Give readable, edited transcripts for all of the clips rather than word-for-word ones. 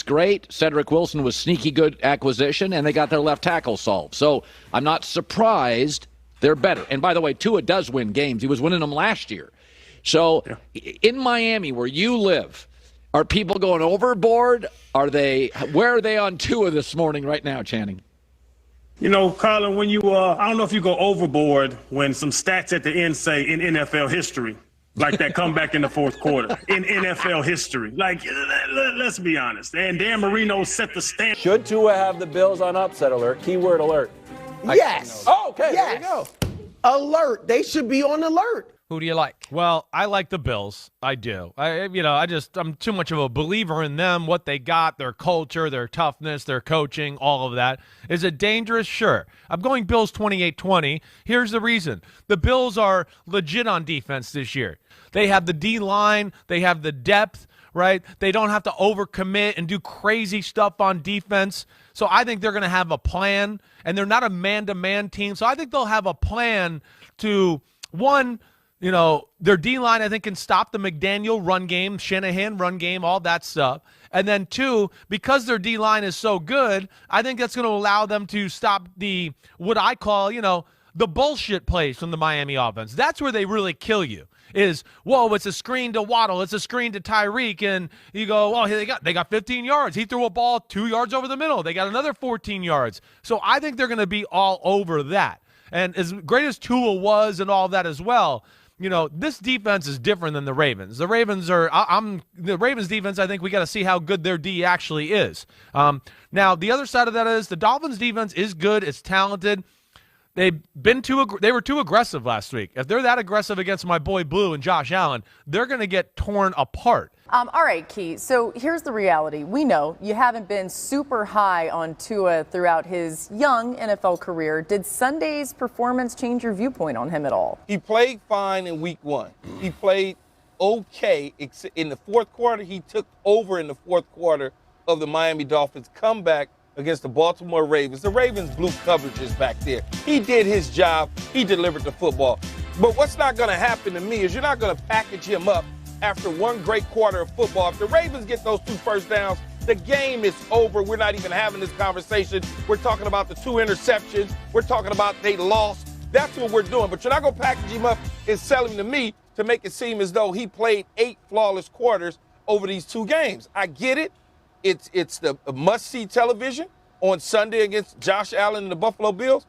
great. Cedric Wilson was sneaky good acquisition, and they got their left tackle solved. So I'm not surprised they're better. And by the way, Tua does win games. He was winning them last year. So in Miami, where you live, are people going overboard? Where are they on Tua this morning right now, Channing? You know, Colin, when I don't know if you go overboard when some stats at the end say in NFL history, like that comeback in the fourth quarter, in NFL history. Like, let's be honest. And Dan Marino set the standard. Should Tua have the Bills on upset alert? Keyword alert. Yes. Okay, yes. There you go. Alert. They should be on alert. Who do you like? Well, I like the Bills. I do. I'm too much of a believer in them, what they got, their culture, their toughness, their coaching, all of that. Is it dangerous? Sure. I'm going Bills 28-20. Here's the reason. The Bills are legit on defense this year. They have the D-line. They have the depth, right? They don't have to overcommit and do crazy stuff on defense. So I think they're going to have a plan, and they're not a man-to-man team. So I think they'll have a plan to, one, their D-line, I think, can stop the McDaniel run game, Shanahan run game, all that stuff. And then, two, because their D-line is so good, I think that's going to allow them to stop what I call, the bullshit plays from the Miami offense. That's where they really kill you. Is, whoa, it's a screen to Waddle, it's a screen to Tyreek, and you go, oh, they got 15 yards. He threw a ball 2 yards over the middle. They got another 14 yards. So I think they're going to be all over that. And as great as Tua was and all that as well, this defense is different than the Ravens. The Ravens the Ravens defense, I think we got to see how good their D actually is. Now, the other side of that is the Dolphins defense is good. It's talented. They were too aggressive last week. If they're that aggressive against my boy Blue and Josh Allen, they're going to get torn apart. All right, Key. So here's the reality. We know you haven't been super high on Tua throughout his young NFL career. Did Sunday's performance change your viewpoint on him at all? He played fine in week one. He played okay. In the fourth quarter, he took over in the fourth quarter of the Miami Dolphins comeback against the Baltimore Ravens. The Ravens blew coverages back there. He did his job. He delivered the football. But what's not going to happen to me is you're not going to package him up after one great quarter of football. If the Ravens get those 2 first downs, the game is over. We're not even having this conversation. We're talking about the 2 interceptions. We're talking about they lost. That's what we're doing. But you're not going to package him up and sell him to me to make it seem as though he played 8 flawless quarters over these 2 games. I get it. It's the must-see television on Sunday against Josh Allen and the Buffalo Bills.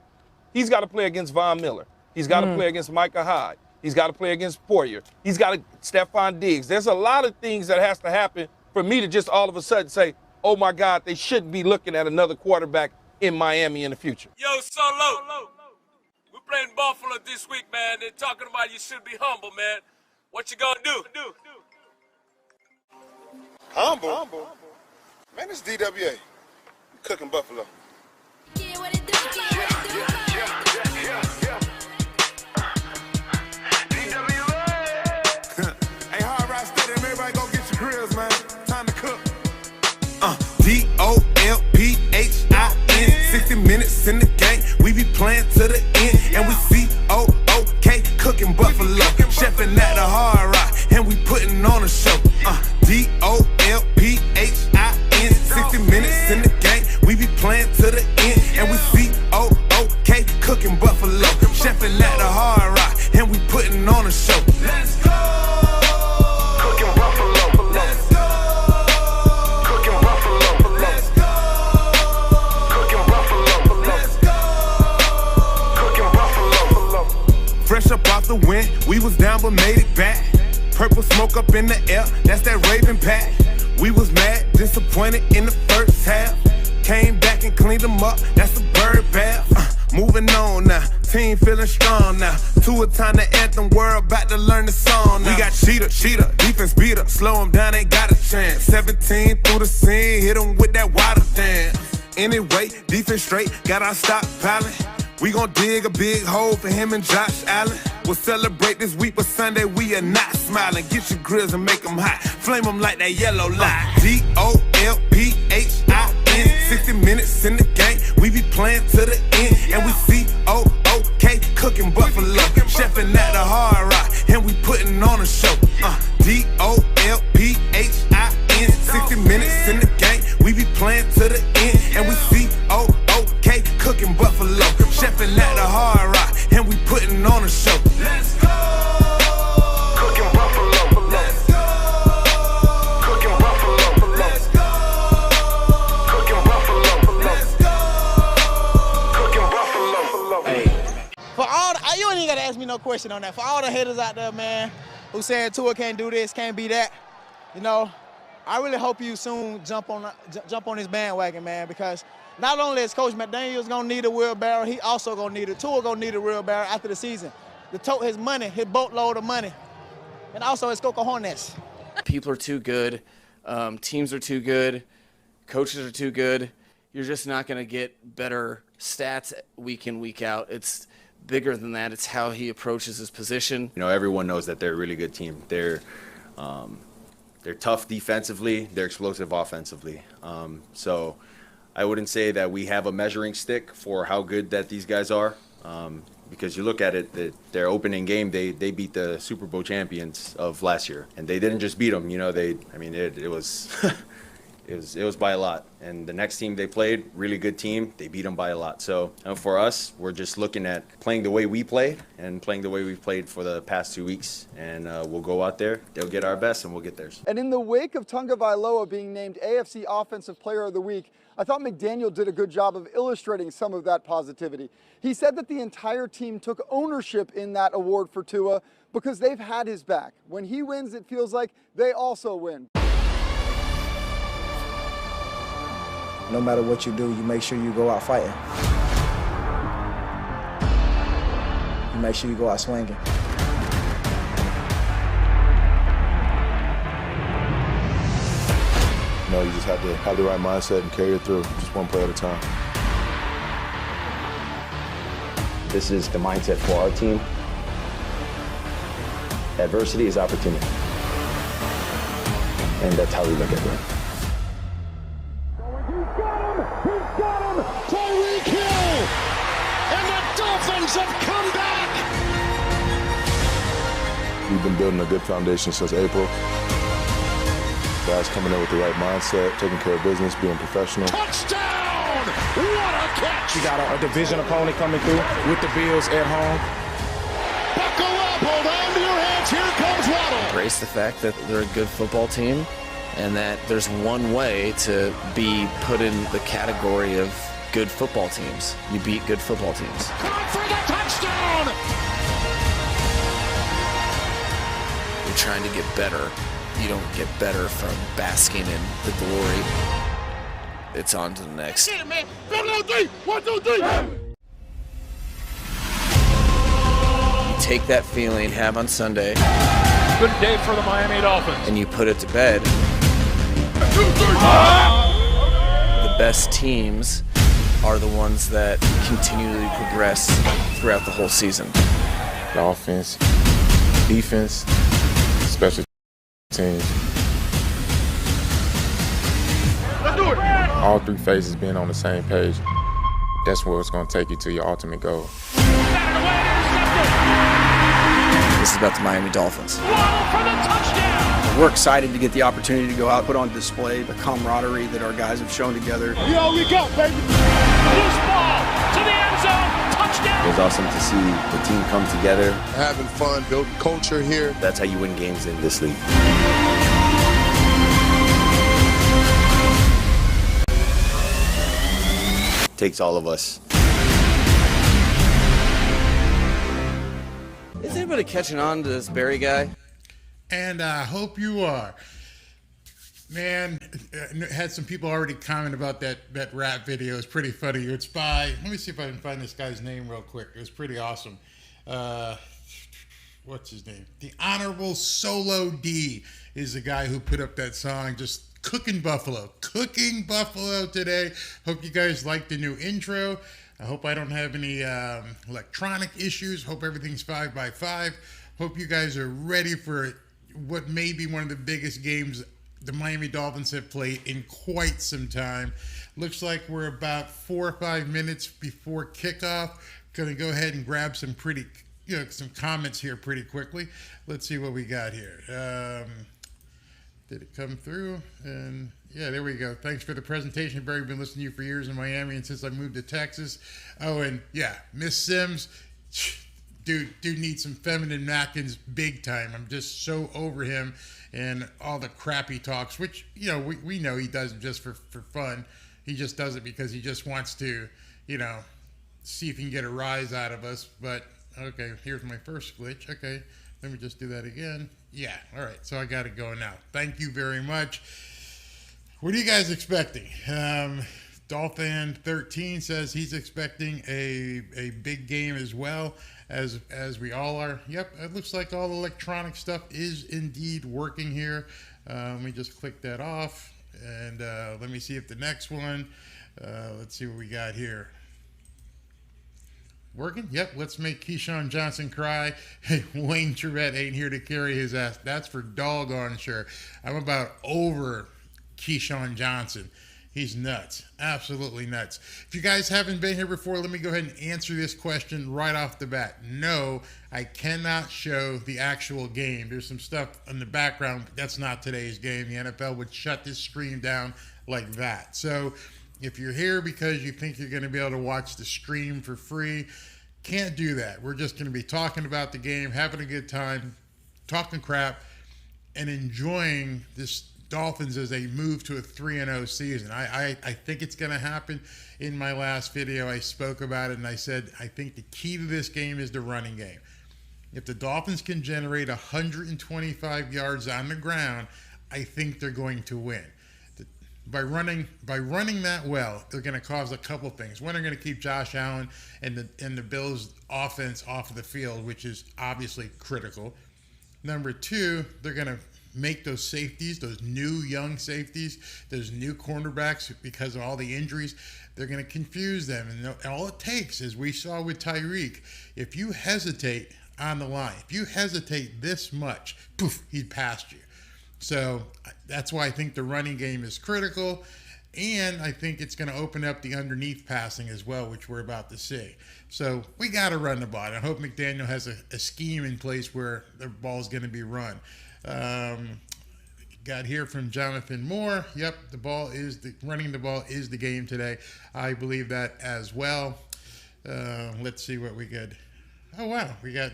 He's got to play against Von Miller. He's got to play against Micah Hyde. He's got to play against Poyer. He's got to Stephon Diggs. There's a lot of things that has to happen for me to just all of a sudden say, oh, my God, they shouldn't be looking at another quarterback in Miami in the future. Yo, Solo, we're playing Buffalo this week, man. They're talking about you should be humble, man. What you gonna do? Humble? Man, it's DWA. Cooking Buffalo. Yeah, what it do? Yeah. DWA! Hey, Hard Rock Stadium, everybody go get your grills, man. Time to cook. DOLPHIN. 60 minutes in the game. We be playing to the end. And we COOK cooking Buffalo. Chefing at the Hard Rock. And we putting on a show. DOLPHIN. 60 minutes in the game. We be playing to the end. And we COOK cooking Buffalo. Chefing at the Hard Rock. And we putting on a show. Let's go! Cooking Buffalo. Let's go! Cooking Buffalo. Let's go! Cooking Buffalo. Let's go! Cooking Buffalo. Fresh up off the wind, we was down but made it back. Purple smoke up in the air, that's that Raven pack. We was mad, disappointed in the first half. Came back and cleaned them up, that's a bird bath. Moving on now, team feeling strong now. Two time the anthem, we're about to learn the song now. We got cheater, defense beater. Slow him down, ain't got a chance. 17 through the scene, hit him with that water dance. Anyway, defense straight, got our stockpiling. We gon' dig a big hole for him and Josh Allen. We'll celebrate this week, but Sunday we are not smiling. Get your grills and make them hot. Flame them like that yellow light. DOLPHIN. 60 minutes in the game. We be playing to the end. And we COOK cooking Buffalo. Chefing at the Hard Rock. And we putting on a show. DOLPHIN. 60 minutes in the game. playing to the end, and we C-O-O-K, cooking buffalo. Chefing at the Hard Rock, and we putting on a show. Let's go! Cooking buffalo. Let's go! Cooking buffalo. Let's go! Cooking buffalo. Let's go! Cooking buffalo. Hey. For all the, you ain't even gotta ask me no question on that. For all the haters out there, man, who saying Tua can't do this, can't be that, you know, I really hope you soon jump on this bandwagon, man, because not only is Coach McDaniel's gonna need a wheelbarrow, he also gonna need Tua gonna need a wheelbarrow after the season to tote his money, his boatload of money, and also his cocojones. People are too good, teams are too good, coaches are too good. You're just not gonna get better stats week in, week out. It's bigger than that. It's how he approaches his position. You know, everyone knows that they're a really good team. They're tough defensively. They're explosive offensively. So I wouldn't say that we have a measuring stick for how good that these guys are, because you look at it, their opening game, they beat the Super Bowl champions of last year, and they didn't just beat them. You know, it was it was by a lot. And the next team they played, really good team, they beat them by a lot. So for us, we're just looking at playing the way we played and playing the way we've played for the past 2 weeks. And we'll go out there, they'll get our best, and we'll get theirs. And in the wake of Tunga Vailoa being named AFC Offensive Player of the Week, I thought McDaniel did a good job of illustrating some of that positivity. He said that the entire team took ownership in that award for Tua because they've had his back. When he wins, it feels like they also win. No matter what you do, you make sure you go out fighting. You make sure you go out swinging. You know, you just have to have the right mindset and carry it through, just one play at a time. This is the mindset for our team. Adversity is opportunity. And that's how we look at it. Have come back. We've been building a good foundation since April. Guys coming in with the right mindset, taking care of business, being professional. Touchdown! What a catch! We got a division opponent coming through with the Bills at home. Buckle up, hold on to your hands. Here comes Waddle. Embrace the fact that they're a good football team and that there's one way to be put in the category of good football teams. You beat good football teams. Caught for the touchdown! You're trying to get better. You don't get better from basking in the glory. It's on to the next. Get it, man. 1, 2, 3. You take that feeling you have on Sunday. Good day for the Miami Dolphins. And you put it to bed. 2, 3. The best teams are the ones that continually progress throughout the whole season. The offense, defense, special teams. Let's do it. All three phases being on the same page. That's where it's going to take you to your ultimate goal. This is about the Miami Dolphins. We're excited to get the opportunity to go out and put on display the camaraderie that our guys have shown together. Yo, we go, baby. Loose ball to the end zone. Touchdown. It's awesome to see the team come together. Having fun, building culture here. That's how you win games in this league. Takes all of us. Is anybody catching on to this Barry guy? And I hope you are. Man, had some people already comment about that rap video. It's pretty funny. It's by, let me see if I can find this guy's name real quick. It was pretty awesome. What's his name? The Honorable Solo D is the guy who put up that song, just cooking Buffalo today. Hope you guys like the new intro. I hope I don't have any electronic issues. Hope everything's 5x5. Hope you guys are ready for what may be one of the biggest games the Miami Dolphins have played in quite some time. Looks like we're about 4 or 5 minutes before kickoff. Gonna go ahead and grab some some comments here pretty quickly. Let's see what we got here. Did it come through? And yeah, there we go. Thanks for the presentation, Barry. Been listening to you for years in Miami and since I moved to Texas. Oh, and yeah, Miss Sims, dude needs some feminine napkins big time. I'm just so over him and all the crap he talks, which, you know, we know he does it just for fun. He just does it because he just wants to, you know, see if he can get a rise out of us. But okay, here's my first glitch. Okay, let me just do that again. Yeah, all right, so I got it going now. Thank you very much. What are you guys expecting? Dolphin 13 says he's expecting a big game as well, as we all are. Yep, it looks like all the electronic stuff is indeed working here. Let me just click that off, and let me see if the next one, let's see what we got here. Working? Yep, let's make Keyshawn Johnson cry. Hey, Wayne Trevette ain't here to carry his ass. That's for doggone sure. I'm about over Keyshawn Johnson. He's nuts. Absolutely nuts. If you guys haven't been here before, let me go ahead and answer this question right off the bat. No, I cannot show the actual game. There's some stuff in the background, but that's not today's game. The NFL would shut this stream down like that. So if you're here because you think you're going to be able to watch the stream for free, can't do that. We're just going to be talking about the game, having a good time, talking crap, and enjoying this Dolphins as they move to a 3-0 season. I think it's going to happen. In my last video, I spoke about it, and I said I think the key to this game is the running game. If the Dolphins can generate 125 yards on the ground, I think they're going to win. By running that well, they're going to cause a couple things. One, they're going to keep Josh Allen and the Bills' offense off of the field, which is obviously critical. Number two, they're going to make those safeties, those new young safeties, those new cornerbacks, because of all the injuries, they're going to confuse them. And all it takes, as we saw with Tyreek, if you hesitate on the line, if you hesitate this much, poof, he's past you. So that's why I think the running game is critical, and I think it's going to open up the underneath passing as well, which we're about to see. So we got to run the ball. I hope McDaniel has a scheme in place where the ball is going to be run. Got here from Jonathan Moore. Yep, running the ball is the game today. I believe that as well. Let's see what we got. Oh, wow. We got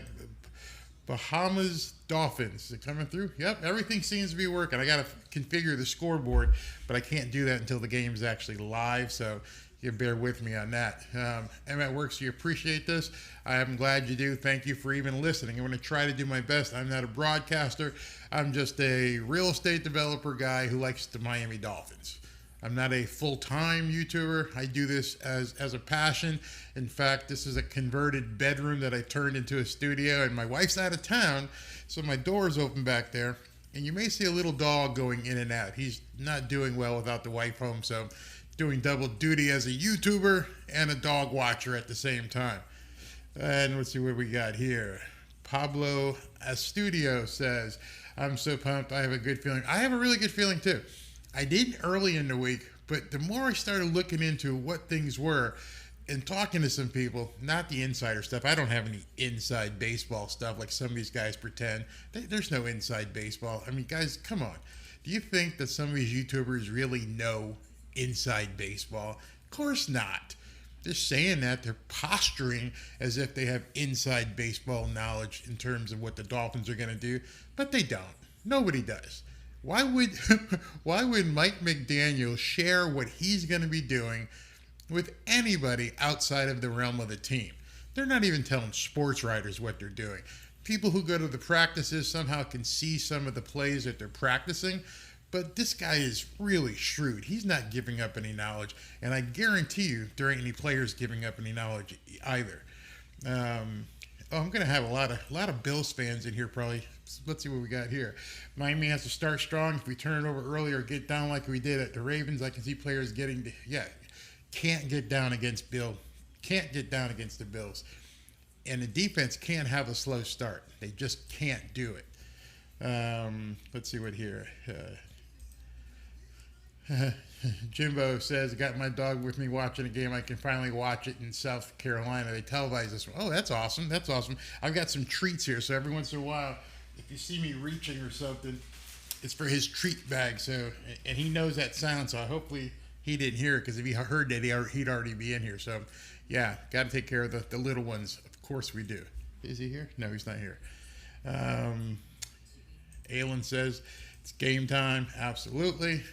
Bahamas Dolphins. Is it coming through? Yep, everything seems to be working. I got to configure the scoreboard, but I can't do that until the game is actually live, so you bear with me on that. Emmett Works, you appreciate this. I am glad you do. Thank you for even listening. I'm going to try to do my best. I'm not a broadcaster. I'm just a real estate developer guy who likes the Miami Dolphins. I'm not a full-time YouTuber. I do this as a passion. In fact, this is a converted bedroom that I turned into a studio, and my wife's out of town, so my door is open back there. And you may see a little dog going in and out. He's not doing well without the wife home, so doing double duty as a YouTuber and a dog watcher at the same time. And let's see what we got here. Pablo Astudio says, I'm so pumped. I have a good feeling. I have a really good feeling too. I didn't early in the week, but the more I started looking into what things were and talking to some people, not the insider stuff. I don't have any inside baseball stuff like some of these guys pretend. There's no inside baseball. I mean, guys, come on. Do you think that some of these YouTubers really know inside baseball? Of course not. They're saying that. They're posturing as if they have inside baseball knowledge in terms of what the Dolphins are going to do, but they don't. Nobody does. Why would Mike McDaniel share what he's going to be doing with anybody outside of the realm of the team? They're not even telling sports writers what they're doing. People who go to the practices somehow can see some of the plays that they're practicing, but this guy is really shrewd. He's not giving up any knowledge, and I guarantee you there ain't any players giving up any knowledge either. I'm going to have a lot of Bills fans in here probably. Let's see what we got here. Miami has to start strong. If we turn it over early or get down like we did at the Ravens, I can see players can't get down against the Bills. And the defense can't have a slow start. They just can't do it. Let's see what here. Jimbo says, I got my dog with me watching a game. I can finally watch it in South Carolina. They televise this one. Oh, that's awesome. That's awesome. I've got some treats here. So every once in a while, if you see me reaching or something, it's for his treat bag. So, and he knows that sound. So hopefully he didn't hear it, because if he heard that, he'd already be in here. So, yeah, got to take care of the little ones. Of course we do. Is he here? No, he's not here. Alan says it's game time. Absolutely.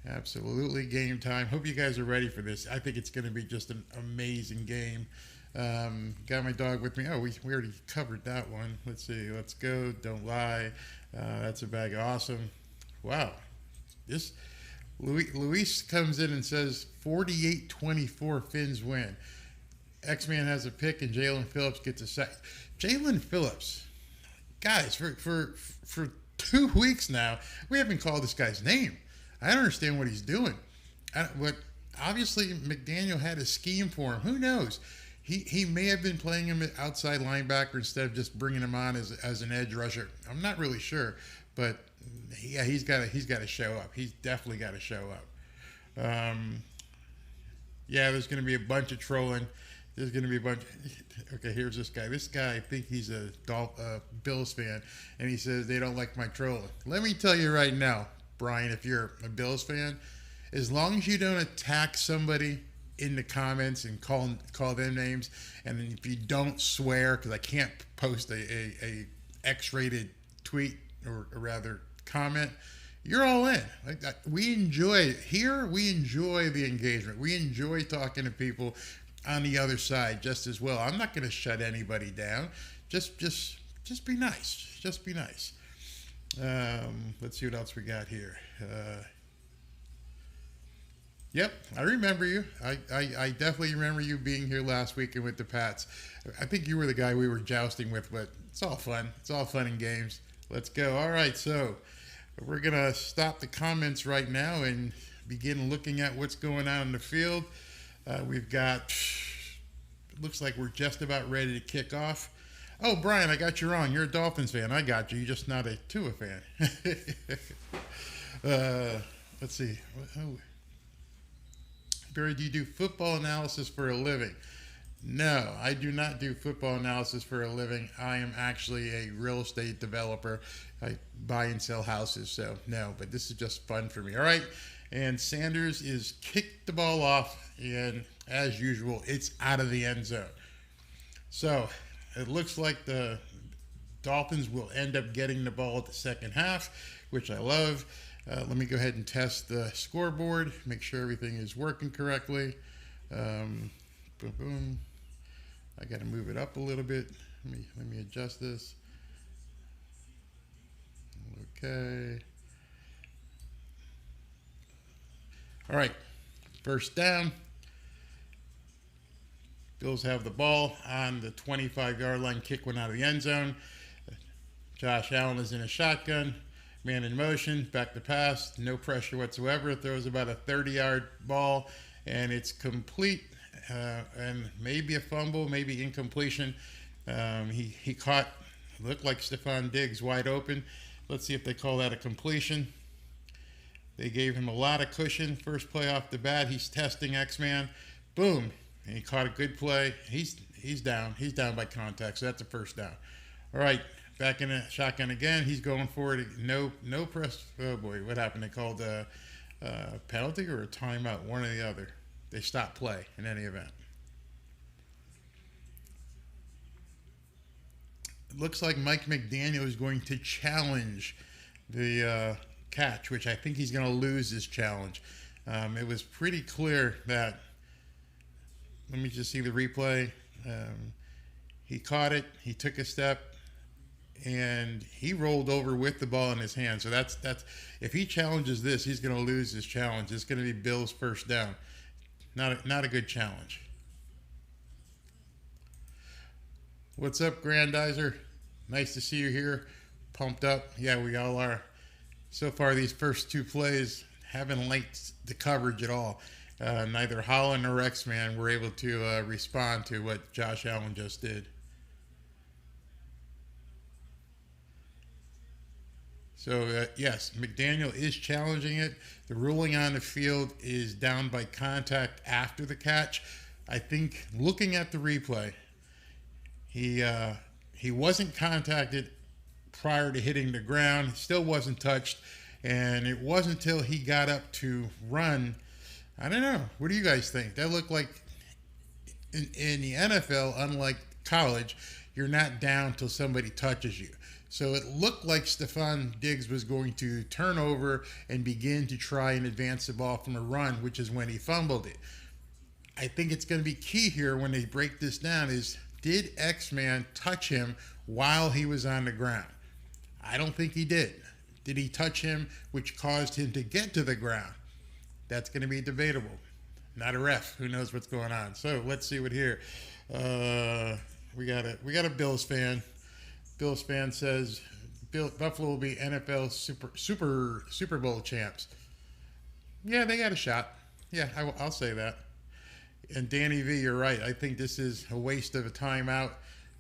Absolutely game time. Hope you guys are ready for this. I think it's going to be just an amazing game. Got my dog with me. Oh, we already covered that one. Let's see. Let's go. Don't lie. That's a bag of awesome. Wow. This Luis comes in and says 48-24 Finns win. X-Man has a pick and Jalen Phillips gets a sack. Jalen Phillips. Guys, for 2 weeks now, we haven't called this guy's name. I don't understand what he's doing. Obviously, McDaniel had a scheme for him. Who knows? He may have been playing him at outside linebacker instead of just bringing him on as an edge rusher. I'm not really sure, but yeah, he's got to show up. He's definitely got to show up. Yeah, there's going to be a bunch of trolling. There's going to be a bunch. Okay, here's this guy. This guy, I think he's a Bills fan, and he says they don't like my trolling. Let me tell you right now, Brian, if you're a Bills fan, as long as you don't attack somebody in the comments and call them names, and then if you don't swear, because I can't post a X-rated tweet or rather comment, you're all in. We enjoy here. We enjoy the engagement. We enjoy talking to people on the other side just as well. I'm not going to shut anybody down. Just be nice. Just be nice. Let's see what else we got here. Yep, I remember you. I definitely remember you being here last weekend with the Pats. I think you were the guy we were jousting with, but it's all fun. It's all fun and games. Let's go. All right, so we're going to stop the comments right now and begin looking at what's going on in the field. We've got, looks like we're just about ready to kick off. Oh, Brian, I got you wrong. You're a Dolphins fan. I got you. You're just not a Tua fan. Let's see. Oh. Barry, do you do football analysis for a living? No, I do not do football analysis for a living. I am actually a real estate developer. I buy and sell houses, so no, but this is just fun for me. All right, and Sanders is kicked the ball off, and as usual, it's out of the end zone. So it looks like the Dolphins will end up getting the ball at the second half, which I love. Let me go ahead and test the scoreboard, make sure everything is working correctly. Boom, boom. I got to move it up a little bit. Let me adjust this. Okay. All right. First down. Bills have the ball on the 25-yard line, kick one out of the end zone. Josh Allen is in a shotgun. Man in motion, back to pass, no pressure whatsoever. Throws about a 30-yard ball, and it's complete. And maybe a fumble, maybe incompletion. He caught, looked like Stephon Diggs wide open. Let's see if they call that a completion. They gave him a lot of cushion. First play off the bat, he's testing X-Man. Boom, and he caught a good play. He's down. He's down by contact, so that's a first down. All right. Back in a shotgun again. He's going for it. No press. Oh, boy. What happened? They called a penalty or a timeout, one or the other. They stopped play in any event. It looks like Mike McDaniel is going to challenge the catch, which I think he's going to lose his challenge. It was pretty clear that, let me just see the replay. He caught it. He took a step. And he rolled over with the ball in his hand. So that's if he challenges this, he's going to lose his challenge. It's going to be Bill's first down. Not a good challenge. What's up, Grandizer? Nice to see you here. Pumped up. Yeah, we all are. So far, these first two plays haven't liked the coverage at all. Neither Holland nor X-Man were able to respond to what Josh Allen just did. So, yes, McDaniel is challenging it. The ruling on the field is down by contact after the catch. I think looking at the replay, he wasn't contacted prior to hitting the ground. He still wasn't touched. And it wasn't until he got up to run. I don't know. What do you guys think? That looked like in the NFL, unlike college, you're not down till somebody touches you. So it looked like Stephon Diggs was going to turn over and begin to try and advance the ball from a run, which is when he fumbled it. I think it's going to be key here when they break this down is, did X-Man touch him while he was on the ground? I don't think he did. Did he touch him, which caused him to get to the ground? That's going to be debatable. Not a ref. Who knows what's going on? So let's see what here. We got a Bills fan. Bills fan says Buffalo will be NFL Super Bowl champs. Yeah, they got a shot. Yeah, I'll say that. And Danny V, you're right. I think this is a waste of a timeout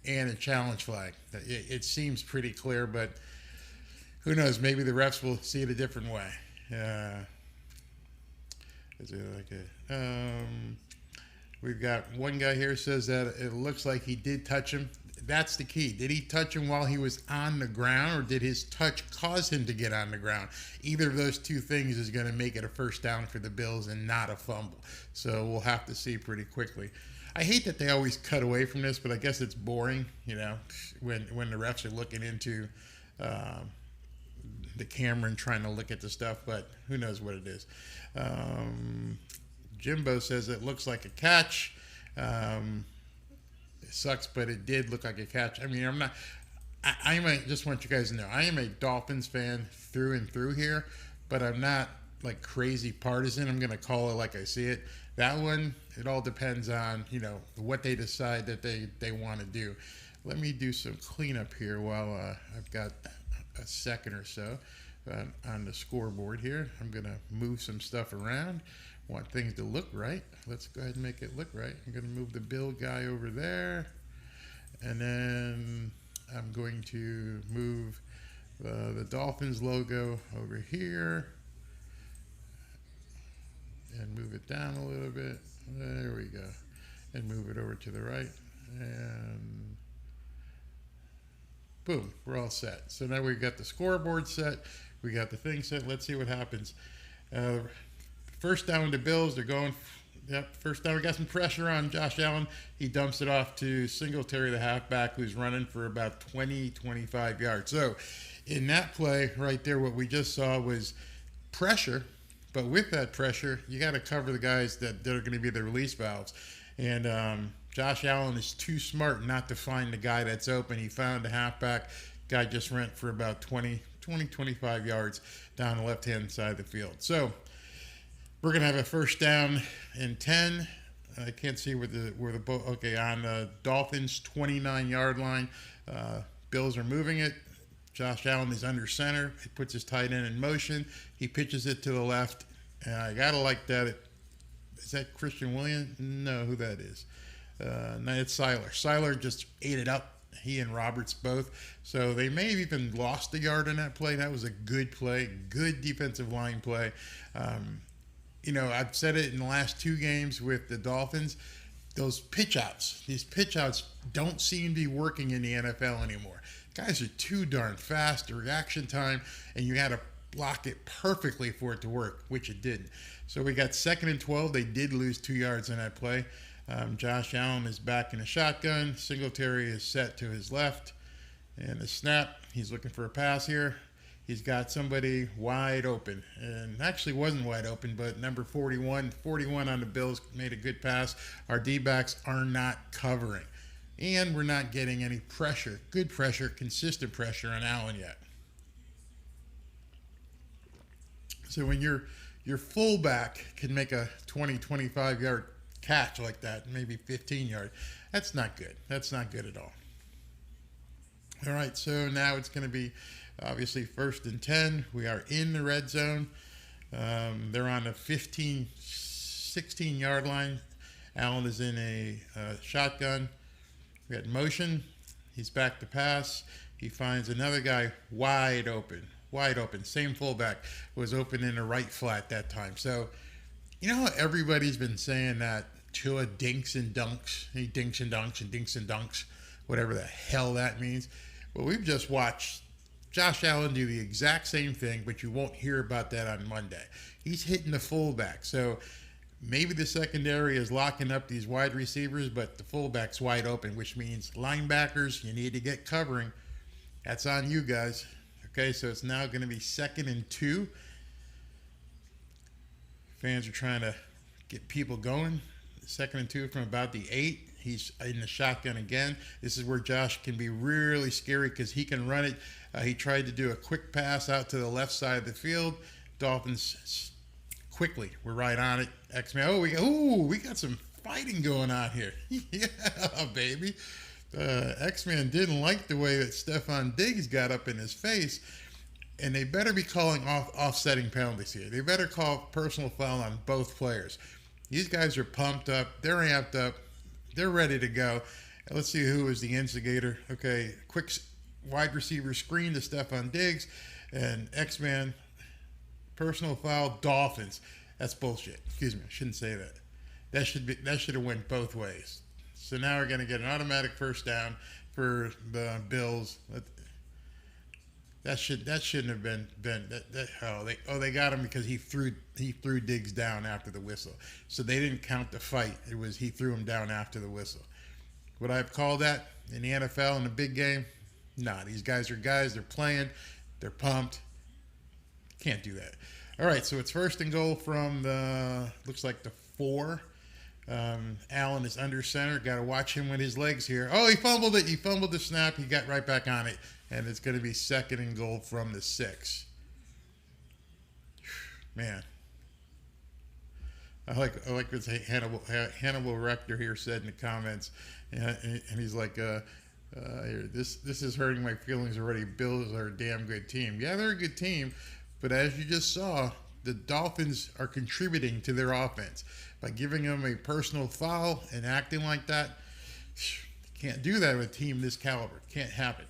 and a challenge flag. It seems pretty clear, but who knows? Maybe the refs will see it a different way. Is it like we've got one guy here says that it looks like he did touch him. That's the key. Did he touch him while he was on the ground, or did his touch cause him to get on the ground? Either of those two things is going to make it a first down for the Bills and not a fumble. So we'll have to see pretty quickly. I hate that they always cut away from this, but I guess it's boring, when the refs are looking into the camera and trying to look at the stuff, but who knows what it is. Jimbo says it looks like a catch. It sucks, but it did look like a catch. I mean, I just want you guys to know, I am a Dolphins fan through and through here, but I'm not like crazy partisan. I'm going to call it like I see it. That one, it all depends on, what they decide that they want to do. Let me do some cleanup here while I've got a second or so on the scoreboard here. I'm going to move some stuff around. Want things to look right. Let's go ahead and make it look right. I'm going to move the Bill guy over there. And then I'm going to move the Dolphins logo over here. And move it down a little bit. There we go. And move it over to the right. And boom, we're all set. So now we've got the scoreboard set. We got the thing set. Let's see what happens. First down with the Bills. They're going. Yep, first down. We got some pressure on Josh Allen. He dumps it off to Singletary, the halfback, who's running for about 25 yards. So in that play right there, what we just saw was pressure. But with that pressure, you got to cover the guys that are going to be the release valves. And Josh Allen is too smart not to find the guy that's open. He found the halfback. Guy just ran for about 25 yards down the left-hand side of the field. So we're going to have a first down and 10. I can't see where the okay, on the Dolphins 29-yard line. Bills are moving it. Josh Allen is under center. He puts his tight end in motion. He pitches it to the left. And I got to like that. Is that Christian Williams? No, who that is. No, it's Seiler. Seiler just ate it up. He and Roberts both. So they may have even lost a yard on that play. That was a good play. Good defensive line play. I've said it in the last two games with the Dolphins. Those pitch outs. These pitch outs don't seem to be working in the NFL anymore. Guys are too darn fast. The reaction time, and you got to block it perfectly for it to work, which it didn't. So we got 2nd and 12. They did lose 2 yards on that play. Josh Allen is back in the shotgun. Singletary is set to his left. And the snap, he's looking for a pass here. He's got somebody wide open. And actually wasn't wide open, but number 41 on the Bills made a good pass. Our D-backs are not covering. And we're not getting any pressure, good pressure, consistent pressure on Allen yet. So when your fullback can make a 25 yard catch like that, maybe 15 yard, that's not good. That's not good at all. All right, so now it's going to be obviously 1st and 10. We are in the red zone. They're on the 16 yard line. Allen is in a shotgun. We got motion. He's back to pass. He finds another guy wide open. Same fullback was open in the right flat that time. So, how everybody's been saying that Tua dinks and dunks. He dinks and dunks and dinks and dunks, whatever the hell that means. Well, we've just watched Josh Allen do the exact same thing, but you won't hear about that on Monday. He's hitting the fullback. So maybe the secondary is locking up these wide receivers, but the fullback's wide open, which means linebackers, you need to get covering. That's on you guys. Okay, so it's now going to be 2nd and 2. Fans are trying to get people going. 2nd and 2 from about the 8. He's in the shotgun again. This is where Josh can be really scary because he can run it. He tried to do a quick pass out to the left side of the field. Dolphins quickly were right on it. X-Man, we got some fighting going on here. Yeah, baby. X-Man didn't like the way that Stephon Diggs got up in his face, and they better be calling offsetting penalties here. They better call personal foul on both players. These guys are pumped up. They're amped up. They're ready to go. Let's see who is the instigator. Okay, quick wide receiver screen to Stephon Diggs, and X-Man, personal foul, Dolphins. That's bullshit. Excuse me, I shouldn't say that. That should have went both ways. So now we're going to get an automatic first down for the Bills. That shouldn't have been they got him because he threw Diggs down after the whistle. So they didn't count the fight. It was he threw him down after the whistle. Would I have called that in the NFL in a big game? Nah, these guys are guys. They're playing. They're pumped. Can't do that. All right, so it's 1st and goal from looks like the 4. Allen is under center. Got to watch him with his legs here. Oh, he fumbled it. He fumbled the snap. He got right back on it. And it's going to be 2nd and goal from the 6. Man. I like what Hannibal Rector here said in the comments. And he's like, this is hurting my feelings already. Bills are a damn good team. Yeah, they're a good team. But as you just saw, the Dolphins are contributing to their offense. By giving them a personal foul and acting like that, can't do that with a team this caliber. Can't happen.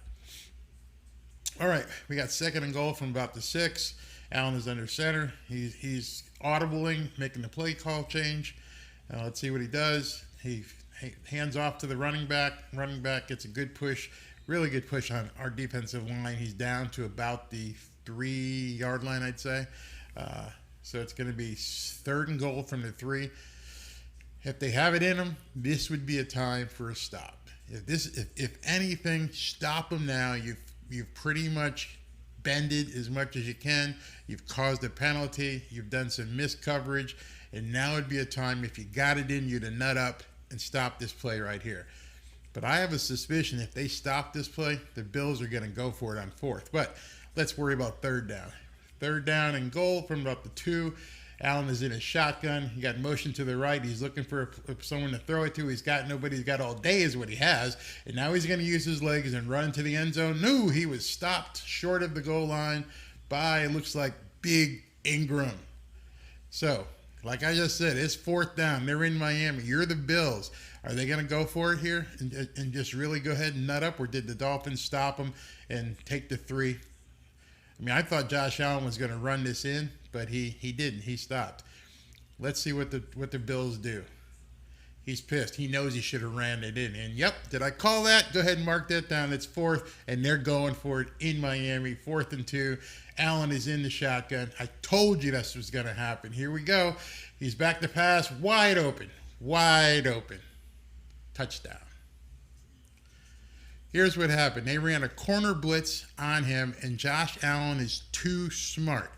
All right, we got 2nd and goal from about the 6. Allen is under center. He's audibling, making the play call change. Let's see what he does. He hands off to the running back. Running back gets a good push, really good push on our defensive line. He's down to about the 3-yard line, I'd say. So it's going to be 3rd and goal from the 3. If they have it in them, this would be a time for a stop. If anything, stop them now. You've pretty much bended as much as you can. You've caused a penalty. You've done some missed coverage, and now would be a time if you got it in you to nut up and stop this play right here. But I have a suspicion if they stop this play, the Bills are going to go for it on 4th. But let's worry about 3rd down. 3rd down and goal from about the 2. Allen is in a shotgun. He got motion to the right. He's looking for someone to throw it to. He's got nobody. He's got all day is what he has. And now he's going to use his legs and run into the end zone. No, he was stopped short of the goal line by, it looks like, Big Ingram. So, like I just said, it's 4th down. They're in Miami. You're the Bills. Are they going to go for it here and just really go ahead and nut up? Or did the Dolphins stop them and take the 3? I mean, I thought Josh Allen was going to run this in, but he didn't. He stopped. Let's see what the Bills do. He's pissed. He knows he should have ran it in. And, yep, did I call that? Go ahead and mark that down. It's 4th, and they're going for it in Miami. 4th and 2. Allen is in the shotgun. I told you this was going to happen. Here we go. He's back to pass. Wide open. Wide open. Touchdown. Here's what happened. They ran a corner blitz on him, and Josh Allen is too smart.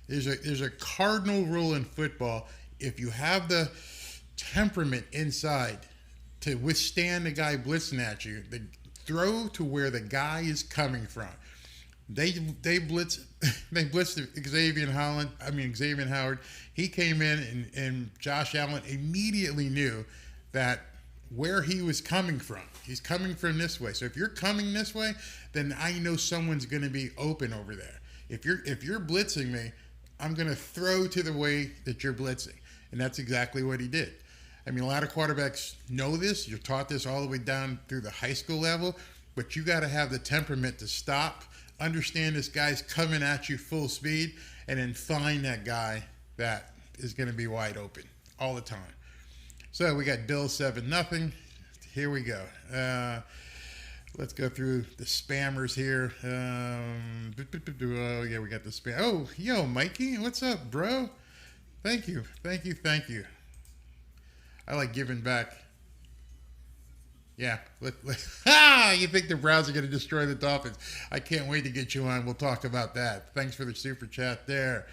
There's a cardinal rule in football. If you have the temperament inside to withstand the guy blitzing at you, throw to where the guy is coming from. They blitzed Xavier Howard. He came in, and Josh Allen immediately knew that where he was coming from. He's coming from this way. So if you're coming this way, then I know someone's going to be open over there. If you're blitzing me, I'm going to throw to the way that you're blitzing. And that's exactly what he did. I mean, a lot of quarterbacks know this. You're taught this all the way down through the high school level, but you got to have the temperament to stop, understand this guy's coming at you full speed, and then find that guy that is going to be wide open all the time. So we got Bills 7-0. Here we go. Let's go through the spammers here. Oh, yeah, we got the spam. Oh, yo, Mikey, what's up, bro? Thank you. I like giving back. Yeah. You think the Browns are going to destroy the Dolphins? I can't wait to get you on. We'll talk about that. Thanks for the super chat there.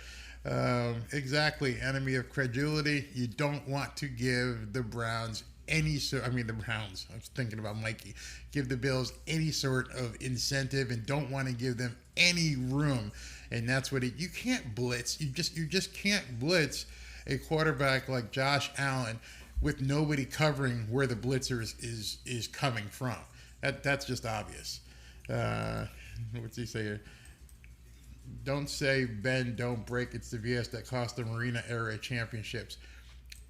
Exactly. Enemy of credulity. You don't want to give the Browns the Browns. I was thinking about Mikey. Give the Bills any sort of incentive and don't want to give them any room. And that's what you can't blitz. You just can't blitz a quarterback like Josh Allen with nobody covering where the blitzer is coming from. That's just obvious. What's he say here? Don't say bend, don't break. It's the VS that cost the Marina era championships.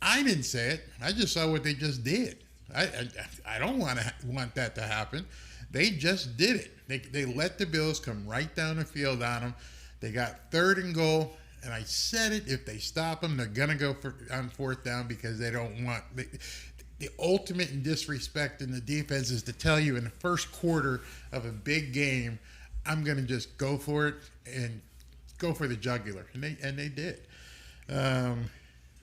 I didn't say it. I just saw what they just did. I don't want that to happen. They just did it. They let the Bills come right down the field on them. They got 3rd and goal, and I said it. If they stop them, they're gonna go on 4th down because they don't want the ultimate in disrespect in the defense is to tell you in the first quarter of a big game, I'm gonna just go for it and go for the jugular, and they did.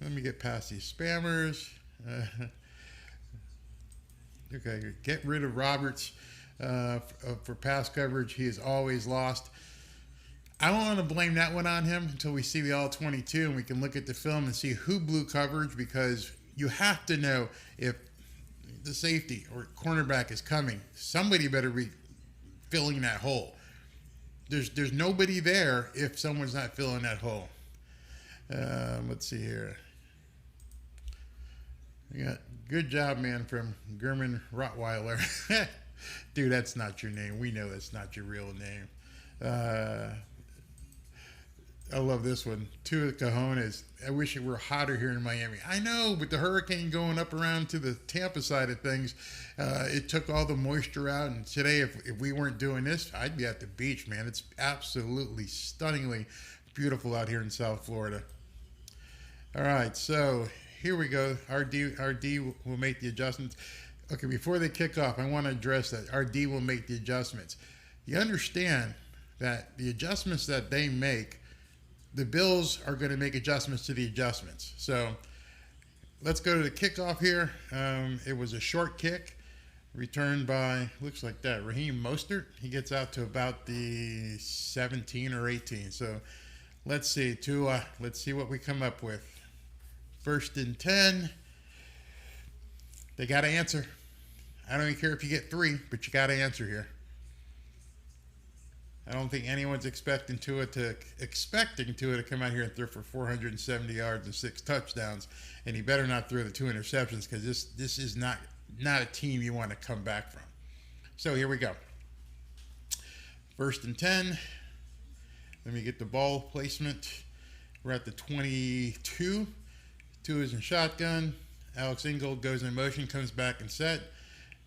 Let me get past these spammers. Okay, get rid of Roberts for pass coverage. He is always lost. I don't want to blame that one on him until we see the All-22 and we can look at the film and see who blew coverage, because you have to know if the safety or cornerback is coming. Somebody better be filling that hole. There's nobody there if someone's not filling that hole. Let's see here. We got good job, man, from German Rottweiler. Dude, that's not your name. We know that's not your real name. I love this one. Tua Cojones. I wish it were hotter here in Miami. I know, but the hurricane going up around to the Tampa side of things, it took all the moisture out. And today, if we weren't doing this, I'd be at the beach, man. It's absolutely stunningly beautiful out here in South Florida. All right, so here we go. RD will make the adjustments. Okay, before they kick off, I want to address that. RD will make the adjustments. You understand that the adjustments that they make, the Bills are going to make adjustments to the adjustments. So let's go to the kickoff here. It was a short kick returned by, looks like that, Raheem Mostert. He gets out to about the 17 or 18. So let's see, Tua. Let's see what we come up with. 1st and 10. They got to answer. I don't even care if you get 3, but you got to answer here. I don't think anyone's expecting Tua to come out here and throw for 470 yards and 6 touchdowns, and he better not throw the 2 interceptions, because this is not a team you want to come back from. So here we go. 1st and 10. Let me get the ball placement. We're at the 22. Tua is in shotgun. Alex Ingold goes in motion, comes back and set,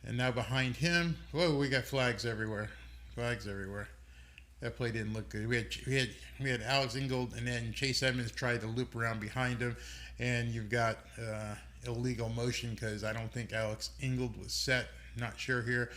and now behind him. Whoa, we got flags everywhere. That play didn't look good. We had Alex Ingold, and then Chase Edmonds tried to loop around behind him, and you've got illegal motion because I don't think Alex Ingold was set. Not sure here.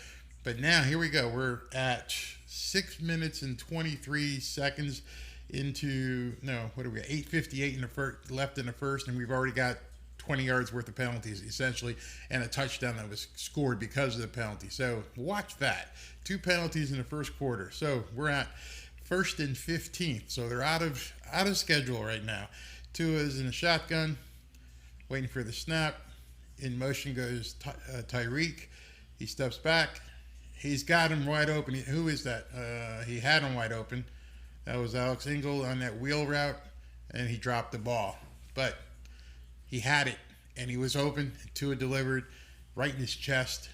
But now, here we go. We're at 6 minutes and 23 seconds into, what are we at? 8:58 left in the first, and we've already got 20 yards worth of penalties, essentially, and a touchdown that was scored because of the penalty. So watch that. 2 penalties in the first quarter. So we're at 1st and 15. So they're out of schedule right now. Tua's in a shotgun, waiting for the snap. In motion goes Tyreek. He steps back. He's got him wide open. Who is that? He had him wide open. That was Alex Ingold on that wheel route, and he dropped the ball. But he had it, and he was open. Tua delivered right in his chest.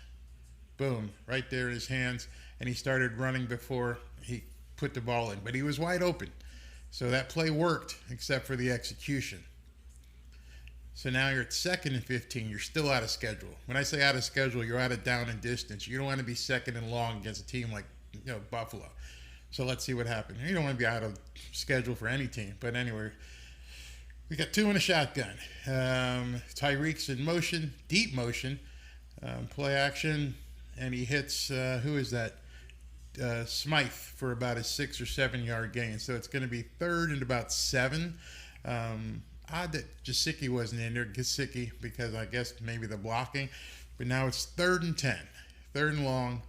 Boom, right there in his hands. And he started running before he put the ball in. But he was wide open. So that play worked, except for the execution. So now you're at 2nd and 15. You're still out of schedule. When I say out of schedule, you're out of down and distance. You don't want to be 2nd and long against a team like Buffalo. So let's see what happened. You don't want to be out of schedule for any team. But anyway, we got 2 in a shotgun. Tyreek's in motion, deep motion, play action, and he hits, who is that? Smythe for about a 6 or 7 yard gain. So it's going to be 3rd and about 7. Odd that Gesicki wasn't in there, Gesicki, because I guess maybe the blocking. But now it's 3rd and 10, 3rd and long.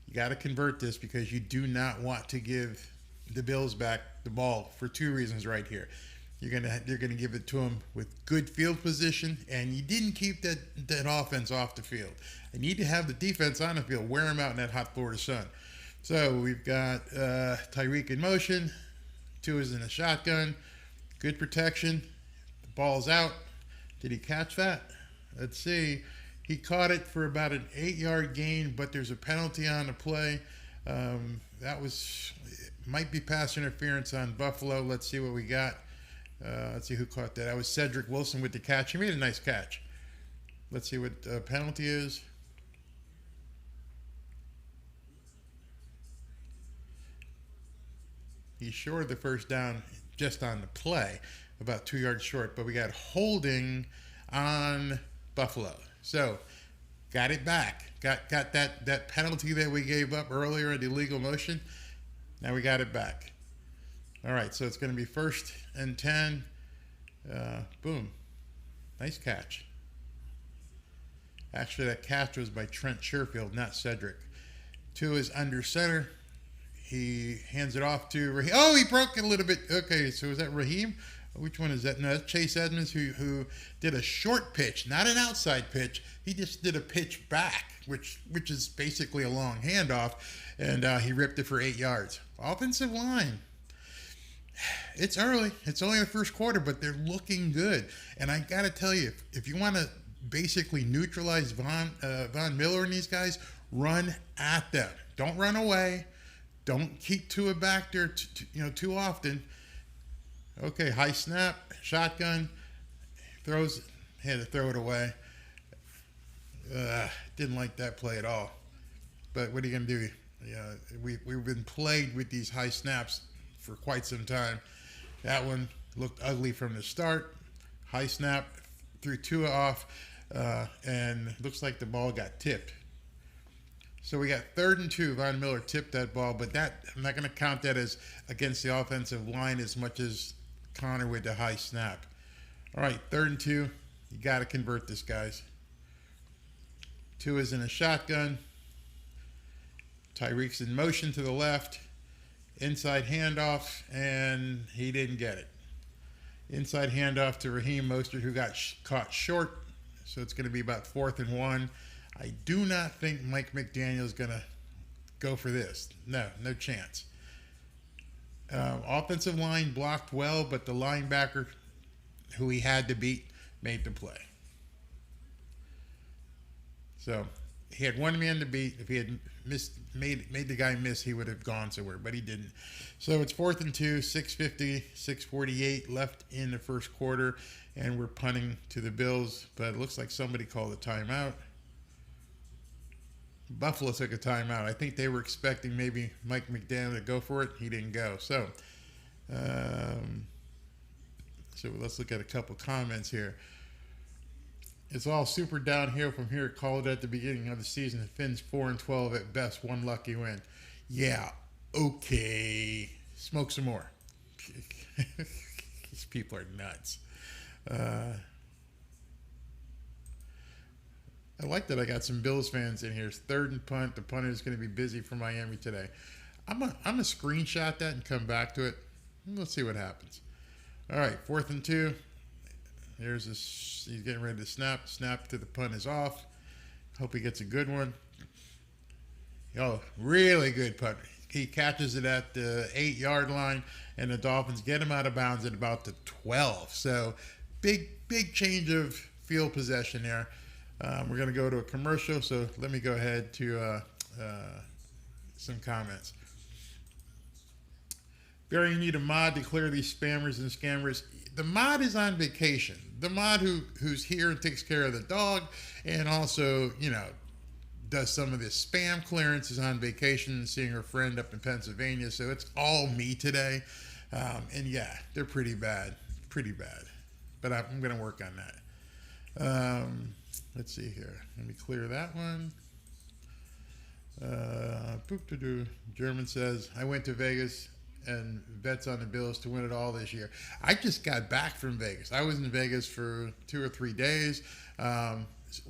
You got to convert this because you do not want to give the Bills back the ball for 2 reasons right here. You're gonna give it to them with good field position, and you didn't keep that offense off the field. You need to have the defense on the field, wear them out in that hot Florida sun. So we've got Tyreek in motion, Tua is in a shotgun, good protection. The ball's out. Did he catch that? Let's see. He caught it for about an 8-yard gain, but there's a penalty on the play. Might be pass interference on Buffalo. Let's see what we got. Let's see who caught that. That was Cedric Wilson with the catch. He made a nice catch. Let's see what the penalty is. He's short of the first down just on the play, about 2 yards short. But we got holding on Buffalo. So got it back. Got that penalty that we gave up earlier in the illegal motion. Now we got it back. All right, so it's going to be 1st and 10. Boom. Nice catch. Actually, that catch was by Trent Sherfield, not Cedric. Tua is under center. He hands it off to Raheem. Oh, he broke it a little bit. Okay, so is that Raheem? Which one is that? No, that's Chase Edmonds who did a short pitch, not an outside pitch. He just did a pitch back, which is basically a long handoff, and he ripped it for 8 yards. Offensive line. It's early. It's only the first quarter, but they're looking good. And I got to tell you, if you want to basically neutralize Von Miller and these guys, run at them. Don't run away. Don't keep Tua back there too often. Okay, high snap, shotgun, had to throw it away. Didn't like that play at all. But what are you going to do? We've been plagued with these high snaps for quite some time. That one looked ugly from the start. High snap, threw Tua off, and looks like the ball got tipped. So we got 3rd and 2. Von Miller tipped that ball, but I'm not going to count that as against the offensive line as much as Connor with the high snap. All right, 3rd and 2. You got to convert this, guys. Tua's in a shotgun. Tyreek's in motion to the left. Inside handoff, and he didn't get it. Inside handoff to Raheem Mostert, who got caught short. So it's going to be about 4th and 1. I do not think Mike McDaniel is going to go for this. No chance. Offensive line blocked well, but the linebacker, who he had to beat, made the play. So he had one man to beat. If he had made the guy miss, he would have gone somewhere, but he didn't. So it's 4th and 2, 6:50, 6:48 left in the first quarter, and we're punting to the Bills, but it looks like somebody called a timeout. Buffalo took a timeout. I think they were expecting maybe Mike McDaniel to go for it. He didn't go. So let's look at a couple comments here. It's all super downhill from here. Called it at the beginning of the season. The Finns 4-12 at best. One lucky win. Yeah, okay. Smoke some more. These people are nuts. I like that I got some Bills fans in here. It's 3rd and punt. The punter is going to be busy for Miami today. I'm gonna screenshot that and come back to it. Let's see what happens. All right, 4th and 2. He's getting ready to snap. Snap to the punt is off. Hope he gets a good one. Oh, really good punt. He catches it at the 8-yard line, and the Dolphins get him out of bounds at about the 12. So big change of field possession there. We're going to go to a commercial, so let me go ahead to some comments. Barry, you need a mod to clear these spammers and scammers. The mod is on vacation. The mod who's here and takes care of the dog and also, does some of this spam clearance is on vacation, seeing her friend up in Pennsylvania. So it's all me today. And yeah, they're pretty bad. But I'm going to work on that. Let's see here. Let me clear that one. German says, I went to Vegas and bets on the Bills to win it all this year. I just got back from Vegas. I was in Vegas for 2 or 3 days.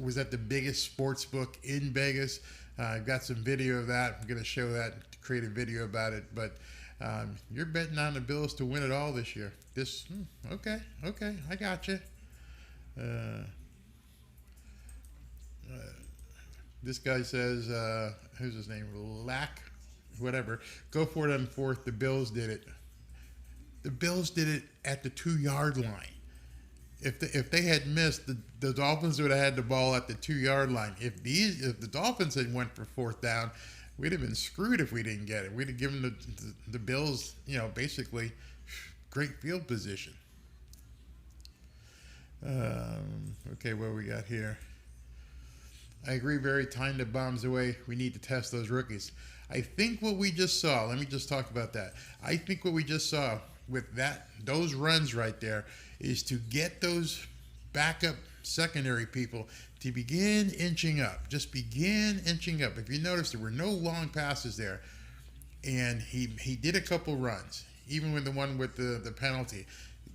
Was at the biggest sports book in Vegas. I've got some video of that. I'm going to show that, create a video about it. But you're betting on the Bills to win it all this year. Okay, I got you. This guy says, who's his name? Lack, whatever. Go for it on 4th. The Bills did it. The Bills did it at the 2-yard line. If they had missed, the Dolphins would have had the ball at the 2-yard line. If the Dolphins had went for 4th down, we'd have been screwed if we didn't get it. We'd have given the Bills, basically great field position. Okay, what we got here? I agree, Barry. Time the bombs away. We need to test those rookies. I think what we just saw, let me just talk about that. I think what we just saw with those runs right there is to get those backup secondary people to begin inching up. Just begin inching up. If you notice, there were no long passes there. And he did a couple runs, even with the one with the penalty.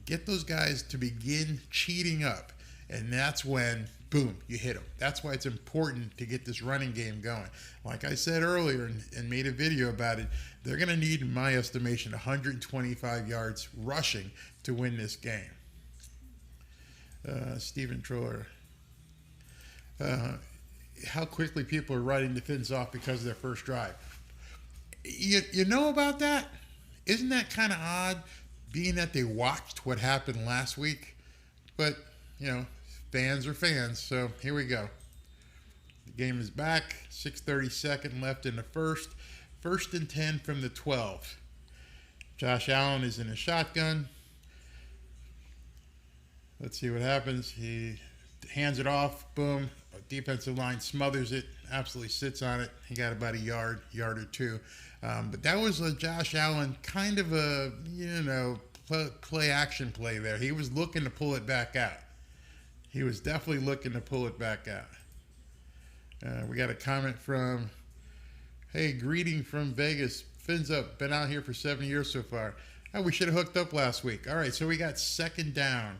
Get those guys to begin cheating up. And that's when, boom, you hit them. That's why it's important to get this running game going. Like I said earlier and made a video about it, they're going to need, in my estimation, 125 yards rushing to win this game. Stephen Troller. How quickly people are writing the Finns off because of their first drive. You know about that? Isn't that kind of odd, being that they watched what happened last week? But, fans are fans, so here we go. The game is back. 6:32 left in the first. 1st and 10 from the 12. Josh Allen is in a shotgun. Let's see what happens. He hands it off. Boom. Defensive line smothers it. Absolutely sits on it. He got about a yard or two. But that was a Josh Allen kind of a, play action play there. He was looking to pull it back out. He was definitely looking to pull it back out. We got a comment from, hey, greeting from Vegas. Fins up. Been out here for 7 years so far. Oh, we should have hooked up last week. All right, so we got 2nd down.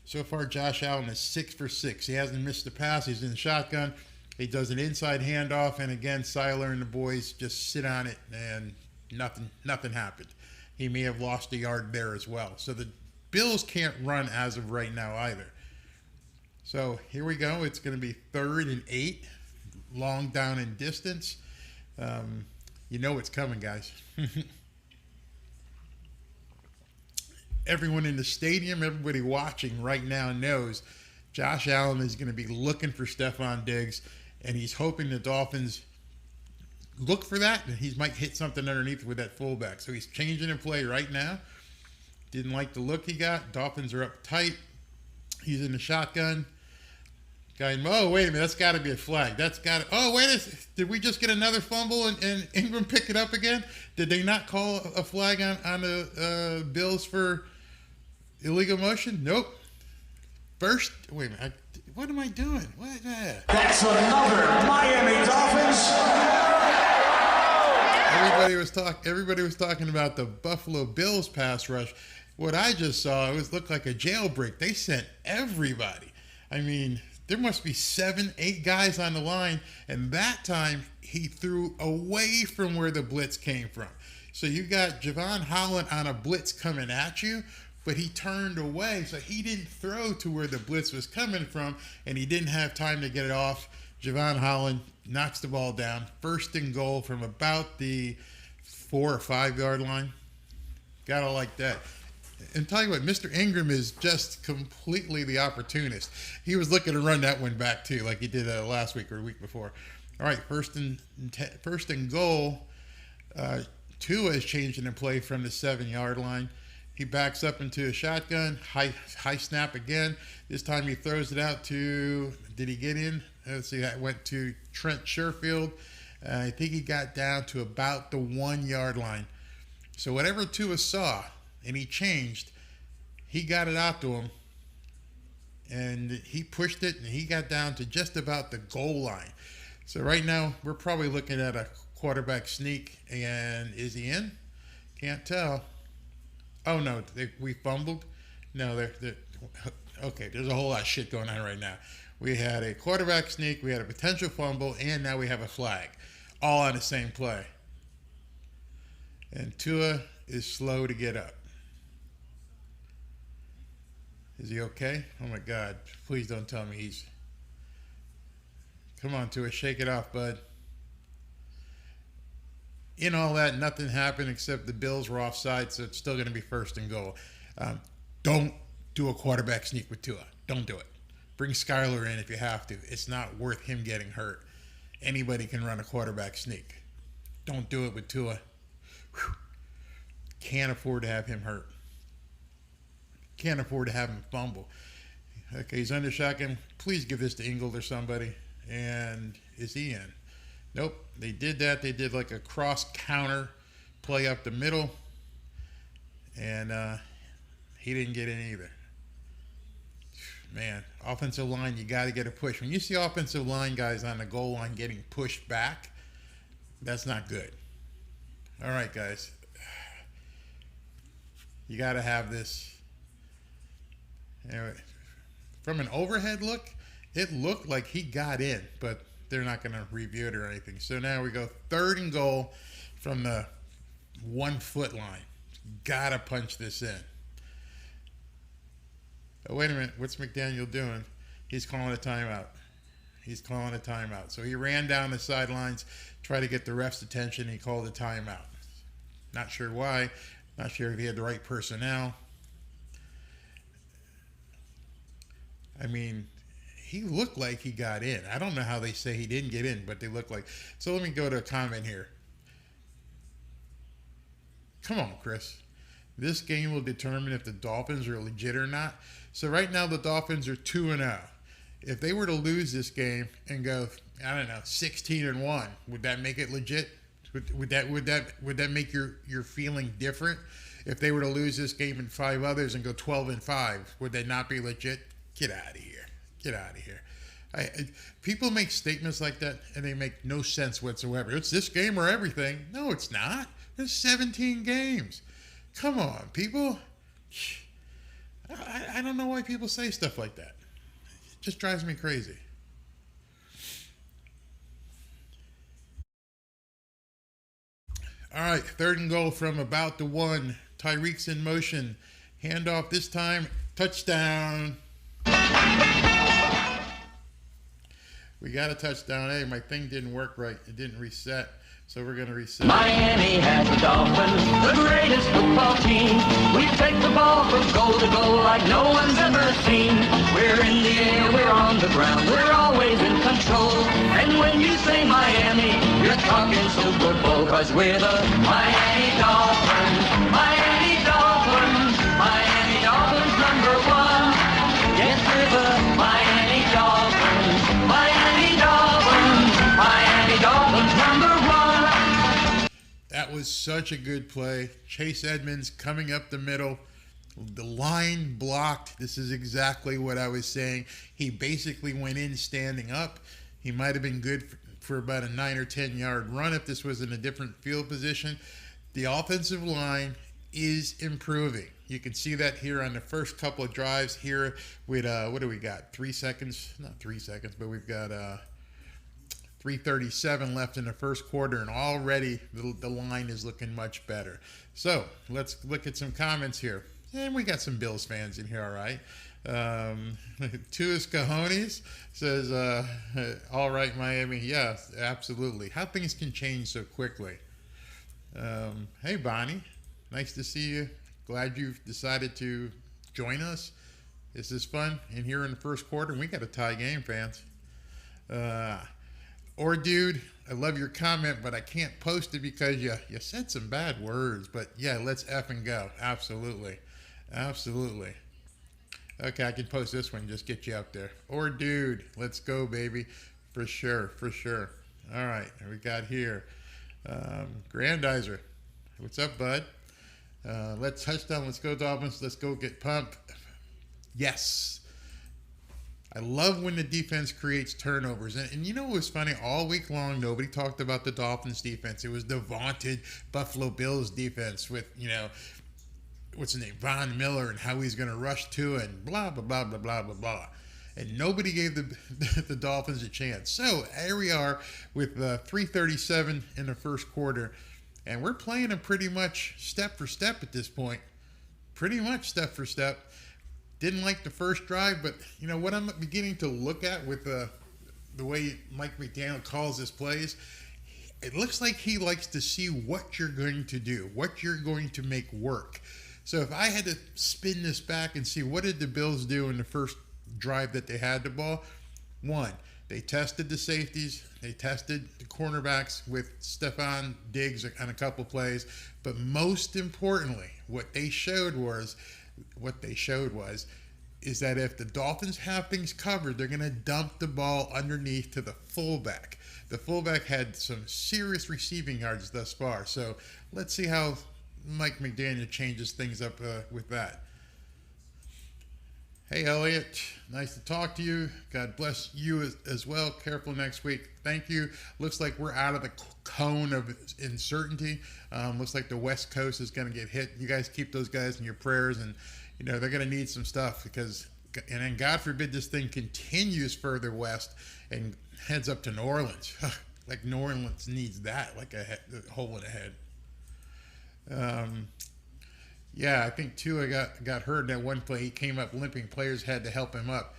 So far, Josh Allen is 6 for 6. He hasn't missed a pass. He's in the shotgun. He does an inside handoff, and again, Seiler and the boys just sit on it, and nothing happened. He may have lost a yard there as well. So the Bills can't run as of right now either. So here we go. It's going to be 3rd and 8, long down in distance. You know it's coming, guys. Everyone in the stadium, everybody watching right now knows Josh Allen is going to be looking for Stephon Diggs, and he's hoping the Dolphins look for that, and he might hit something underneath with that fullback. So he's changing the play right now. Didn't like the look he got. Dolphins are up tight. He's in the shotgun. Wait a minute, that's got to be a flag. Did we just get another fumble and Ingram pick it up again? Did they not call a flag on the Bills for illegal motion? Nope. Wait a minute, what am I doing? That's another Miami Dolphins. Everybody was talking about the Buffalo Bills pass rush. What I just saw, looked like a jailbreak. They sent everybody. I mean, there must be 7, 8 guys on the line, and that time he threw away from where the blitz came from. So you got Javon Holland on a blitz coming at you, but he turned away, so he didn't throw to where the blitz was coming from, and he didn't have time to get it off. Javon Holland knocks the ball down. 1st and goal from about the 4 or 5 yard line. Gotta like that. And tell you what, Mr. Ingram is just completely the opportunist. He was looking to run that one back too, like he did last week or the week before. All right, first and goal. Tua is changing the play from the 7 yard line. He backs up into a shotgun, high snap again. This time he throws it out to, did he get in? Let's see, that went to Trent Sherfield. I think he got down to about the 1 yard line. So whatever Tua saw, and he changed, he got it out to him, and he pushed it, and he got down to just about the goal line. So right now, we're probably looking at a quarterback sneak. And is he in? Can't tell. Oh, no, we fumbled? No, they're okay, there's a whole lot of shit going on right now. We had a quarterback sneak, we had a potential fumble, and now we have a flag. All on the same play. And Tua is slow to get up. Is he okay? Oh, my God. Please don't tell me he's... Come on, Tua, shake it off, bud. In all that, nothing happened except the Bills were offside, so it's still going to be 1st and goal. Don't do a quarterback sneak with Tua. Don't do it. Bring Skyler in if you have to. It's not worth him getting hurt. Anybody can run a quarterback sneak. Don't do it with Tua. Whew. Can't afford to have him hurt. Can't afford to have him fumble. Okay, he's under shotgun. Please give this to Ingold or somebody. And is he in? Nope. They did that. They did like a cross counter play up the middle. And he didn't get in either. Man, offensive line, you got to get a push. When you see offensive line guys on the goal line getting pushed back, that's not good. All right, guys. You got to have this. Anyway, from an overhead look, it looked like he got in, but they're not going to review it or anything. So now we go 3rd and goal from the 1 foot line. Got to punch this in. Oh, wait a minute. What's McDaniel doing? He's calling a timeout. He's calling a timeout. So he ran down the sidelines, tried to get the ref's attention. He called a timeout. Not sure why. Not sure if he had the right personnel. I mean, he looked like he got in. I don't know how they say he didn't get in, but they look like. So let me go to a comment here. Come on, Chris. This game will determine if the Dolphins are legit or not. So right now the Dolphins are 2-0. If they were to lose this game and go, I don't know, 16-1, would that make it legit? Would that make your feeling different? If they were to lose this game and 5 others and go 12-5, would they not be legit? Get out of here. Get out of here. People make statements like that and they make no sense whatsoever. It's this game or everything. No, it's not. There's 17 games. Come on, people. I don't know why people say stuff like that. It just drives me crazy. All right, 3rd and goal from about the 1. Tyreek's in motion. Handoff this time. Touchdown. We got a touchdown. Hey, my thing didn't work right. It didn't reset. So we're going to reset. Miami has the Dolphins, the greatest football team. We take the ball from goal to goal like no one's ever seen. We're in the air, we're on the ground, we're always in control. And when you say Miami, you're talking Super Bowl, 'cause we're the Miami Dolphins. Miami Dolphins, Miami Dolphins #1. Yes, we're the Miami Dolphins. Miami Dolphins, Miami Dolphins #1. That was such a good play. Chase Edmonds coming up the middle. The line blocked. This is exactly what I was saying. He basically went in standing up. He might have been good for about a 9 or 10 yard run if this was in a different field position. The offensive line is improving. You can see that here on the first couple of drives here with, what do we got? 3 seconds? Not 3 seconds, but we've got 3:37 left in the first quarter, and already the line is looking much better. So let's look at some comments here. And we got some Bills fans in here, all right. Tuas Cajones says, all right, Miami. Yeah, absolutely. How things can change so quickly. Hey, Bonnie. Nice to see you. Glad you've decided to join us. This is fun. And here in the first quarter, we got a tie game, fans. Or, dude, I love your comment, but I can't post it because you said some bad words. But, yeah, let's effing go. Absolutely. Absolutely. Okay, I can post this one. Just get you up there. Or, dude, let's go, baby. For sure, for sure. All right, we got here. Grandizer. What's up, bud? Let's touchdown. Let's go, Dolphins. Let's go get pumped. Yes. I love when the defense creates turnovers. And you know what was funny? All week long, nobody talked about the Dolphins defense. It was the vaunted Buffalo Bills defense with, what's his name, Von Miller, and how he's going to rush to and blah, blah, blah, blah, blah, blah, blah. And nobody gave the Dolphins a chance. So here we are with 3:37 in the first quarter, and we're playing them pretty much step for step at this point. Pretty much step for step. Didn't like the first drive, but what I'm beginning to look at with the way Mike McDaniel calls his plays, it looks like he likes to see what you're going to do, what you're going to make work. So if I had to spin this back and see what did the Bills do in the first drive that they had the ball, one, they tested the safeties, they tested the cornerbacks with Stephon Diggs on a couple plays, but most importantly, what they showed was that if the Dolphins have things covered, they're going to dump the ball underneath to the fullback. The fullback had some serious receiving yards thus far, so let's see how Mike McDaniel changes things up with that. Hey, Elliot, nice to talk to you. God bless you as well. Careful next week. Thank you. Looks like we're out of the cone of uncertainty. Looks like the West Coast is going to get hit. You guys keep those guys in your prayers, and they're going to need some stuff and then God forbid this thing continues further west and heads up to New Orleans. Like New Orleans needs that, like a hole in the head. Yeah, I think Tua got hurt in that one play. He came up limping. Players had to help him up.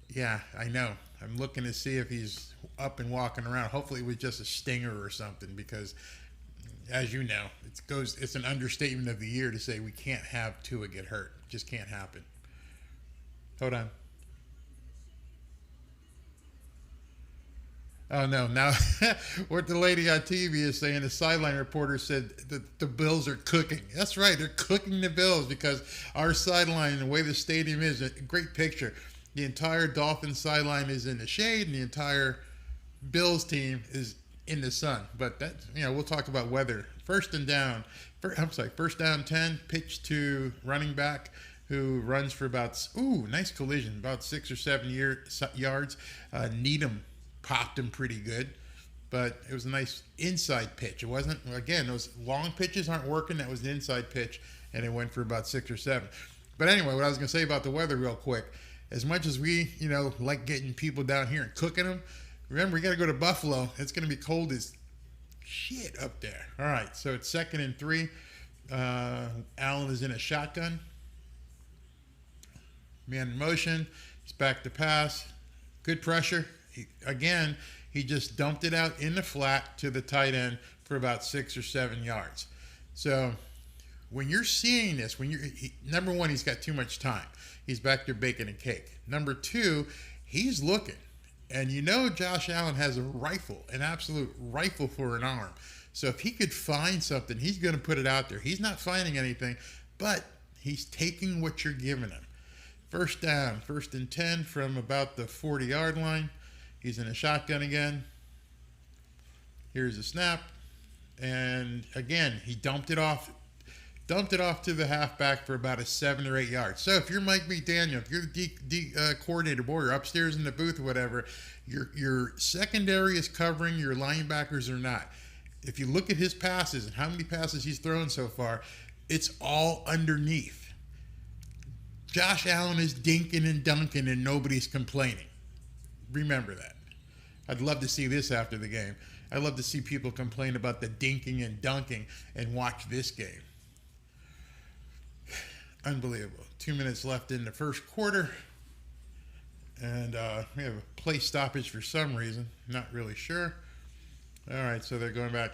Yeah, I know. I'm looking to see if he's up and walking around. Hopefully it was just a stinger or something, because as you know, it's an understatement of the year to say we can't have Tua get hurt. It just can't happen. Hold on. Oh, no. Now, what the lady on TV is saying, the sideline reporter said that the Bills are cooking. That's right. They're cooking the Bills because our sideline and the way the stadium is, a great picture. The entire Dolphins sideline is in the shade, and the entire Bills team is in the sun. But that, we'll talk about weather. First down 10, pitch to running back who runs for about, nice collision, about 6 or 7 yards. Needham popped him pretty good, but it was a nice inside pitch. It wasn't, again, those long pitches aren't working. That was the inside pitch, and it went for about 6 or 7. But anyway, what I was going to say about the weather real quick, as much as we, like getting people down here and cooking them, remember, we got to go to Buffalo. It's going to be cold as shit up there. All right, so it's 2nd and 3. Allen is in a shotgun. Man in motion. He's back to pass. Good pressure. He just dumped it out in the flat to the tight end for about 6 or 7 yards. So when you're seeing this, number one, he's got too much time. He's back there baking a cake. Number two, he's looking. And Josh Allen has a rifle, an absolute rifle for an arm. So if he could find something, he's going to put it out there. He's not finding anything, but he's taking what you're giving him. First down, 1st and 10 from about the 40-yard line. He's in a shotgun again. Here's a snap. And again, he dumped it off to the halfback for about a 7 or 8 yards. So if you're Mike McDaniel, if you're the coordinator, boy, you're upstairs in the booth or whatever, your secondary is covering, your linebackers are not. If you look at his passes and how many passes he's thrown so far, it's all underneath. Josh Allen is dinking and dunking and nobody's complaining. Remember that. I'd love to see this after the game. I'd love to see people complain about the dinking and dunking and watch this game. Unbelievable. 2 minutes left in the first quarter. And we have a play stoppage for some reason. Not really sure. All right, so they're going back.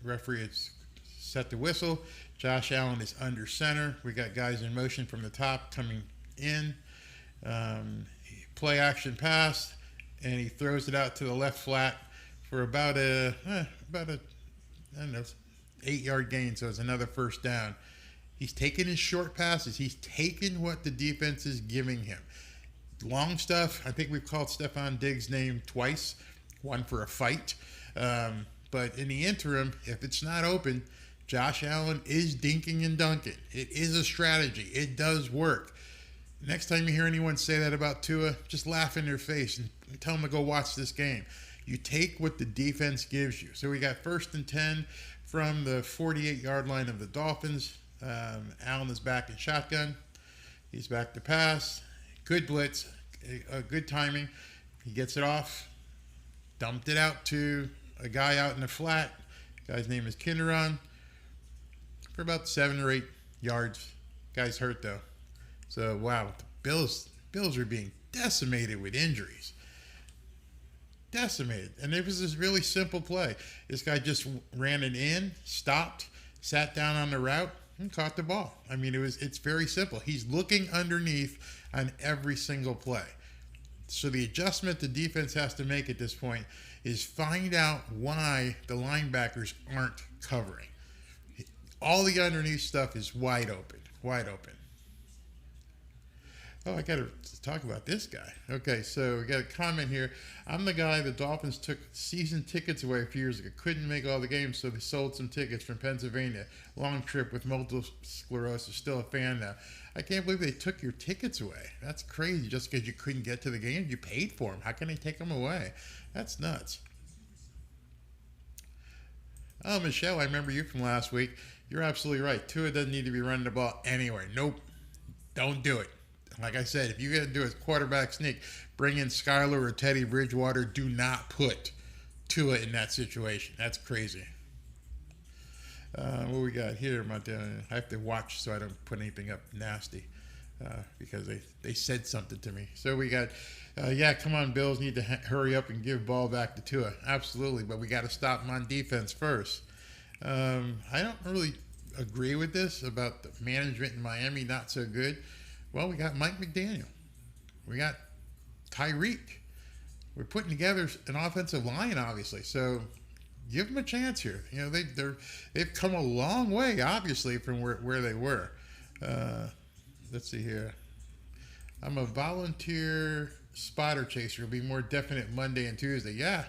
Referee has set the whistle. Josh Allen is under center. We got guys in motion from the top coming in. Play action pass, and he throws it out to the left flat for about a 8-yard gain. So it's another first down. He's taking his short passes. He's taking what the defense is giving him. Long stuff. I think we've called Stephon Diggs' name twice. One for a fight. But in the interim, if it's not open, Josh Allen is dinking and dunking. It is a strategy. It does work. Next time you hear anyone say that about Tua, just laugh in their face and tell them to go watch this game. You take what the defense gives you. So we got 1st and 10 from the 48-yard line of the Dolphins. Allen is back in shotgun. He's back to pass. Good blitz. Good timing. He gets it off. Dumped it out to a guy out in the flat. The guy's name is Kinderon. For about 7 or 8 yards. Guy's hurt though. So wow, the Bills are being decimated with injuries. Decimated. And it was this really simple play. This guy just ran it in, stopped, sat down on the route, and caught the ball. I mean, it's very simple. He's looking underneath on every single play. So the adjustment the defense has to make at this point is find out why the linebackers aren't covering. All the underneath stuff is wide open. Wide open. Oh, I got to talk about this guy. Okay, so we got a comment here. I'm the guy the Dolphins took season tickets away a few years ago. Couldn't make all the games, so they sold some tickets from Pennsylvania. Long trip with multiple sclerosis. Still a fan now. I can't believe they took your tickets away. That's crazy. Just because you couldn't get to the game, you paid for them. How can they take them away? That's nuts. Oh, Michelle, I remember you from last week. You're absolutely right. Tua doesn't need to be running the ball anywhere. Nope. Don't do it. Like I said, if you're going to do a quarterback sneak, bring in Skyler or Teddy Bridgewater. Do not put Tua in that situation. That's crazy. What we got here? I have to watch so I don't put anything up nasty because they said something to me. So we got, come on, Bills need to hurry up and give ball back to Tua. Absolutely, but we got to stop him on defense first. I don't really agree with this about the management in Miami, not so good. Well, we got Mike McDaniel. We got Tyreek. We're putting together an offensive line, obviously. So give them a chance here. You know, they've come a long way, obviously, from where they were. Let's see here. I'm a volunteer spotter chaser. It'll be more definite Monday and Tuesday. Yeah.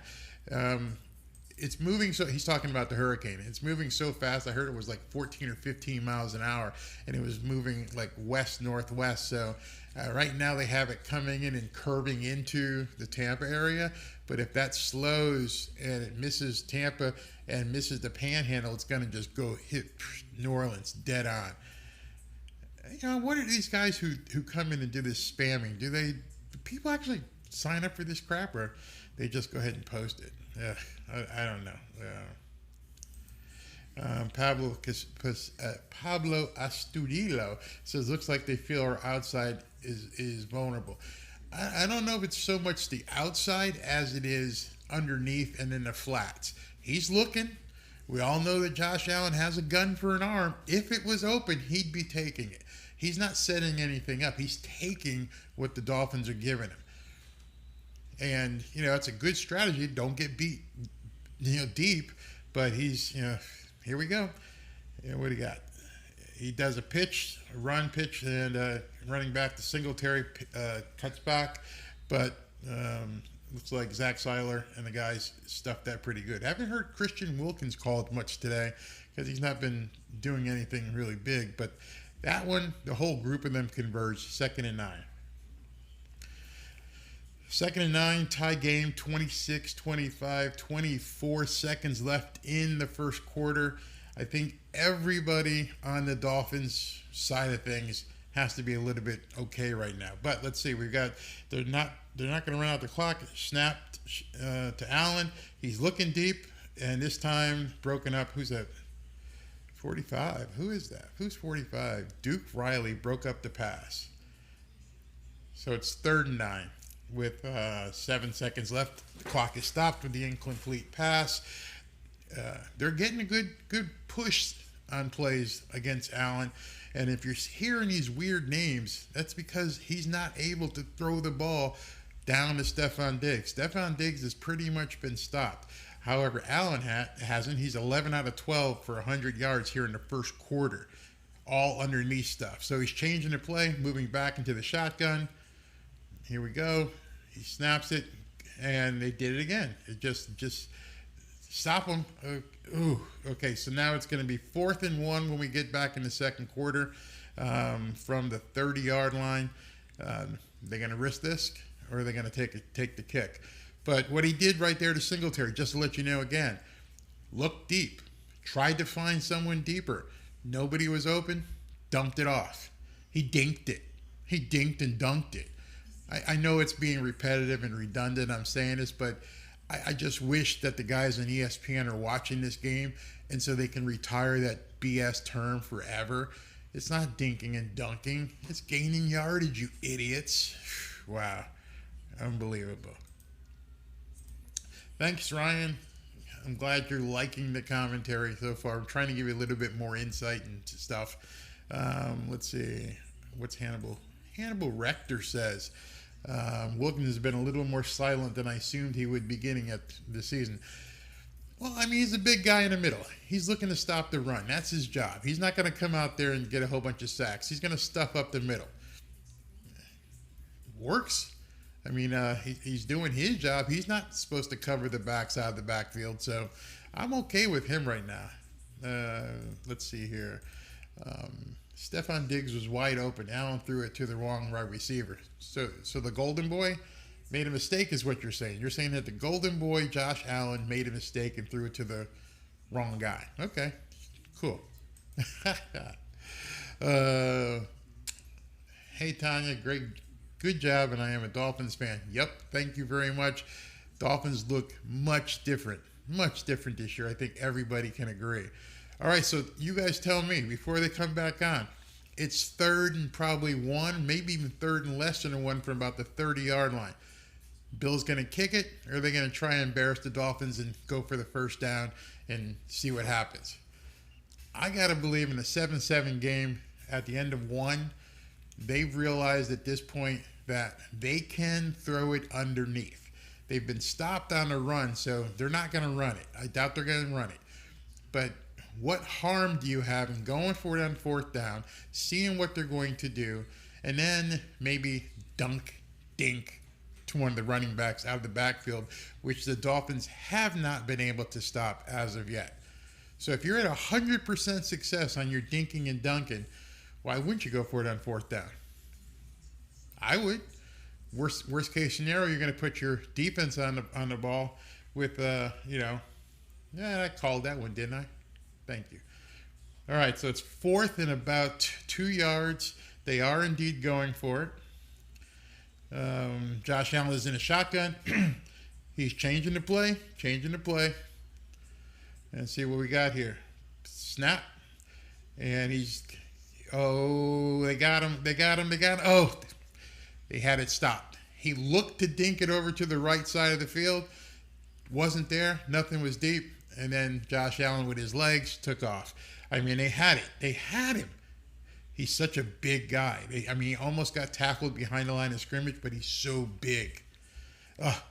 It's moving so he's talking about the hurricane. It's moving so fast. I heard it was like 14 or 15 miles an hour, and it was moving like west northwest. So right now they have it coming in and curving into the Tampa area. But if that slows and it misses Tampa and misses the Panhandle, it's going to just go hit New Orleans dead on. You know, what are these guys who come in and do this spamming? Do people actually sign up for this crap, or they just go ahead and post it? Yeah, I don't know. Pablo Astudillo says, looks like they feel our outside is vulnerable. I don't know if it's so much the outside as it is underneath and in the flats. He's looking. We all know that Josh Allen has a gun for an arm. If it was open, he'd be taking it. He's not setting anything up. He's taking what the Dolphins are giving him. And, you know, it's a good strategy. Don't get beat, deep. But he's, here we go. What do you got? He does a run pitch, and running back to Singletary cuts back. But looks like Zach Seiler and the guys stuffed that pretty good. I haven't heard Christian Wilkins called much today because he's not been doing anything really big. But that one, the whole group of them converged. 2nd and 9. 2nd and 9, tie game, 26-25, 24 seconds left in the first quarter. I think everybody on the Dolphins side of things has to be a little bit okay right now. But let's see, they're not going to run out the clock. Snapped to Allen. He's looking deep, and this time broken up. Who's that? 45. Who is that? Who's 45? Duke Riley broke up the pass. So it's 3rd and 9. With 7 seconds left. The clock is stopped with the incomplete pass. They're getting a good push on plays against Allen. And if you're hearing these weird names, that's because he's not able to throw the ball down to Stephon Diggs. Stephon Diggs has pretty much been stopped. However, Allen hasn't. He's 11 out of 12 for 100 yards here in the first quarter. All underneath stuff. So he's changing the play, moving back into the shotgun. Here we go. He snaps it, and they did it again. It just stop him. Okay, so now it's going to be 4th and 1 when we get back in the second quarter from the 30-yard line. They're going to risk this, or are they going to take the kick? But what he did right there to Singletary, just to let you know again, looked deep, tried to find someone deeper. Nobody was open, dumped it off. He dinked it. He dinked and dunked it. I know it's being repetitive and redundant, I'm saying this, but I just wish that the guys on ESPN are watching this game, and so they can retire that BS term forever. It's not dinking and dunking. It's gaining yardage, you idiots. Wow. Unbelievable. Thanks, Ryan. I'm glad you're liking the commentary so far. I'm trying to give you a little bit more insight into stuff. Let's see. What's Hannibal? Hannibal Rector says, Wilkins has been a little more silent than I assumed he would beginning at the season. Well, I mean, he's a big guy in the middle. He's looking to stop the run. That's his job. He's not going to come out there and get a whole bunch of sacks. He's going to stuff up the middle. Works. I mean, he's doing his job. He's not supposed to cover the backside of the backfield, so I'm okay with him right now. Let's see here. Stephon Diggs was wide open. Allen threw it to the wrong wide receiver. So the Golden Boy made a mistake is what you're saying. You're saying that the Golden Boy, Josh Allen, made a mistake and threw it to the wrong guy. Okay, cool. Hey, Tanya, good job, and I am a Dolphins fan. Yep, thank you very much. Dolphins look much different this year. I think everybody can agree. All right, so you guys tell me before they come back on. It's 3rd and probably 1, maybe even 3rd and less than 1 from about the 30-yard line. Bill's going to kick it, or are they going to try and embarrass the Dolphins and go for the first down and see what happens? I got to believe in a 7-7 game at the end of 1, they've realized at this point that they can throw it underneath. They've been stopped on the run, so they're not going to run it. I doubt they're going to run it. But what harm do you have in going for it on 4th down, seeing what they're going to do, and then maybe dink to one of the running backs out of the backfield, which the Dolphins have not been able to stop as of yet. So if you're at 100% success on your dinking and dunking, why wouldn't you go for it on 4th down? I would. Worst case scenario, you're going to put your defense on the ball with, yeah, I called that one, didn't I? Thank you. All right, so it's 4th and about 2 yards. They are indeed going for it. Josh Allen is in a shotgun. He's changing the play. Let's see what we got here. Snap. And they got him. Oh, they had it stopped. He looked to dink it over to the right side of the field. Wasn't there. Nothing was deep. And then Josh Allen with his legs took off. I mean, they had it. They had him. He's such a big guy. He almost got tackled behind the line of scrimmage, but he's so big.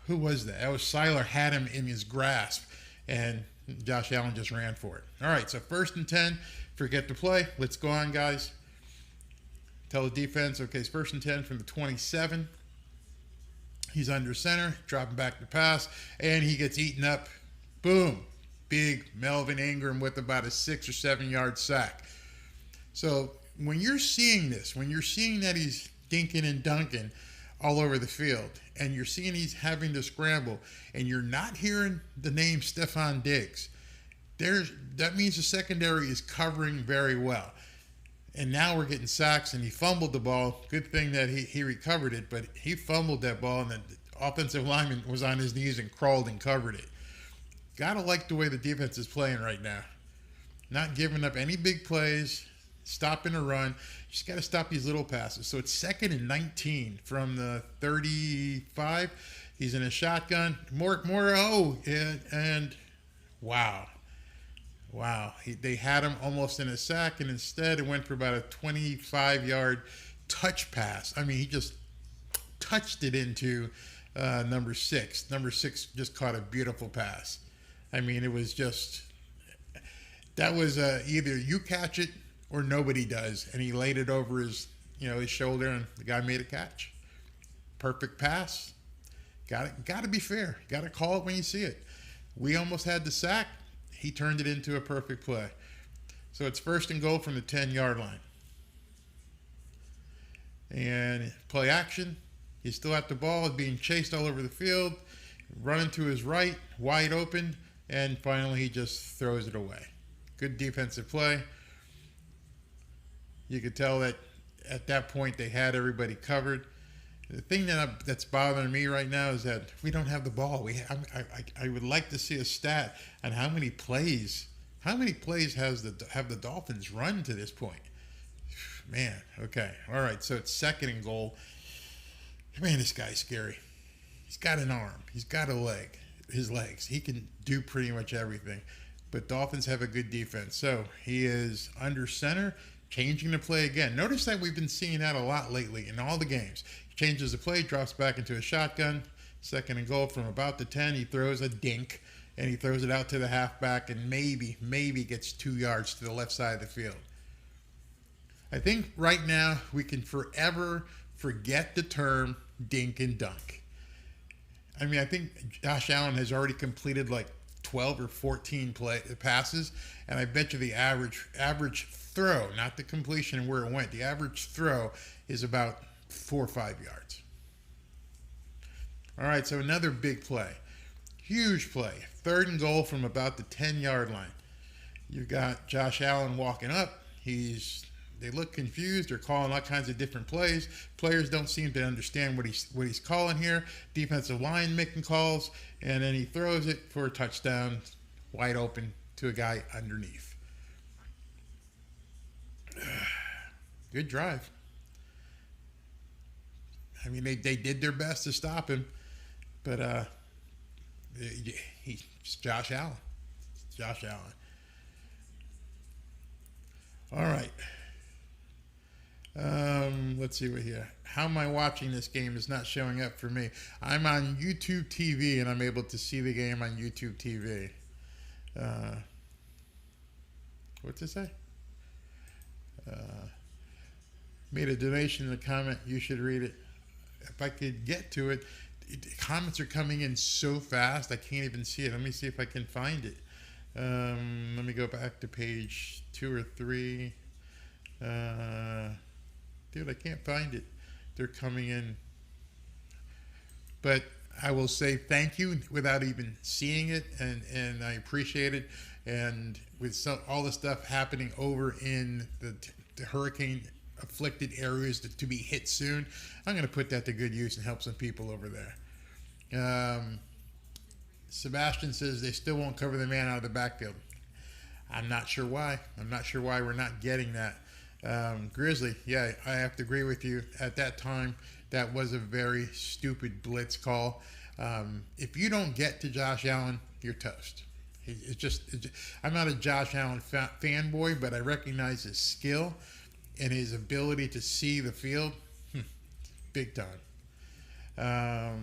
Who was that? That was Seiler had him in his grasp, and Josh Allen just ran for it. All right, so 1st and 10. Forget the play. Let's go on, guys. Tell the defense, okay, it's 1st and 10 from the 27. He's under center, dropping back the pass, and he gets eaten up. Boom. Big Melvin Ingram with about a 6 or 7 yard sack. So when you're seeing this, when you're seeing that he's dinking and dunking all over the field, and you're seeing he's having to scramble, and you're not hearing the name Stephon Diggs, that means the secondary is covering very well. And now we're getting sacks, and he fumbled the ball. Good thing that he recovered it, but he fumbled that ball, and the offensive lineman was on his knees and crawled and covered it. Gotta like the way the defense is playing right now. Not giving up any big plays, stopping a run. Just got to stop these little passes. So it's 2nd and 19 from the 35. He's in a shotgun. And wow. They had him almost in a sack, and instead it went for about a 25-yard touch pass. I mean, he just touched it into number 6. Number 6 just caught a beautiful pass. I mean, it was just, that was either you catch it or nobody does. And he laid it over his shoulder, and the guy made a catch. Perfect pass. Got to be fair. Got to call it when you see it. We almost had the sack. He turned it into a perfect play. So it's 1st and goal from the 10-yard line. and play action. He's still at the ball, being chased all over the field, running to his right, wide open, and finally he just throws it away. Good defensive play. You could tell that at that point they had everybody covered. The thing that's bothering me right now is that we don't have the ball. I would like to see a stat on how many plays have the Dolphins run to this point. Man, okay, all right. So it's 2nd and goal. Man, this guy's scary. He's got an arm. He's got a leg. His legs. He can do pretty much everything. But Dolphins have a good defense. So he is under center, changing the play again. Notice that we've been seeing that a lot lately in all the games. He changes the play, drops back into a shotgun. 2nd and goal from about the 10. He throws a dink, and he throws it out to the halfback and maybe gets 2 yards to the left side of the field. I think right now we can forever forget the term dink and dunk. I mean, I think Josh Allen has already completed like 12 or 14 passes, and I bet you the average throw, not the completion and where it went, the average throw is about 4 or 5 yards. All right, so another big play. Huge play. 3rd and goal from about the 10-yard line. You've got Josh Allen walking up. They look confused. They're calling all kinds of different plays. Players don't seem to understand what he's calling here. Defensive line making calls, and then he throws it for a touchdown, wide open to a guy underneath. Good drive. I mean, they did their best to stop him, but he's Josh Allen. Josh Allen. All right. Let's see what here. How am I watching this game? Is not showing up for me. I'm on YouTube TV, and I'm able to see the game on YouTube TV. What's it say? Made a donation in the comment. You should read it. If I could get to it, the comments are coming in so fast, I can't even see it. Let me see if I can find it. Let me go back to page 2 or 3. Dude, I can't find it. They're coming in. But I will say thank you without even seeing it, and I appreciate it. And with all the stuff happening over in the hurricane-afflicted areas to be hit soon, I'm going to put that to good use and help some people over there. Sebastian says they still won't cover the man out of the backfield. I'm not sure why. I'm not sure why we're not getting that. Grizzly, yeah, I have to agree with you. At that time, that was a very stupid blitz call. If you don't get to Josh Allen, you're toast. I'm not a Josh Allen fanboy, but I recognize his skill and his ability to see the field. Big time.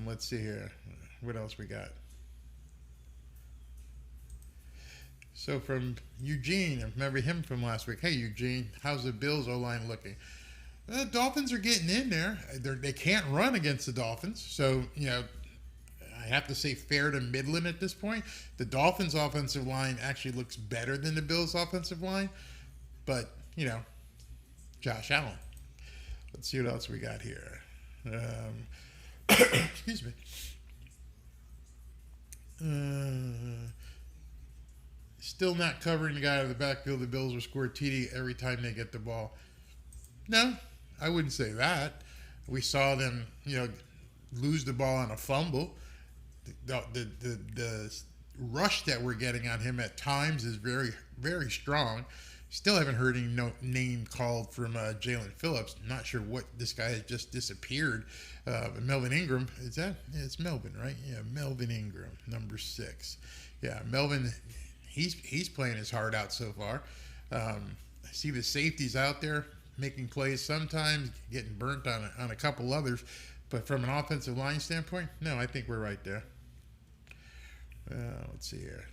Let's see here. What else we got? So from Eugene, I remember him from last week. Hey, Eugene, how's the Bills O-line looking? The Dolphins are getting in there. They can't run against the Dolphins. So, I have to say fair to middling at this point. The Dolphins' offensive line actually looks better than the Bills' offensive line. But, Josh Allen. Let's see what else we got here. Excuse me. Still not covering the guy out of the backfield. The Bills will score TD every time they get the ball. No, I wouldn't say that. We saw them, lose the ball on a fumble. The rush that we're getting on him at times is very, very strong. Still haven't heard any name called from Jalen Phillips. Not sure what this guy has just disappeared. Melvin Ingram, it's Melvin, right? Yeah, Melvin Ingram, number 6. Yeah, Melvin, he's playing his heart out so far. I see the safeties out there making plays sometimes, getting burnt on a couple others. But from an offensive line standpoint, no, I think we're right there. Let's see here.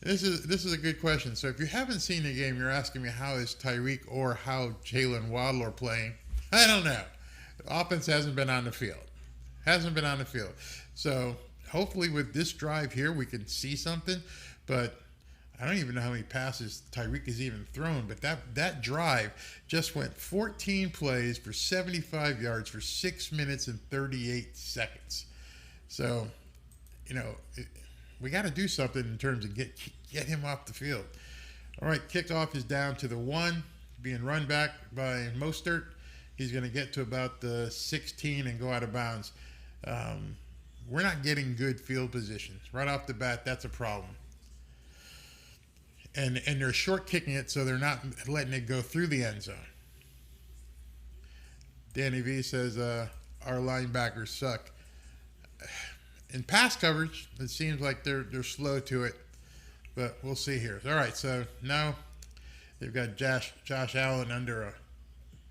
This is a good question. So if you haven't seen the game, you're asking me how is Tyreek or how Jalen Waddle are playing. I don't know. The offense hasn't been on the field. So hopefully with this drive here, we can see something. But I don't even know how many passes Tyreek has even thrown, but that drive just went 14 plays for 75 yards for 6 minutes and 38 seconds. So, we got to do something in terms of get him off the field. All right, kickoff is down to the 1, being run back by Mostert. He's going to get to about the 16 and go out of bounds. We're not getting good field positions. Right off the bat, that's a problem. And they're short kicking it, so they're not letting it go through the end zone. Danny V says, our linebackers suck. In pass coverage, it seems like they're slow to it, but we'll see here. All right, so now they've got Josh Allen under a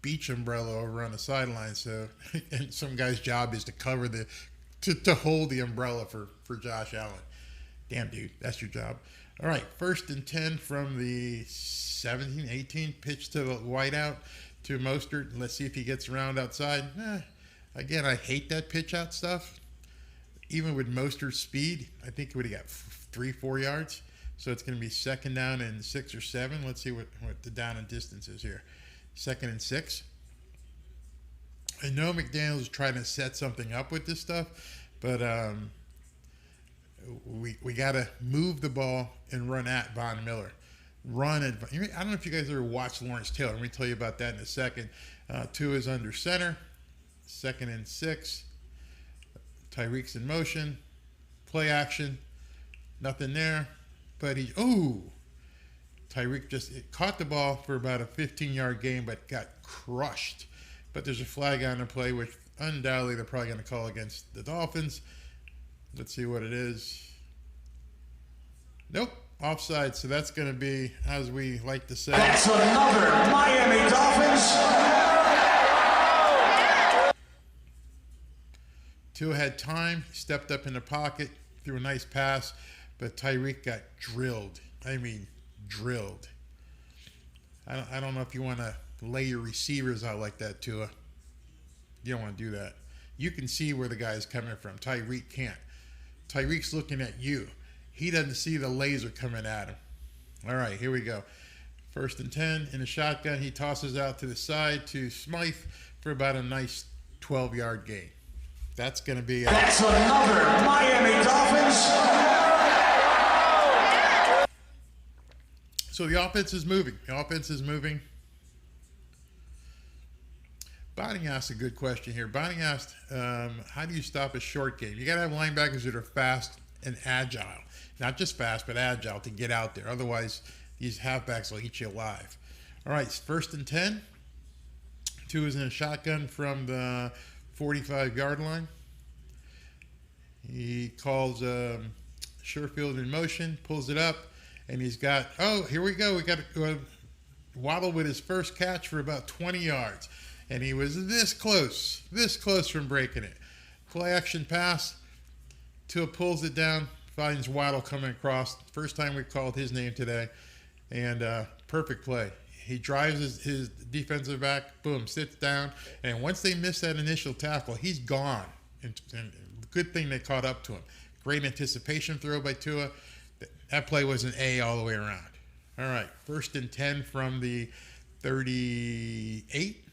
beach umbrella over on the sideline. So, and some guy's job is to cover to hold the umbrella for Josh Allen. Damn, dude, that's your job. All right, 1st and 10 from the 17, 18, pitch to the wideout to Mostert. Let's see if he gets around outside. Again, I hate that pitch out stuff. Even with Mostert's speed, I think he would have got 3-4 yards. So it's going to be 2nd down and 6 or 7. Let's see what the down and distance is here. 2nd and 6. I know McDaniel's trying to set something up with this stuff, but we got to move the ball and run at Von Miller. I don't know if you guys ever watched Lawrence Taylor. Let me tell you about that in a second. 2 is under center. 2nd and 6. Tyreek's in motion. Play action. Nothing there. But Tyreek just caught the ball for about a 15-yard gain, but got crushed. But there's a flag on the play, which undoubtedly they're probably going to call against the Dolphins. Let's see what it is. Nope, offside. So that's going to be, as we like to say, that's another Miami Dolphins. Tua had time, stepped up in the pocket, threw a nice pass, but Tyreek got drilled. I mean, drilled. I don't know if you want to lay your receivers out like that, Tua. You don't want to do that. You can see where the guy is coming from. Tyreek can't. Tyreek's looking at you. He doesn't see the laser coming at him. All right, here we go. 1st and 10 in the shotgun. He tosses out to the side to Smythe for about a nice 12-yard gain. That's going to be... That's another Miami Dolphins. So the offense is moving. Bonnie asked a good question here. Bonnie asked, how do you stop a short game? You got to have linebackers that are fast and agile. Not just fast, but agile to get out there. Otherwise, these halfbacks will eat you alive. All right, 1st and 10. 2 is in a shotgun from the 45-yard line. He calls Sherfield in motion, pulls it up, and he's got, here we go. We got Waddle with his first catch for about 20 yards. And he was this close from breaking it. Play action pass. Tua pulls it down, finds Waddle coming across. First time we called his name today. And perfect play. He drives his defensive back, boom, sits down. And once they miss that initial tackle, he's gone. And good thing they caught up to him. Great anticipation throw by Tua. That play was an A all the way around. All right, 1st and 10 from the 38.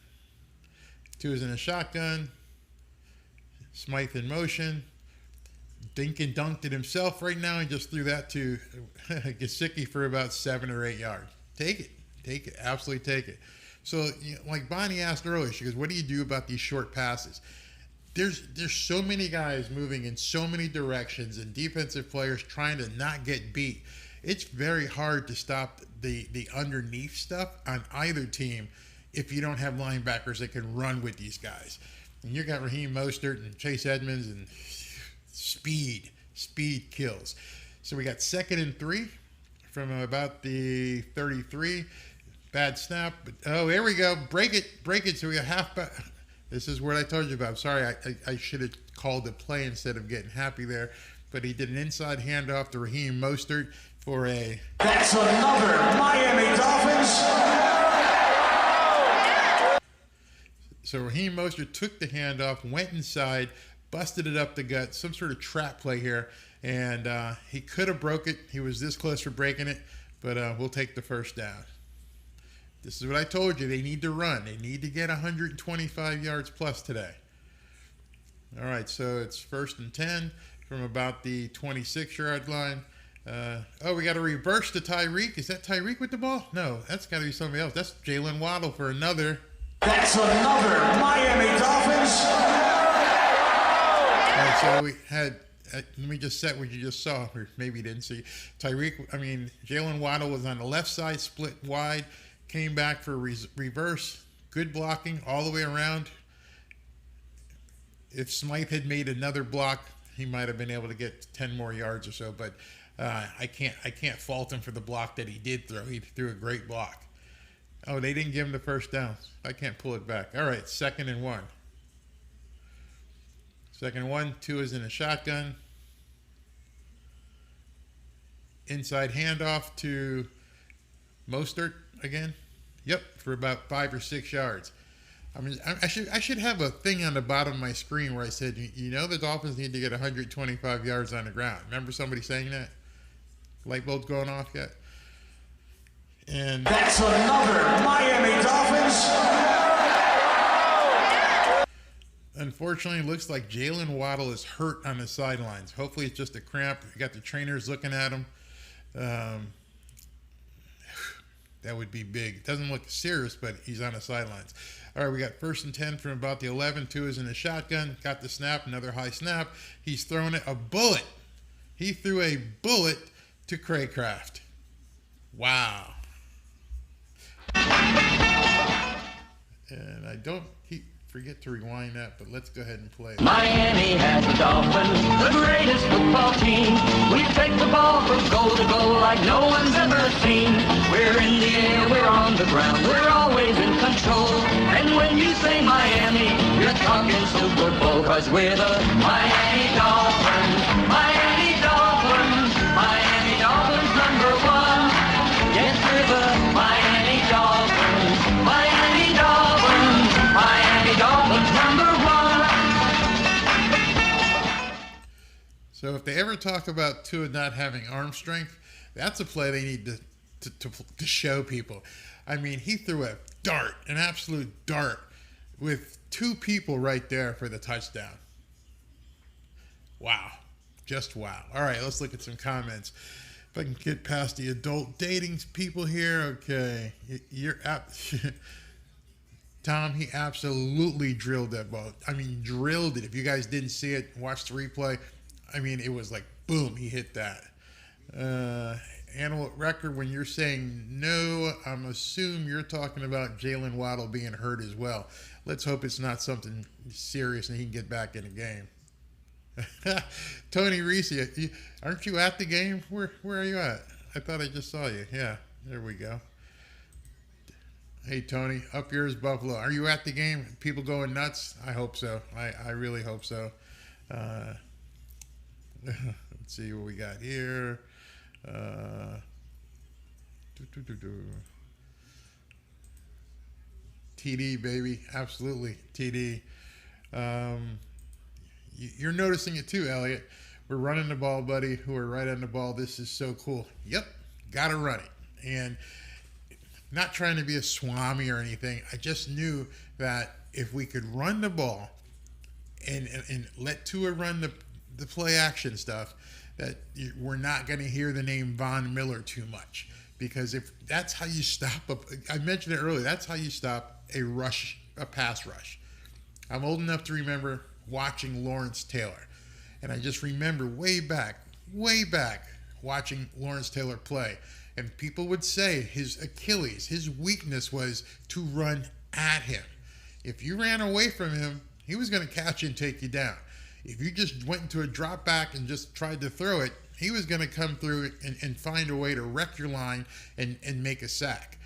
2 is in a shotgun. Smythe in motion. Dinkin dunked it himself right now and just threw that to Gesicki for about 7 or 8 yards. Take it, absolutely take it. So, like Bonnie asked earlier, she goes, what do you do about these short passes? There's so many guys moving in so many directions and defensive players trying to not get beat. It's very hard to stop the underneath stuff on either team if you don't have linebackers that can run with these guys. And you got Raheem Mostert and Chase Edmonds, and speed kills. So we got 2nd and 3 from about the 33. Bad snap, but here we go. Break it. So we got halfback. This is what I told you about. I'm sorry, I should have called the play instead of getting happy there. But he did an inside handoff to Raheem Mostert for a... That's another Miami Dolphins. So Raheem Mostert took the handoff, went inside, busted it up the gut, some sort of trap play here, and he could have broke it. He was this close for breaking it, but we'll take the first down. This is what I told you. They need to run. They need to get 125 yards plus today. All right, so it's 1st and 10 from about the 26-yard line. We got to reverse to Tyreek. Is that Tyreek with the ball? No, that's got to be somebody else. That's Jalen Waddle for another. That's another Miami Dolphins. All right, so we had, let me just set what you just saw, or maybe you didn't see. Jalen Waddle was on the left side, split wide, came back for reverse, good blocking all the way around. If Smythe had made another block, he might have been able to get 10 more yards or so, but I can't fault him for the block that he did throw. He threw a great block. Oh, they didn't give him the first down. I can't pull it back. All right, 2nd and 1. 2nd and 1, Tua is in a shotgun. Inside handoff to Mostert again. Yep, for about 5 or 6 yards. I mean, I should have a thing on the bottom of my screen where I said, you know, the Dolphins need to get 125 yards on the ground. Remember somebody saying that? Light bulb's going off yet? And that's another Miami Dolphins. Unfortunately, it looks like Jalen Waddle is hurt on the sidelines. Hopefully it's just a cramp. You got the trainers looking at him. That would be big. It doesn't look serious, but he's on the sidelines. All right, we got 1st and 10 from about the 11. Tua is in the shotgun. Got the snap, another high snap. He's throwing it, a bullet. He threw a bullet to Craycraft. Wow. And I don't forget to rewind that, but let's go ahead and play it. Miami has the Dolphins, the greatest football team. We take the ball from goal to goal like no one's ever seen. We're in the air, we're on the ground, we're always in control. And when you say Miami, you're talking Super Bowl, 'cause we're the Miami Dolphins. Miami Dolphins, Miami Dolphins #1. Yes, we're the Miami Dolphins, Miami Dolphins, Miami Dolphins #1. So if they ever talk about Tua not having arm strength, that's a play they need to show people. I mean, he threw a dart, an absolute dart, with 2 people right there for the touchdown. Wow. Just wow. All right, let's look at some comments. If I can get past the adult dating people here. Okay. Tom, he absolutely drilled that ball. I mean, drilled it. If you guys didn't see it, watch the replay. I mean, it was like, boom, he hit that. Animal record, when you're saying no, I'm assuming you're talking about Jalen Waddle being hurt as well. Let's hope it's not something serious and he can get back in the game. Tony Reese, aren't you at the game? Where are you at? I thought I just saw you. Yeah, there we go. Hey, Tony, up yours, Buffalo. Are you at the game? People going nuts? I hope so. I really hope so. Let's see what we got here. TD, baby. Absolutely, TD. You're noticing it too, Elliot. We're running the ball, buddy. We're right on the ball. This is so cool. Yep, got to run it. And not trying to be a swami or anything. I just knew that if we could run the ball and let Tua run the play action stuff, that we're not going to hear the name Von Miller too much. Because if that's how you stop, I mentioned it earlier, that's how you stop a pass rush. I'm old enough to remember watching Lawrence Taylor. And I just remember way back, watching Lawrence Taylor play. And people would say his Achilles, his weakness was to run at him. If you ran away from him, he was going to catch you and take you down. If you just went into a drop back and just tried to throw it, he was going to come through and find a way to wreck your line and make a sack.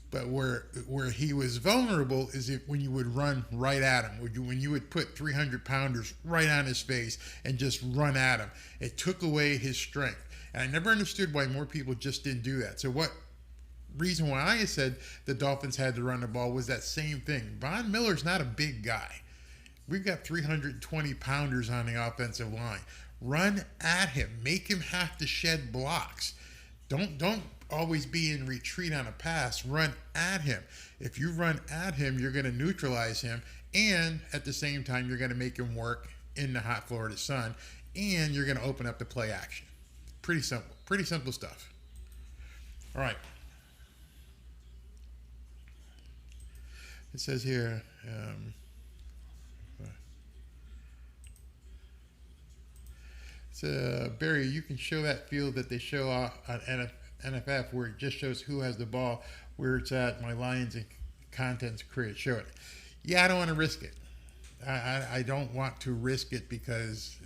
But where he was vulnerable is when you would run right at him, when you would put 300-pounders right on his face and just run at him. It took away his strength. And I never understood why more people just didn't do that. So reason why I said the Dolphins had to run the ball was that same thing. Von Miller's not a big guy. We've got 320-pounders on the offensive line. Run at him. Make him have to shed blocks. Don't always be in retreat on a pass. Run at him. If you run at him, you're going to neutralize him, and at the same time, you're going to make him work in the hot Florida sun, and you're going to open up the play action. Pretty simple. Pretty simple stuff. All right. It says here, Barry, you can show that field that they show off on NFF where it just shows who has the ball, where it's at, my lines and contents create. Show it. Yeah, I don't want to risk it. I don't want to risk it because,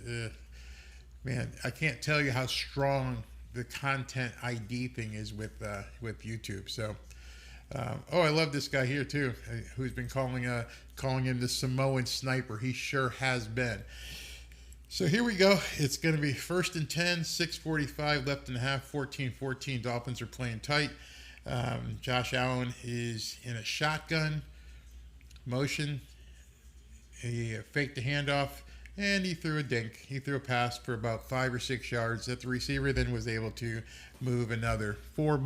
man, I can't tell you how strong the content ID thing is with YouTube. So, I love this guy here too, who's been calling him the Samoan sniper. He sure has been. So here we go. It's going to be 1st and 10, 6:45 left in the half, 14-14. Dolphins are playing tight. Josh Allen is in a shotgun motion. He faked the handoff, and he threw a dink. He threw a pass for about 5 or 6 yards that the receiver then was able to move another 4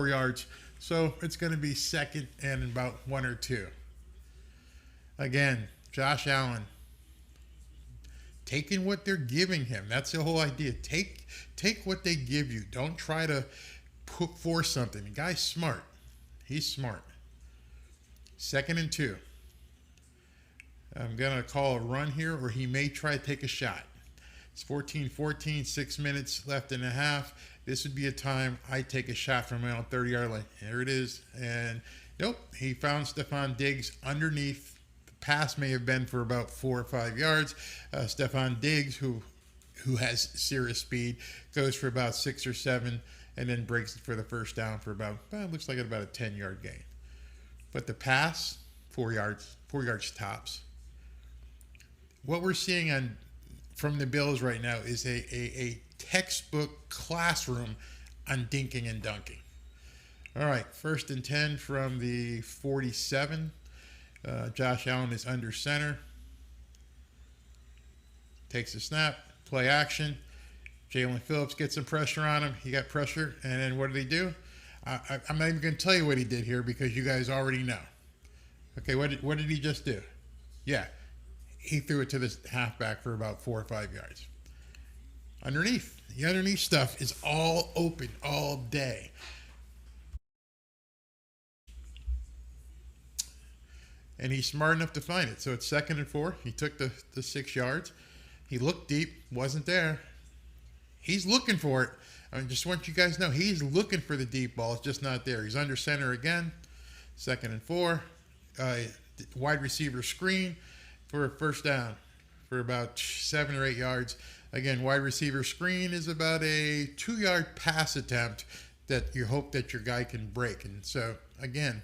yards. So it's going to be 2nd and about 1 or 2. Again, Josh Allen taking what they're giving him. That's the whole idea. Take what they give you. Don't try to force something. The guy's smart. He's smart. 2nd and 2. I'm going to call a run here, or he may try to take a shot. It's 14-14, 6 minutes left in the half. This would be a time I take a shot from my own 30-yard line. There it is. And nope, he found Stephon Diggs underneath. The pass may have been for about 4 or 5 yards. Stephon Diggs, who has serious speed, goes for about 6 or 7 and then breaks it for the first down for about, looks like about a 10-yard gain. But the pass, 4 yards tops. What we're seeing from the Bills right now is a textbook classroom on dinking and dunking. All right, 1st and 10 from the 47. Josh Allen is under center. Takes a snap, play action. Jalen Phillips gets some pressure on him. He got pressure, and then what did he do? I'm not even going to tell you what he did here because you guys already know. Okay, what did he just do? Yeah. He threw it to the halfback for about 4 or 5 yards. Underneath. The underneath stuff is all open all day. And he's smart enough to find it. So it's 2nd and 4. He took the 6 yards. He looked deep. Wasn't there. He's looking for it. I just want you guys to know he's looking for the deep ball. It's just not there. He's under center again. 2nd and 4. Wide receiver screen for a first down for about 7 or 8 yards. Again, wide receiver screen is about a 2-yard pass attempt that you hope that your guy can break. And so, again,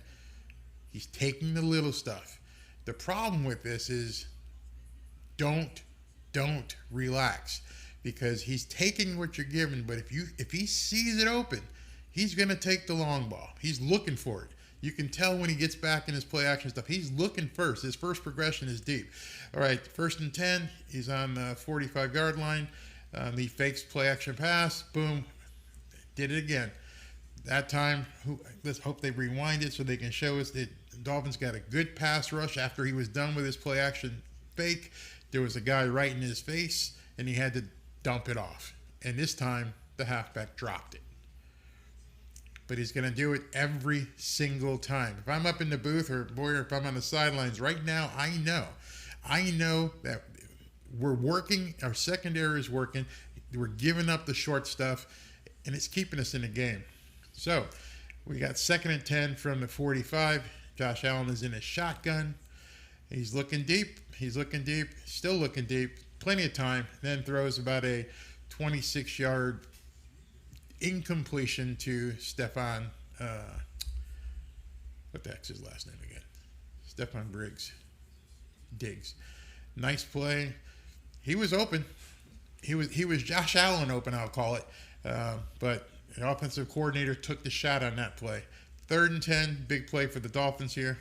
he's taking the little stuff. The problem with this is don't relax, because he's taking what you're giving, but if he sees it open, he's going to take the long ball. He's looking for it. You can tell when he gets back in his play action stuff. He's looking first. His first progression is deep. All right, 1st and 10. He's on the 45-yard line. He fakes play action pass. Boom. Did it again. That time, let's hope they rewind it so they can show us that Dolphins got a good pass rush after he was done with his play action fake. There was a guy right in his face, and he had to dump it off. And this time, the halfback dropped it. But he's going to do it every single time. If I'm up in the booth or if I'm on the sidelines right now, I know that we're working. Our secondary is working. We're giving up the short stuff, and it's keeping us in the game. So we got 2nd and 10 from the 45. Josh Allen is in a shotgun. He's looking deep. Still looking deep. Plenty of time. Then throws about a 26-yard incompletion to Stephon, what the heck's his last name again? Stephon Diggs. Nice play. He was open. He was Josh Allen open, I'll call it. But the offensive coordinator took the shot on that play. 3rd and 10, big play for the Dolphins here.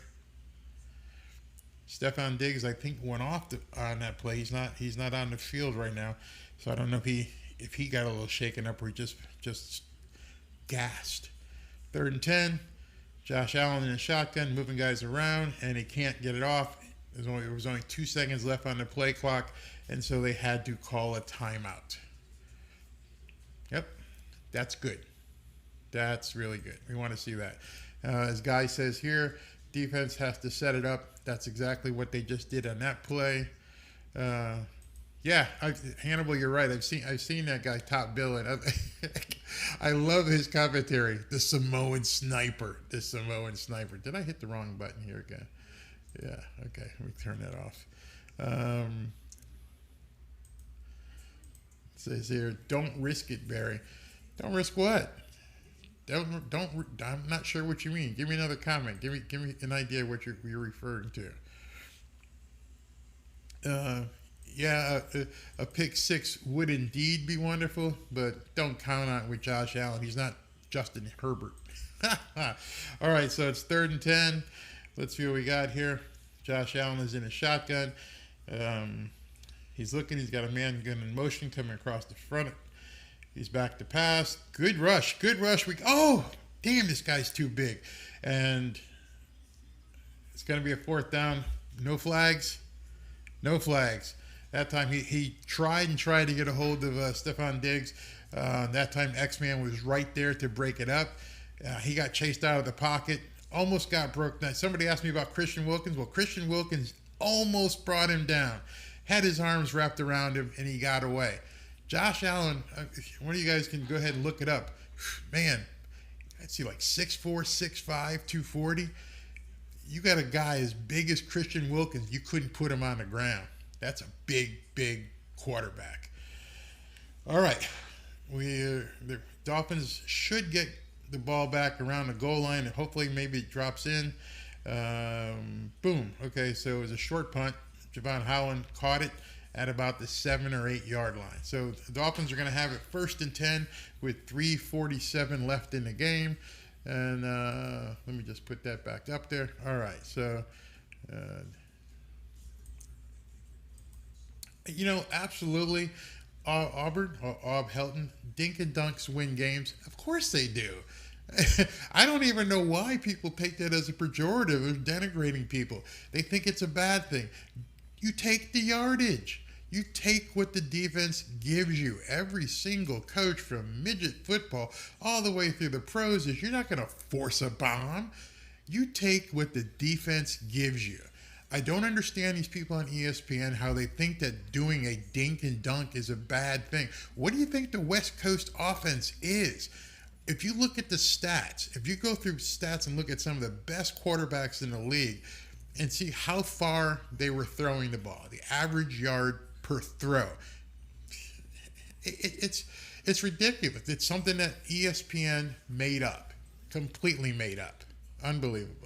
Stephon Diggs, I think, went off on that play. He's not on the field right now, so I don't know if he got a little shaken up or he just gassed. 3rd and 10. Josh Allen in a shotgun, moving guys around, and he can't get it off. There was only 2 seconds left on the play clock, and so they had to call a timeout. Yep, that's good. That's really good. We want to see that. As Guy says here, defense has to set it up. That's exactly what they just did on that play. Yeah, Hannibal, you're right. I've seen that guy top billing. I love his commentary. The Samoan sniper. Did I hit the wrong button here again? Yeah. Okay. Let me turn that off. It says here, don't risk it, Barry. Don't risk what? Don't. I'm not sure what you mean. Give me another comment. Give me an idea of what you're referring to. Yeah, a pick six would indeed be wonderful, but don't count on it with Josh Allen. He's not Justin Herbert. All right, so it's 3rd and 10. Let's see what we got here. Josh Allen is in a shotgun. He's looking. He's got a man gun in motion coming across the front. He's back to pass. Good rush. Oh, damn, this guy's too big. And it's going to be a 4th down. No flags. That time he tried to get a hold of Stephon Diggs. That time X-Man was right there to break it up. He got chased out of the pocket. Almost got broke down. Somebody asked me about Christian Wilkins. Well, Christian Wilkins almost brought him down. Had his arms wrapped around him, and he got away. Josh Allen, one of you guys can go ahead and look it up. Man, I'd see like 6'4", 6'5", 240. You got a guy as big as Christian Wilkins. You couldn't put him on the ground. That's a big quarterback. All right. The Dolphins should get the ball back around the goal line, and hopefully maybe it drops in. Boom. Okay, so it was a short punt. Javon Howland caught it at about the 7 or 8 yard line. So the Dolphins are going to have it 1st and 10 with 3:47 left in the game. And let me just put that back up there. All right, so... absolutely, Auburn, or Aub Helton, dink and dunks win games. Of course they do. I don't even know why people take that as a pejorative or denigrating people. They think it's a bad thing. You take the yardage. You take what the defense gives you. Every single coach from midget football all the way through the pros is you're not going to force a bomb. You take what the defense gives you. I don't understand these people on ESPN, how they think that doing a dink and dunk is a bad thing. What do you think the West Coast offense is? If you look at the stats, if you go through stats and look at some of the best quarterbacks in the league and see how far they were throwing the ball, the average yard per throw, it's ridiculous. It's something that ESPN made up, completely made up. Unbelievable.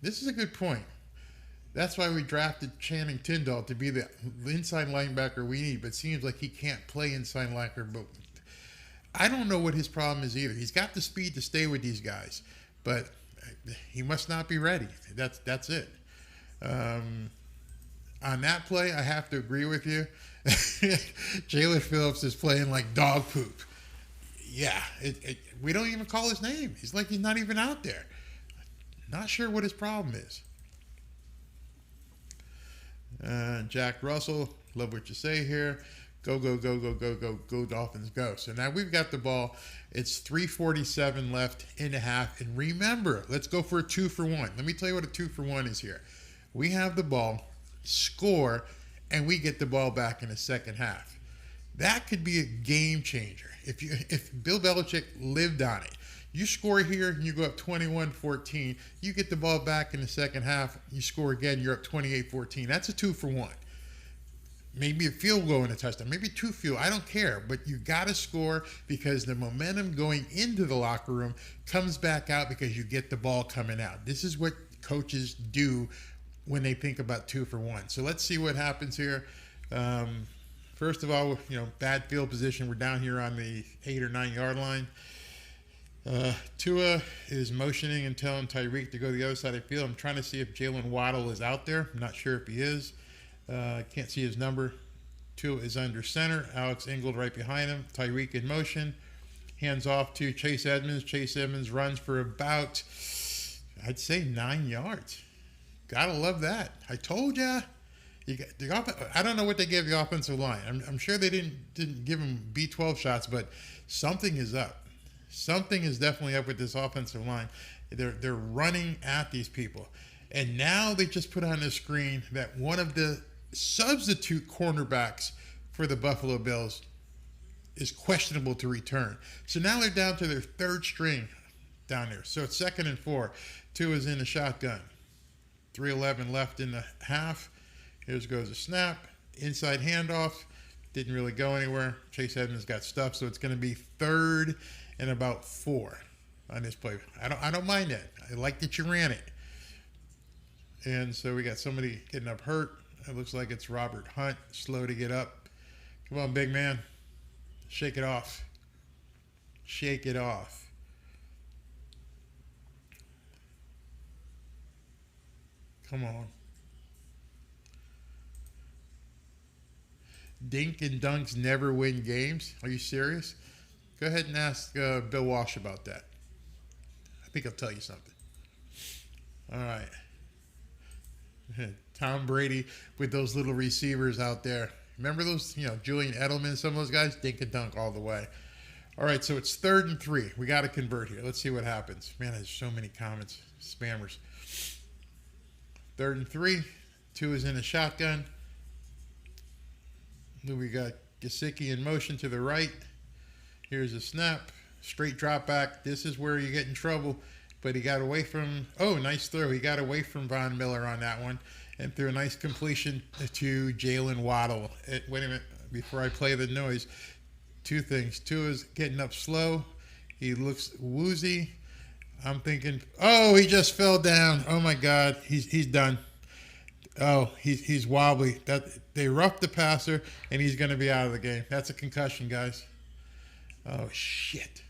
This is a good point. That's why we drafted Channing Tindall to be the inside linebacker we need, but it seems like he can't play inside linebacker. But I don't know what his problem is either. He's got the speed to stay with these guys, but he must not be ready. That's it. On that play, I have to agree with you. Jalen Phillips is playing like dog poop. Yeah, we don't even call his name. He's like he's not even out there. Not sure what his problem is. Jack Russell, love what you say here. Go, Dolphins, go. So now we've got the ball. It's 3:47 left in the half. And remember, let's go for a 2-for-1. Let me tell you what a 2-for-1 is here. We have the ball, score, and we get the ball back in the second half. That could be a game changer. If Bill Belichick lived on it. You score here, and you go up 21-14. You get the ball back in the second half. You score again, you're up 28-14. That's a 2-for-1. Maybe a field goal and a touchdown. Maybe 2 field. I don't care. But you got to score because the momentum going into the locker room comes back out because you get the ball coming out. This is what coaches do when they think about 2-for-1. So let's see what happens here. First of all, bad field position. We're down here on the 8 or 9 yard line. Tua is motioning and telling Tyreek to go to the other side of the field. I'm trying to see if Jalen Waddle is out there. I'm not sure if he is. Can't see his number. Tua is under center. Alex Ingold right behind him. Tyreek in motion. Hands off to Chase Edmonds. Chase Edmonds runs for about, I'd say, 9 yards. Gotta love that. I told ya. I don't know what they gave the offensive line. I'm sure they didn't give him B12 shots, but something is up. Something is definitely up with this offensive line. They're running at these people. And now they just put on the screen that one of the substitute cornerbacks for the Buffalo Bills is questionable to return. So now they're down to their third string down there. So it's 2nd and 4. Tua is in the shotgun. 3:11 left in the half. Here goes a snap. Inside handoff. Didn't really go anywhere. Chase Edmonds got stuffed, so it's going to be 3rd and about 4 on this play. I don't mind that. I like that you ran it. And so we got somebody getting up hurt. It looks like it's Robert Hunt, slow to get up. Come on, big man. Shake it off. Shake it off. Come on. Dink and dunks never win games. Are you serious? Go ahead and ask Bill Walsh about that. I think he'll tell you something. All right. Tom Brady with those little receivers out there. Remember those, Julian Edelman, some of those guys? Dink and dunk all the way. All right, so it's 3rd and 3. We got to convert here. Let's see what happens. Man, there's so many comments. Spammers. 3rd and 3. Tua is in a shotgun. We got Gesicki in motion to the right. Here's a snap. Straight drop back. This is where you get in trouble. But he got away from, nice throw. He got away from Von Miller on that one and threw a nice completion to Jalen Waddle. Wait a minute, before I play the noise, 2 things. Tua's getting up slow. He looks woozy. I'm thinking, he just fell down. Oh my God, he's done. He's wobbly. They roughed the passer, and he's going to be out of the game. That's a concussion, guys. Oh, shit.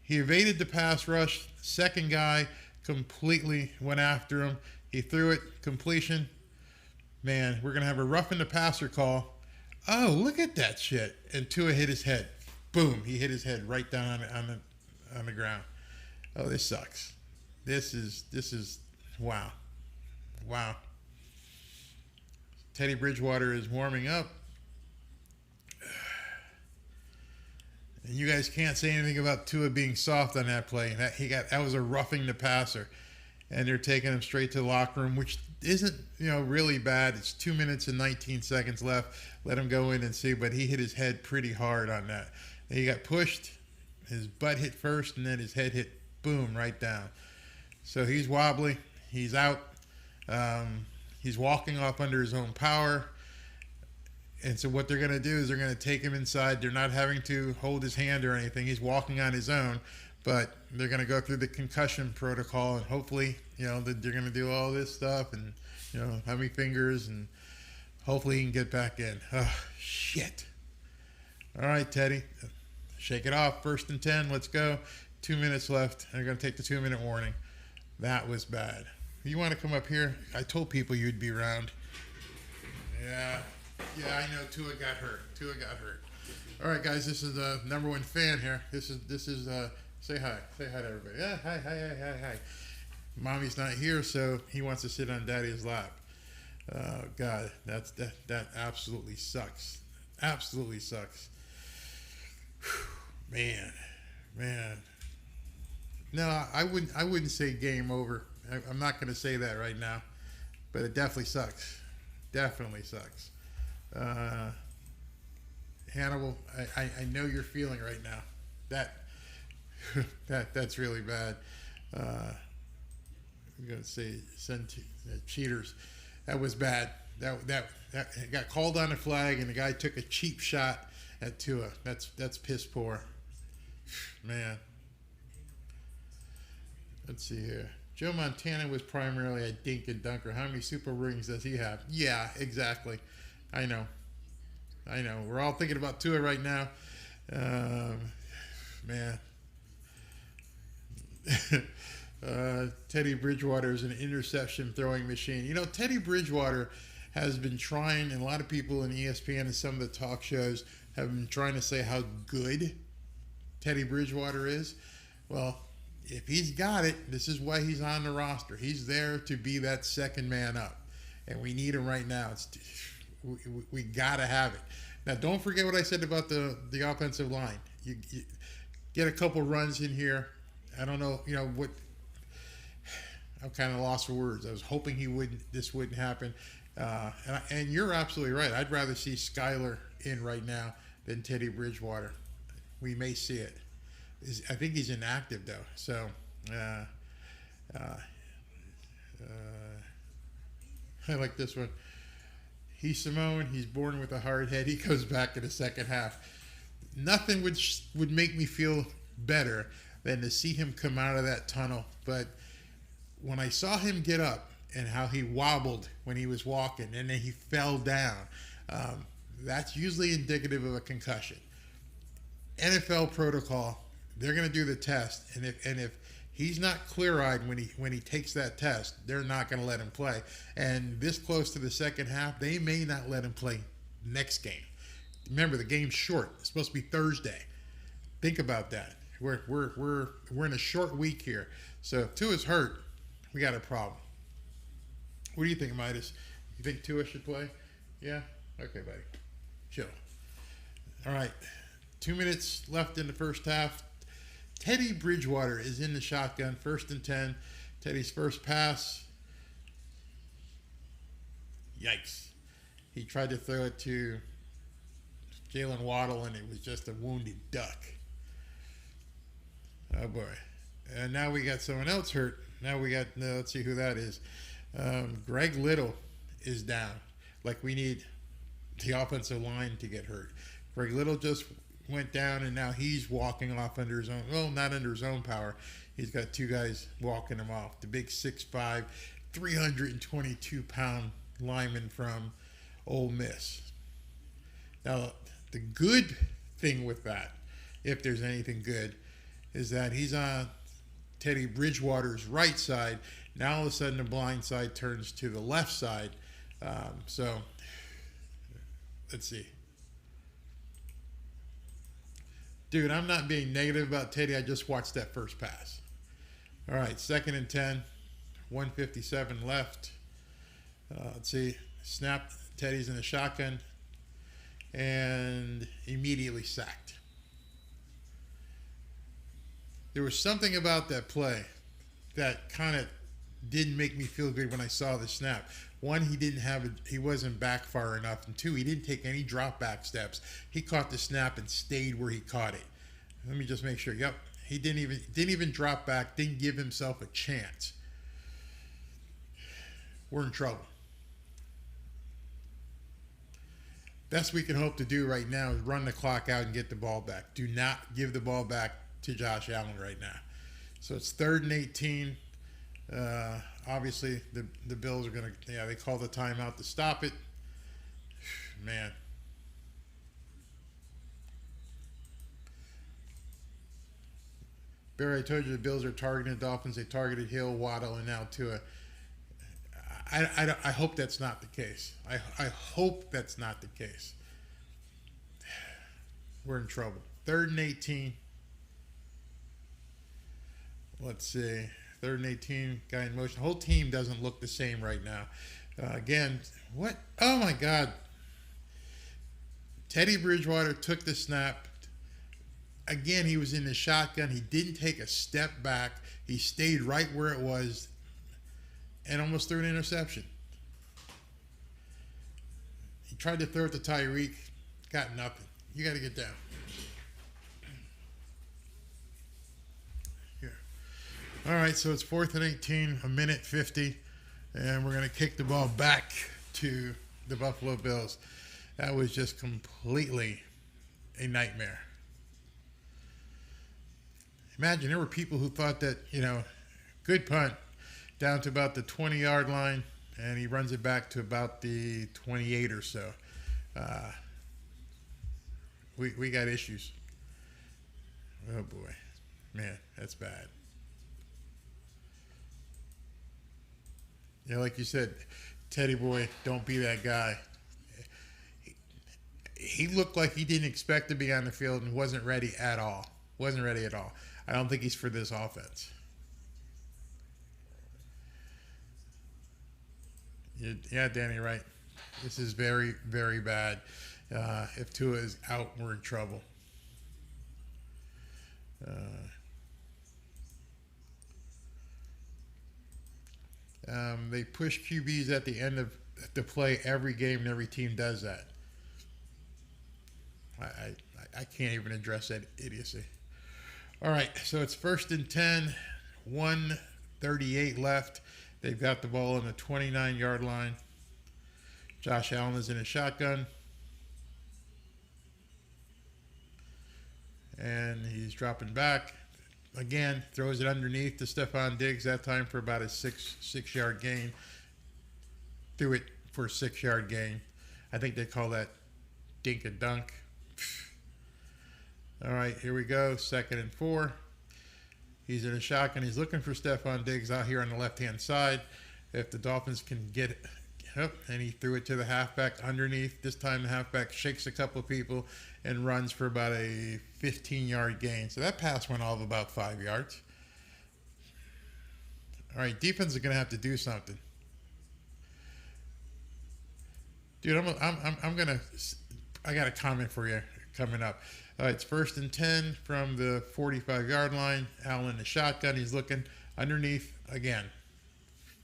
He evaded the pass rush. Second guy completely went after him. He threw it. Completion. Man, we're going to have a roughing the passer call. Oh, look at that shit. And Tua hit his head. Boom. He hit his head right down on the ground. Oh, this sucks. This is wow. Wow. Teddy Bridgewater is warming up. And you guys can't say anything about Tua being soft on that play. That was a roughing the passer. And they're taking him straight to the locker room, which isn't, really bad. It's 2 minutes and 19 seconds left. Let him go in and see, but he hit his head pretty hard on that. And he got pushed. His butt hit first, and then his head hit, boom, right down. So he's wobbly. He's out. He's walking off under his own power. And so what they're going to do is they're going to take him inside. They're not having to hold his hand or anything. He's walking on his own. But they're going to go through the concussion protocol, and hopefully, they're going to do all this stuff and, how many fingers, and hopefully he can get back in. Oh, shit. All right, Teddy. Shake it off. 1st and 10. Let's go. 2 minutes left. They're going to take the 2-minute warning. That was bad. You want to come up here? I told people you'd be around. Yeah, I know. Tua got hurt. All right, guys. This is the number 1 fan here. This is say hi. Say hi to everybody. Yeah, hi. Mommy's not here, so he wants to sit on Daddy's lap. God, that absolutely sucks. Absolutely sucks. Whew, man. No, I wouldn't say game over. I'm not going to say that right now, but it definitely sucks. Definitely sucks. Hannibal, I know you're feeling right now. That's really bad. I'm going to say send cheaters. That was bad. That got called on a flag, and the guy took a cheap shot at Tua. That's piss poor. Man. Let's see here. Joe Montana was primarily a dink and dunker. How many super rings does he have? Yeah, exactly. I know. We're all thinking about Tua right now. Man. Teddy Bridgewater is an interception throwing machine. You know, Teddy Bridgewater has been trying, and a lot of people in ESPN and some of the talk shows have been trying to say how good Teddy Bridgewater is. Well, if he's got it, this is why he's on the roster. He's there to be that second man up, and we need him right now. We got to have it. Now, don't forget what I said about the offensive line. You get a couple runs in here. I don't know, what. I'm kind of lost for words. I was hoping this wouldn't happen. And you're absolutely right. I'd rather see Skyler in right now than Teddy Bridgewater. We may see it. I think he's inactive though. So I like this one. He's Simone. He's born with a hard head. He goes back in the second half. Nothing would make me feel better than to see him come out of that tunnel. But when I saw him get up and how he wobbled when he was walking and then he fell down, that's usually indicative of a concussion. NFL protocol, they're going to do the test, and if he's not clear-eyed when he takes that test, they're not going to let him play. And this close to the second half, they may not let him play next game. Remember, the game's short. It's supposed to be Thursday. Think about that. We're in a short week here. So if Tua's hurt, we got a problem. What do you think, Midas? You think Tua should play? Yeah? Okay, buddy. Chill. All right. 2 minutes left in the first half. Teddy Bridgewater is in the shotgun, 1st and 10. Teddy's first pass. Yikes. He tried to throw it to Jalen Waddle, and it was just a wounded duck. Oh, boy. And now we got someone else hurt. Now we got, let's see who that is. Greg Little is down. Like, we need the offensive line to get hurt. Greg Little just went down, and now he's walking off under his own, well, not under his own power. He's got two guys walking him off. The big 6'5", 322-pound lineman from Ole Miss. Now, the good thing with that, if there's anything good, is that he's on Teddy Bridgewater's right side. Now all of a sudden the blind side turns to the left side. So let's see. Dude, I'm not being negative about Teddy. I just watched that first pass. All right, 2nd and 10, 1:57 left. Let's see. Snap. Teddy's in the shotgun and immediately sacked. There was something about that play that kind of didn't make me feel good when I saw the snap. One, he wasn't back far enough, and two, he didn't take any drop back steps. He caught the snap and stayed where he caught it. Let me just make sure. Yep, he didn't even drop back. Didn't give himself a chance. We're in trouble. Best we can hope to do right now is run the clock out and get the ball back. Do not give the ball back to Josh Allen right now. So it's 3rd and 18. Obviously, the Bills are going to, they call the timeout to stop it. Man. Barry, I told you the Bills are targeting the Dolphins. They targeted Hill, Waddle, and now Tua. I hope that's not the case. I hope that's not the case. We're in trouble. 3rd and 18. Let's see. 3rd and 18. Guy in motion. The whole team doesn't look the same right now. Again, what? Oh, my God. Teddy Bridgewater took the snap. Again, he was in the shotgun. He didn't take a step back. He stayed right where it was and almost threw an interception. He tried to throw it to Tyreek. Got nothing. You got to get down. Here. All right, so it's 4th and 18, 1:50, and we're going to kick the ball back to the Buffalo Bills. That was just completely a nightmare. Imagine there were people who thought that, good punt down to about the 20-yard line, and he runs it back to about the 28 or so. We got issues. Oh, boy. Man, that's bad. like you said, Teddy boy, don't be that guy. He looked like he didn't expect to be on the field and wasn't ready at all. I don't think he's for this offense. Yeah, Danny, right. This is very, very bad. If Tua is out, we're in trouble. They push QBs at the end of the play every game, and every team does that. I can't even address that idiocy. All right, so it's 1st and 10, 1:38 left. They've got the ball on the 29-yard line. Josh Allen is in a shotgun. And he's dropping back. Again, throws it underneath to Stephon Diggs, that time for about a six-yard gain. Threw it for a 6-yard gain. I think they call that dink and dunk. All right, here we go. 2nd and 4. He's in a shotgun. He's looking for Stephon Diggs out here on the left-hand side. If the Dolphins can get it, and he threw it to the halfback underneath. This time the halfback shakes a couple of people and runs for about a 15-yard gain. So that pass went all of about 5 yards. All right, defense is going to have to do something. Dude, I got a comment for you coming up. It's 1st and 10 from the 45-yard line. Allen in the shotgun. He's looking underneath again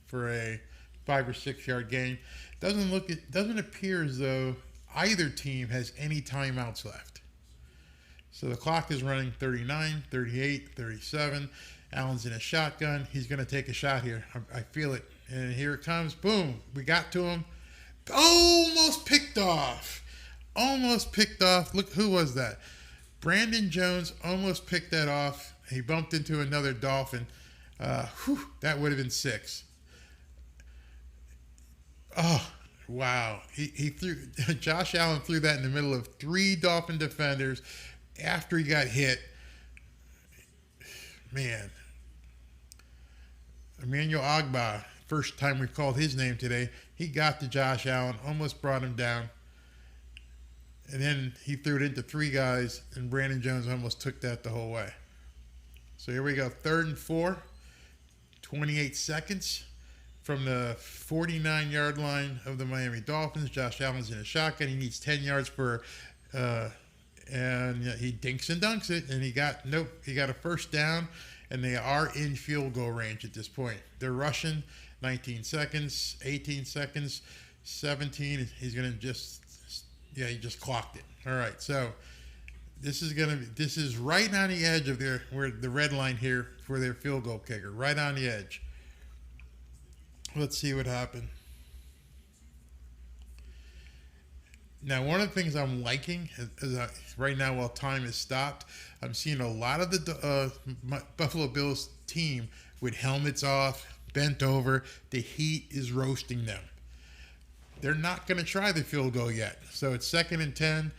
for a 5 or 6 yard gain. Doesn't appear as though either team has any timeouts left. So the clock is running 39, 38, 37. Allen's in a shotgun. He's going to take a shot here. I feel it. And here it comes. Boom. We got to him. Almost picked off. Look, who was that? Brandon Jones almost picked that off. He bumped into another Dolphin. That would have been 6. Oh, wow. He threw. Josh Allen threw that in the middle of 3 Dolphin defenders after he got hit. Man. Emmanuel Ogbah, first time we've called his name today, he got to Josh Allen, almost brought him down. And then he threw it into 3 guys, and Brandon Jones almost took that the whole way. So here we go, 3rd and 4, 28 seconds from the 49-yard line of the Miami Dolphins. Josh Allen's in a shotgun. He needs 10 yards and he dinks and dunks it, and he got a first down, and they are in field goal range at this point. They're rushing 19 seconds, 18 seconds, 17. He's going to he just clocked it. All right, so this is right on the edge of where the red line here for their field goal kicker, right on the edge. Let's see what happened. Now, one of the things I'm liking is right now, while time is stopped, I'm seeing a lot of the Buffalo Bills team with helmets off, bent over. The heat is roasting them. They're not going to try the field goal yet. So it's 2nd and 10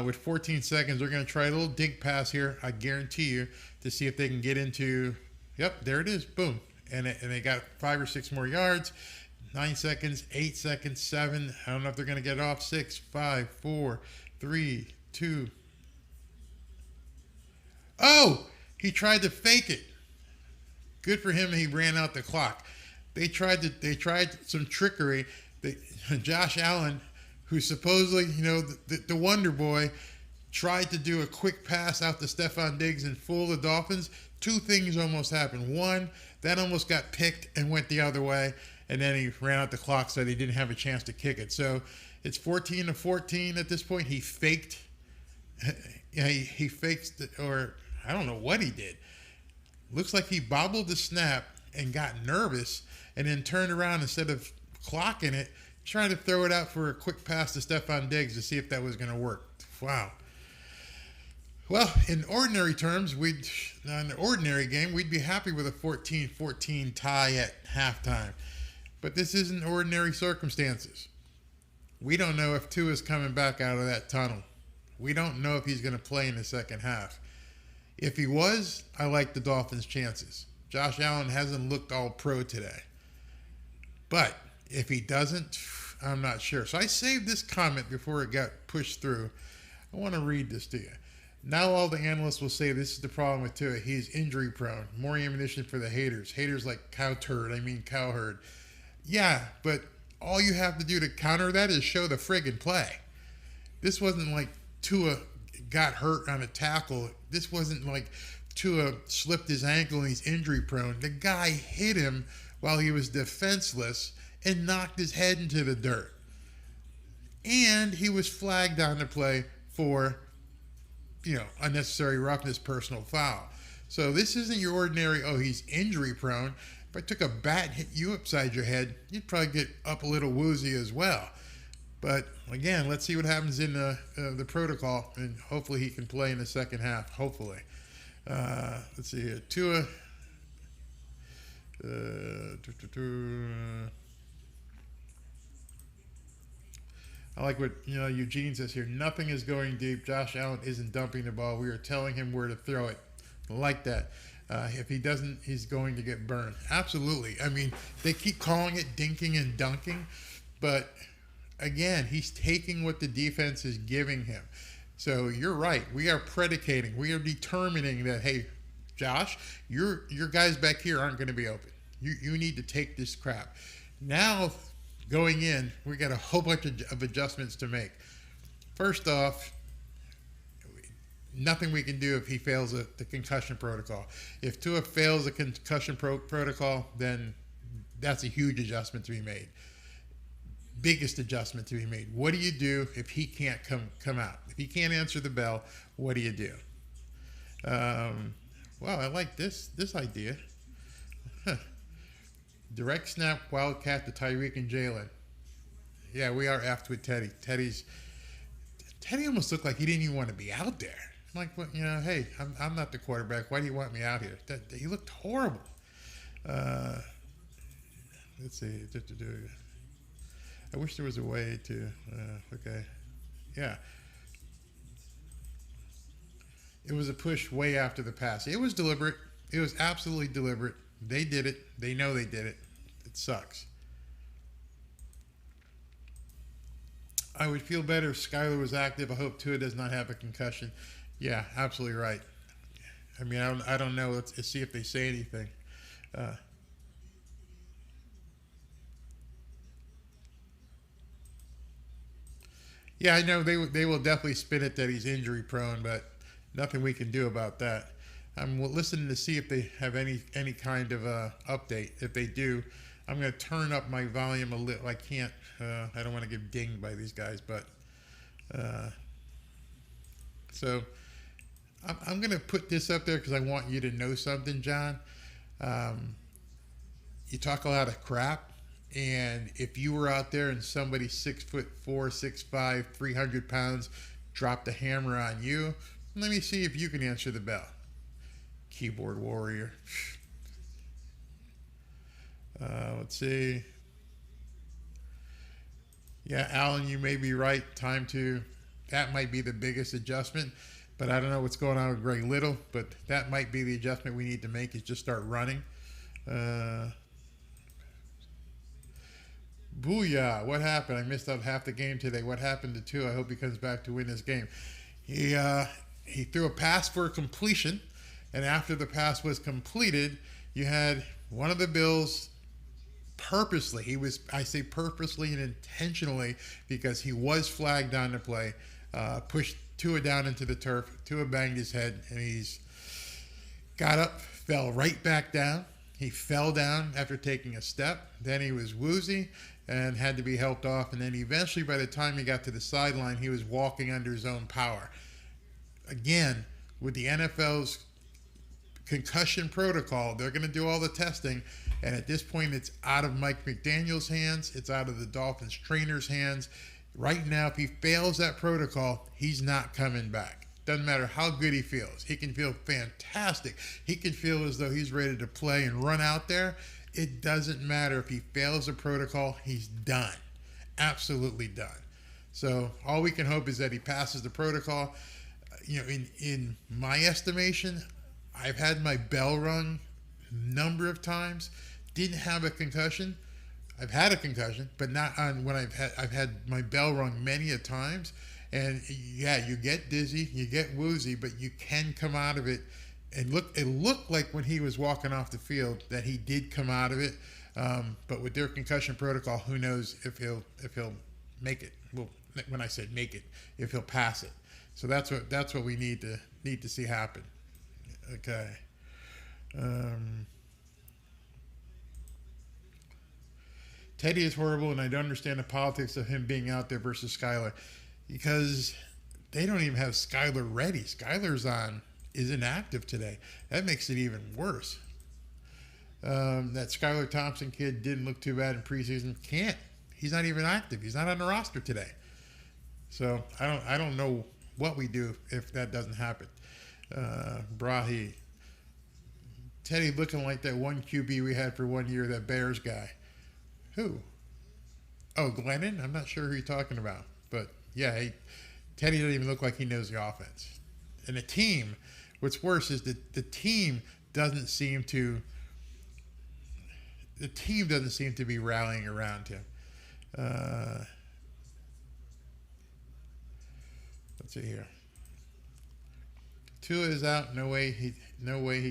with 14 seconds. They're going to try a little dink pass here, I guarantee you, to see if they can get into, yep, there it is, boom. And they got 5 or 6 more yards. 9 seconds, 8 seconds, 7. I don't know if they're going to get it off. 6, 5, 4, 3, 2. Oh, he tried to fake it. Good for him. He ran out the clock. They tried some trickery. Josh Allen, who's supposedly, the wonder boy, tried to do a quick pass out to Stephon Diggs and fool the Dolphins. 2 things almost happened. One, that almost got picked and went the other way, and then he ran out the clock, so he didn't have a chance to kick it. So it's 14-14 at this point. He faked. He faked, or I don't know what he did. Looks like he bobbled the snap and got nervous, and then turned around instead of clocking it, trying to throw it out for a quick pass to Stephon Diggs to see if that was going to work. Wow. Well, in ordinary terms, in an ordinary game, we'd be happy with a 14-14 tie at halftime. But this isn't ordinary circumstances. We don't know if Tua's coming back out of that tunnel. We don't know if he's going to play in the second half. If he was, I like the Dolphins' chances. Josh Allen hasn't looked all pro today. But if he doesn't, I'm not sure. So I saved this comment before it got pushed through. I want to read this to you. Now all the analysts will say this is the problem with Tua. He's injury prone. More ammunition for the haters. Haters like cow herd. Yeah, but all you have to do to counter that is show the friggin' play. This wasn't like Tua got hurt on a tackle. This wasn't like Tua slipped his ankle and he's injury prone. The guy hit him while he was defenseless and knocked his head into the dirt. And he was flagged on the play for, unnecessary roughness, personal foul. So this isn't your ordinary, he's injury prone. If I took a bat and hit you upside your head, you'd probably get up a little woozy as well. But again, let's see what happens in the protocol, and hopefully he can play in the second half. Hopefully. Let's see here. Tua. I like what Eugene says here. Nothing is going deep. Josh Allen isn't dumping the ball. We are telling him where to throw it. I like that. If he doesn't, he's going to get burned. Absolutely. I mean, they keep calling it dinking and dunking, but again, he's taking what the defense is giving him. So you're right. We are predicating. We are determining that, hey, Josh, your guys back here aren't going to be open. You need to take this crap. Now, going in, we got a whole bunch of adjustments to make. First off, nothing we can do if he fails the concussion protocol. If Tua fails the concussion protocol, then that's a huge adjustment to be made. Biggest adjustment to be made. What do you do if he can't come out? If he can't answer the bell, what do you do? Well, I like this idea. Direct snap wildcat to Tyreek and Jalen. Yeah, we are after with Teddy. Teddy almost looked like he didn't even want to be out there. I'm like, well, hey, I'm not the quarterback. Why do you want me out here? He looked horrible. Let's see. I wish there was a way to. Okay, yeah. It was a push way after the pass. It was deliberate. It was absolutely deliberate. They did it. They know they did it. It sucks. I would feel better if Skyler was active. I hope Tua does not have a concussion. Yeah, absolutely right. I mean, I don't know. Let's see if they say anything. Yeah, I know they will definitely spin it that he's injury prone, but nothing we can do about that. I'm listening to see if they have any kind of update. If they do, I'm going to turn up my volume a little. I can't. I don't want to get dinged by these guys, but so I'm going to put this up there because I want you to know something, John. You talk a lot of crap, and if you were out there and somebody 6'4", 6'5", 300 pounds dropped a hammer on you, let me see if you can answer the bell. Keyboard warrior. Let's see. Yeah, Alan, you may be right. That might be the biggest adjustment, but I don't know what's going on with Greg Little, but that might be the adjustment we need to make is just start running. Booyah. What happened? I missed out half the game today. What happened to Tua? I hope he comes back to win this game. He threw a pass for a completion, and after the pass was completed, you had one of the Bills purposely, I say purposely and intentionally because he was flagged on the play, pushed Tua down into the turf. Tua banged his head, and he's got up, fell right back down. He fell down after taking a step. Then he was woozy and had to be helped off. And then eventually, by the time he got to the sideline, he was walking under his own power. Again, with the NFL's concussion protocol, they're going to do all the testing. And at this point, it's out of Mike McDaniel's hands. It's out of the Dolphins trainer's hands. Right now, if he fails that protocol, he's not coming back. Doesn't matter how good he feels. He can feel fantastic. He can feel as though he's ready to play and run out there. It doesn't matter if he fails the protocol. He's done. Absolutely done. So all we can hope is that he passes the protocol. In my estimation, I've had my bell rung a number of times. Didn't have a concussion. I've had a concussion, but not on when I've had my bell rung many a times. And yeah, you get dizzy, you get woozy, but you can come out of it. And it looked like when he was walking off the field that he did come out of it. But with their concussion protocol, who knows if he'll make it? Well, when I said make it, if he'll pass it. So that's what we need to see happen. Okay. Teddy is horrible, and I don't understand the politics of him being out there versus Skylar, because they don't even have Skylar ready. Skylar's is inactive today. That makes it even worse. That Skylar Thompson kid didn't look too bad in preseason. He's not even active. He's not on the roster today. So I don't know what we do if that doesn't happen. Brahi. Teddy looking like that one QB we had for 1 year, that Bears guy. Who? Oh, Glennon? I'm not sure who you're talking about. But, yeah, Teddy doesn't even look like he knows the offense. And the team, what's worse is that the team doesn't seem to be rallying around him. Let's see here. Tua is out. No way he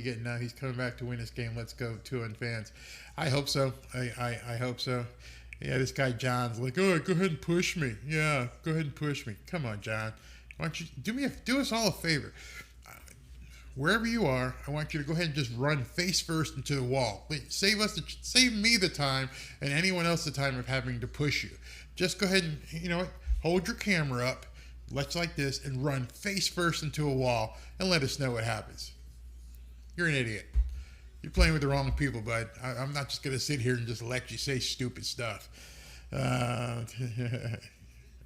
getting out. He's coming back to win this game. Let's go, Tua and fans. I hope so. I hope so. Yeah, this guy John's like, oh, go ahead and push me. Yeah, go ahead and push me. Come on, John. Why don't you do us all a favor? Wherever you are, I want you to go ahead and just run face first into the wall. Save me the time and anyone else the time of having to push you. Just go ahead and hold your camera up. Let's like this and run face first into a wall and let us know what happens. You're an idiot. You're playing with the wrong people, bud. I'm not just going to sit here and just let you say stupid stuff. And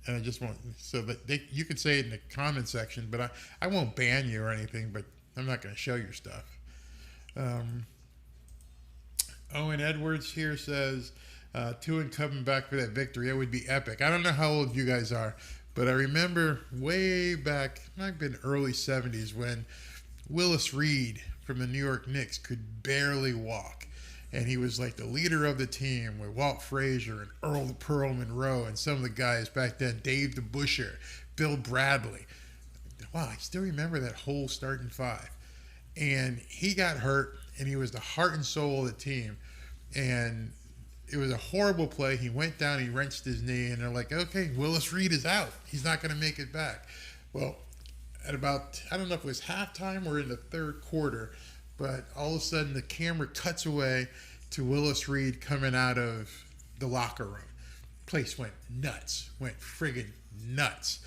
I just won't. So that you can say it in the comment section, but I won't ban you or anything, but I'm not going to show your stuff. Owen Edwards here says, Tua coming back for that victory. It would be epic. I don't know how old you guys are, but I remember way back, might have been early 70s, when Willis Reed from the New York Knicks could barely walk. And he was like the leader of the team with Walt Frazier and Earl the Pearl Monroe and some of the guys back then, Dave DeBusschere, Bill Bradley. Wow, I still remember that whole starting five. And he got hurt, and he was the heart and soul of the team. And it was a horrible play. He went down, he wrenched his knee, and they're like, okay, Willis Reed is out. He's not going to make it back. Well, at about, I don't know if it was halftime or in the third quarter, but all of a sudden the camera cuts away to Willis Reed coming out of the locker room. Place went nuts, went friggin' nuts.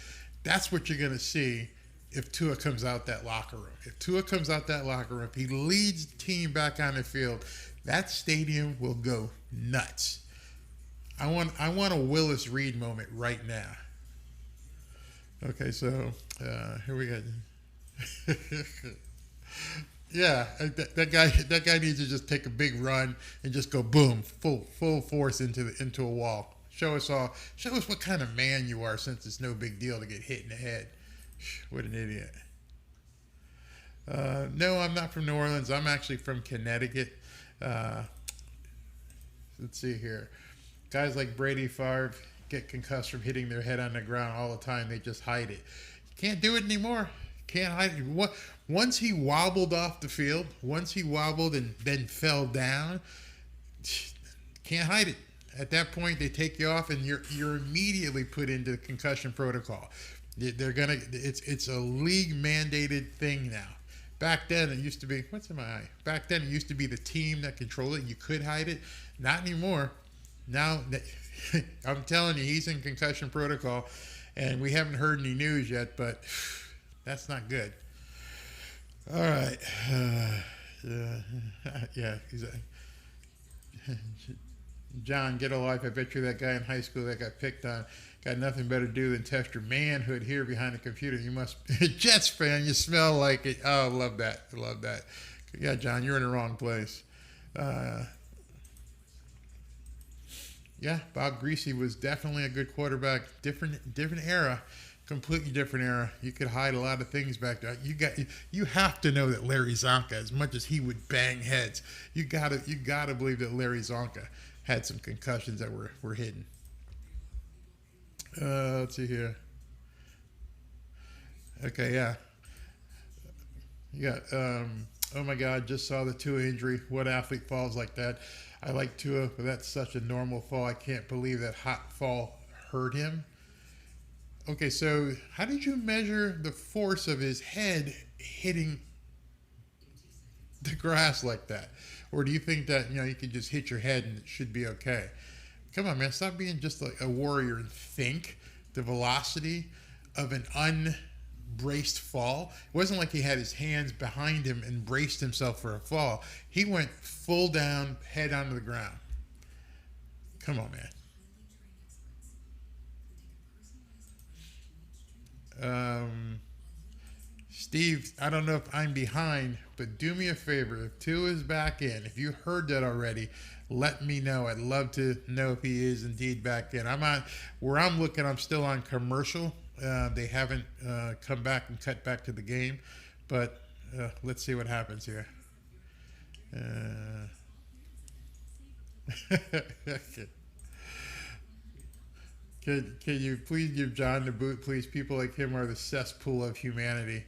That's what you're going to see if Tua comes out that locker room. If Tua comes out that locker room, if he leads the team back on the field, that stadium will go nuts. I want a Willis Reed moment right now. Okay, so here we go. Yeah, that guy needs to just take a big run and just go boom, full force into a wall. Show us what kind of man you are, since it's no big deal to get hit in the head. What an idiot. No, I'm not from New Orleans. I'm actually from Connecticut. Let's see here. Guys like Brady Favre get concussed from hitting their head on the ground all the time. They just hide it. Can't do it anymore. Can't hide it. Once he wobbled off the field, once he wobbled and then fell down, can't hide it. At that point, they take you off, and you're immediately put into the concussion protocol. It's a league mandated thing now. Back then, it used to be, what's in my eye? Back then, it used to be the team that controlled it. You could hide it. Not anymore. Now, I'm telling you, he's in concussion protocol, and we haven't heard any news yet, but that's not good. All right. Yeah, exactly. John, get a life. I bet you that guy in high school that got picked on got nothing better to do than test your manhood here behind the computer. You must be a Jets fan. You smell like it. Oh, love that. Love that. Yeah, John, you're in the wrong place. Yeah, Bob Greasy was definitely a good quarterback. Different era. Completely different era. You could hide a lot of things back there. You have to know that Larry Zonka, as much as he would bang heads, you gotta believe that Larry Zonka had some concussions that were hidden. Let's see here. Okay, yeah. You got, oh my God, just saw the Tua injury. What athlete falls like that? I like Tua, but that's such a normal fall. I can't believe that hot fall hurt him. Okay, so how did you measure the force of his head hitting the grass like that? Or do you think that, you can just hit your head and it should be okay? Come on, man, stop being just like a warrior and think the velocity of an unbraced fall. It wasn't like he had his hands behind him and braced himself for a fall. He went full down, head onto the ground. Come on, man. Steve, I don't know if I'm behind, but do me a favor. If Tua is back in, if you heard that already, let me know. I'd love to know if he is indeed back in. I'm on where I'm looking. I'm still on commercial. They haven't come back and cut back to the game, but let's see what happens here. Okay. Can you please give John the boot, please? People like him are the cesspool of humanity.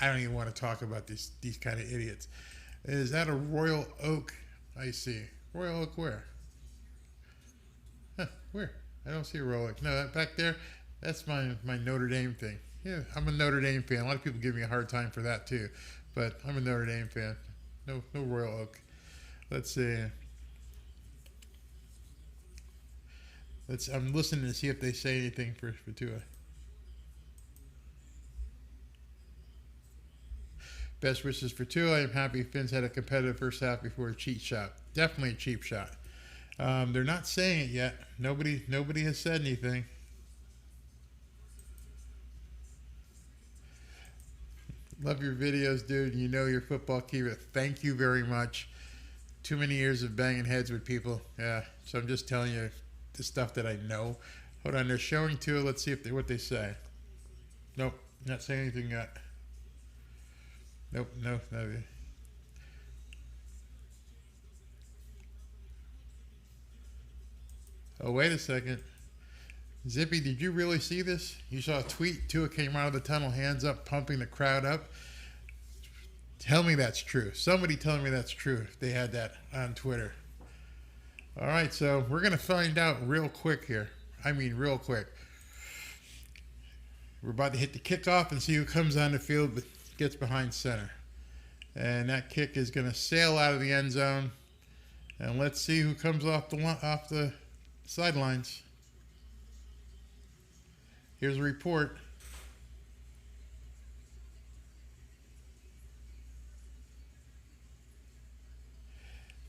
I don't even want to talk about these kind of idiots. Is that a Royal Oak? I see. Royal Oak where? Huh, where? I don't see a Royal Oak. No, that back there, that's my Notre Dame thing. Yeah, I'm a Notre Dame fan. A lot of people give me a hard time for that too, but I'm a Notre Dame fan. No Royal Oak. Let's see. I'm listening to see if they say anything for Tua. Best wishes for Tua. I'm happy Fins had a competitive first half before a cheat shot. Definitely a cheap shot. They're not saying it yet. Nobody has said anything. Love your videos, dude. You know your football keeper. Thank you very much. Too many years of banging heads with people. Yeah, so I'm just telling you the stuff that I know. Hold on, they're showing Tua. Let's see what they say. Nope, not saying anything yet. Nope, no. Oh, wait a second. Zippy, did you really see this? You saw a tweet. Tua came out of the tunnel, hands up, pumping the crowd up. Tell me that's true. Somebody tell me that's true if they had that on Twitter. All right, so we're going to find out real quick here. I mean real quick. We're about to hit the kickoff and see who comes on the field but gets behind center. And that kick is going to sail out of the end zone. And let's see who comes off the sidelines. Here's a report.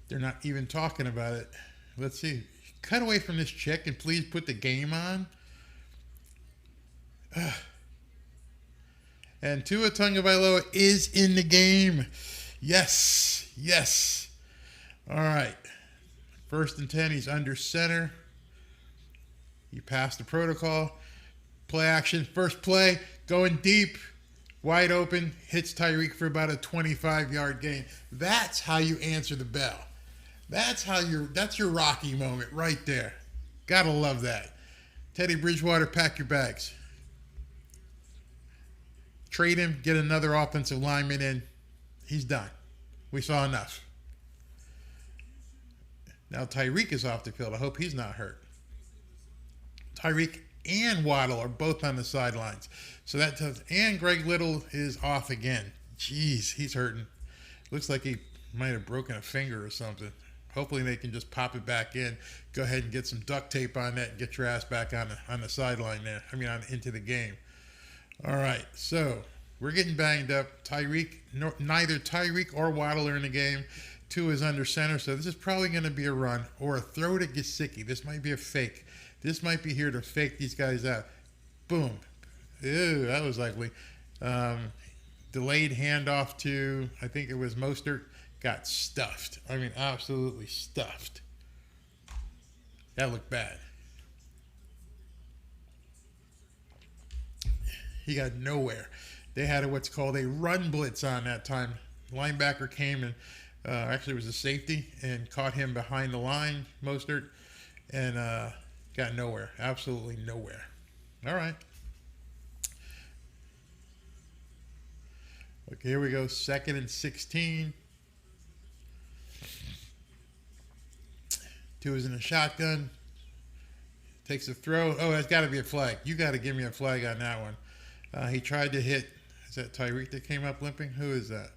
They're not even talking about it. Let's see. Cut away from this chick and please put the game on. And Tua Tagovailoa is in the game. Yes. All right. 1st and 10. He's under center. He passed the protocol. Play action. First play. Going deep. Wide open. Hits Tyreek for about a 25-yard gain. That's how you answer the bell. That's your Rocky moment right there. Gotta love that. Teddy Bridgewater, pack your bags. Trade him, get another offensive lineman in. He's done. We saw enough. Now Tyreek is off the field. I hope he's not hurt. Tyreek and Waddle are both on the sidelines. So that tells, and Greg Little is off again. Jeez, he's hurting. Looks like he might have broken a finger or something. Hopefully they can just pop it back in. Go ahead and get some duct tape on that and get your ass back on the sideline there. Into the game. All right, so we're getting banged up. Neither Tyreek or Waddle are in the game. Tua is under center, so this is probably going to be a run or a throw to Gesicki. This might be a fake. This might be here to fake these guys out. Boom. Ew, that was ugly. Delayed handoff to, I think it was Mostert. Got stuffed. Absolutely stuffed. That looked bad. He got nowhere. They had what's called a run blitz on that time. linebacker came and actually it was a safety and caught him behind the line, Mostert, and got nowhere. Absolutely nowhere. All right. Okay, here we go. 2nd and 16. Tua is in a shotgun. Takes a throw. Oh, that's got to be a flag. You got to give me a flag on that one. He tried to hit. Is that Tyreek that came up limping? Who is that?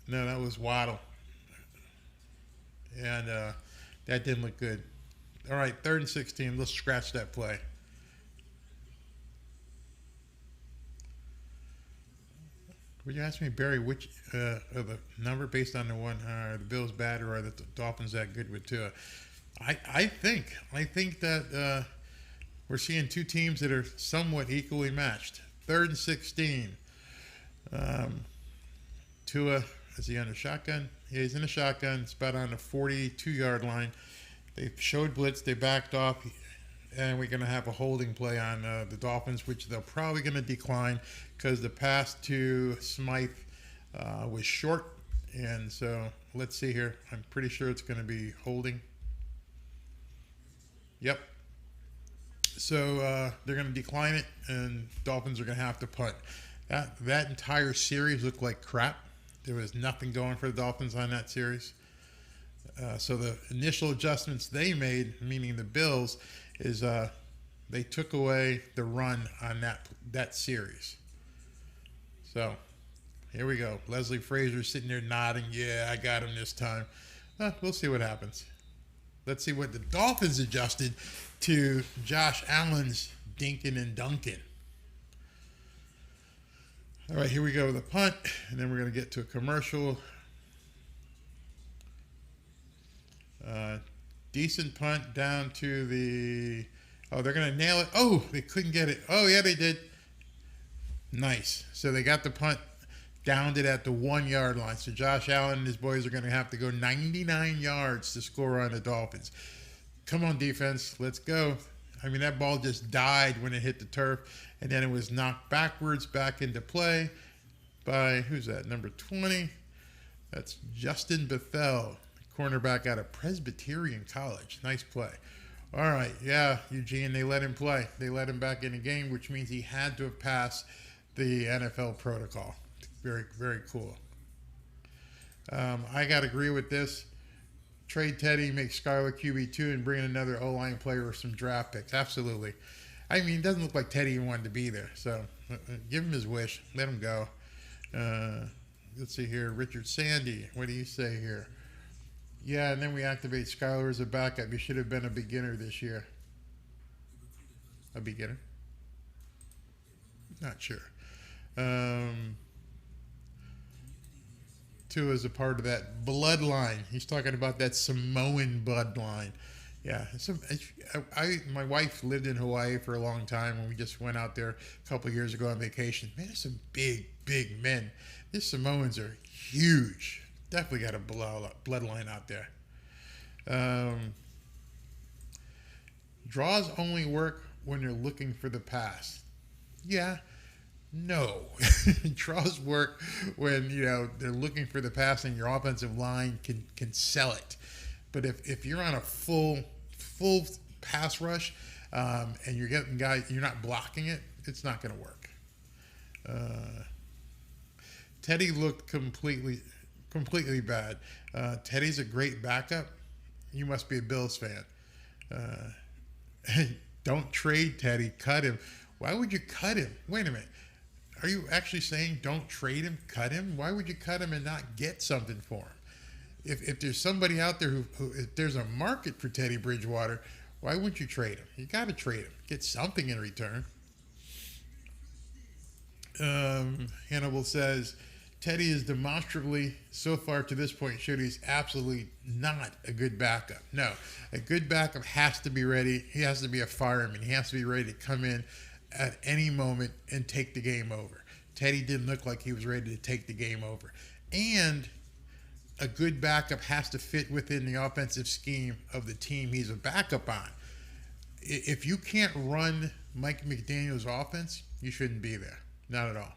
No, that was Waddle. And that didn't look good. All right, 3rd and 16. Let's scratch that play. Would you ask me, Barry, which of the number based on the one, are the Bills bad or are the Dolphins that good with Tua? I think that we're seeing two teams that are somewhat equally matched. 3rd and 16. Tua, is he under shotgun? Yeah, he's in a shotgun. It's about on the 42-yard line. They showed blitz. They backed off. And we're going to have a holding play on the Dolphins, which they're probably going to decline because the pass to Smythe was short. And so let's see here. I'm pretty sure it's going to be holding. Yep. So they're going to decline it, and Dolphins are going to have to punt. That entire series looked like crap. There was nothing going for the Dolphins on that series. So the initial adjustments they made, meaning the Bills, is they took away the run on that series. So here we go. Leslie Frazier sitting there nodding. Yeah, I got him this time. We'll see what happens. Let's see what the Dolphins adjusted to Josh Allen's dinking and dunking. All right, here we go with a punt, and then we're going to get to a commercial. Decent punt down to the... Oh, they're going to nail it. Oh, they couldn't get it. Oh, yeah, they did. Nice. So they got the punt, downed it at the 1-yard line. So Josh Allen and his boys are going to have to go 99 yards to score on the Dolphins. Come on, defense. Let's go. I mean, that ball just died when it hit the turf, and then it was knocked backwards back into play by, who's that, number 20? That's Justin Bethel, cornerback out of Presbyterian College. Nice play. All right, yeah, Eugene, they let him play. They let him back in the game, which means he had to have passed the NFL protocol. Very, very cool. I got to agree with this. Trade Teddy, make Skylar QB2, and bring in another O-line player or some draft picks. Absolutely. I mean, it doesn't look like Teddy even wanted to be there. So give him his wish. Let him go. Let's see here. Richard Sandy, what do you say here? Yeah, and then we activate Skylar as a backup. He should have been a beginner this year. A beginner? Not sure. Tua is a part of that bloodline. He's talking about that Samoan bloodline. Yeah, my wife lived in Hawaii for a long time, and we just went out there a couple of years ago on vacation. Man, there's some big, big men. These Samoans are huge. Definitely got a bloodline out there. Draws only work when you're looking for the pass. Yeah. No. Draws work when, they're looking for the pass and your offensive line can sell it. But if you're on a full pass rush and you're getting guys, you're not blocking it, it's not going to work. Teddy looked completely bad. Teddy's a great backup. You must be a Bills fan. Don't trade Teddy. Cut him. Why would you cut him? Wait a minute. Are you actually saying don't trade him, cut him? Why would you cut him and not get something for him? If there's somebody out there who if there's a market for Teddy Bridgewater, why wouldn't you trade him? You got to trade him. Get something in return. Hannibal says, Teddy is demonstrably, so far to this point, showed he's absolutely not a good backup. No, a good backup has to be ready. He has to be a fireman. He has to be ready to come in at any moment and take the game over. Teddy didn't look like he was ready to take the game over. And a good backup has to fit within the offensive scheme of the team he's a backup on. If you can't run Mike McDaniel's offense, you shouldn't be there. Not at all.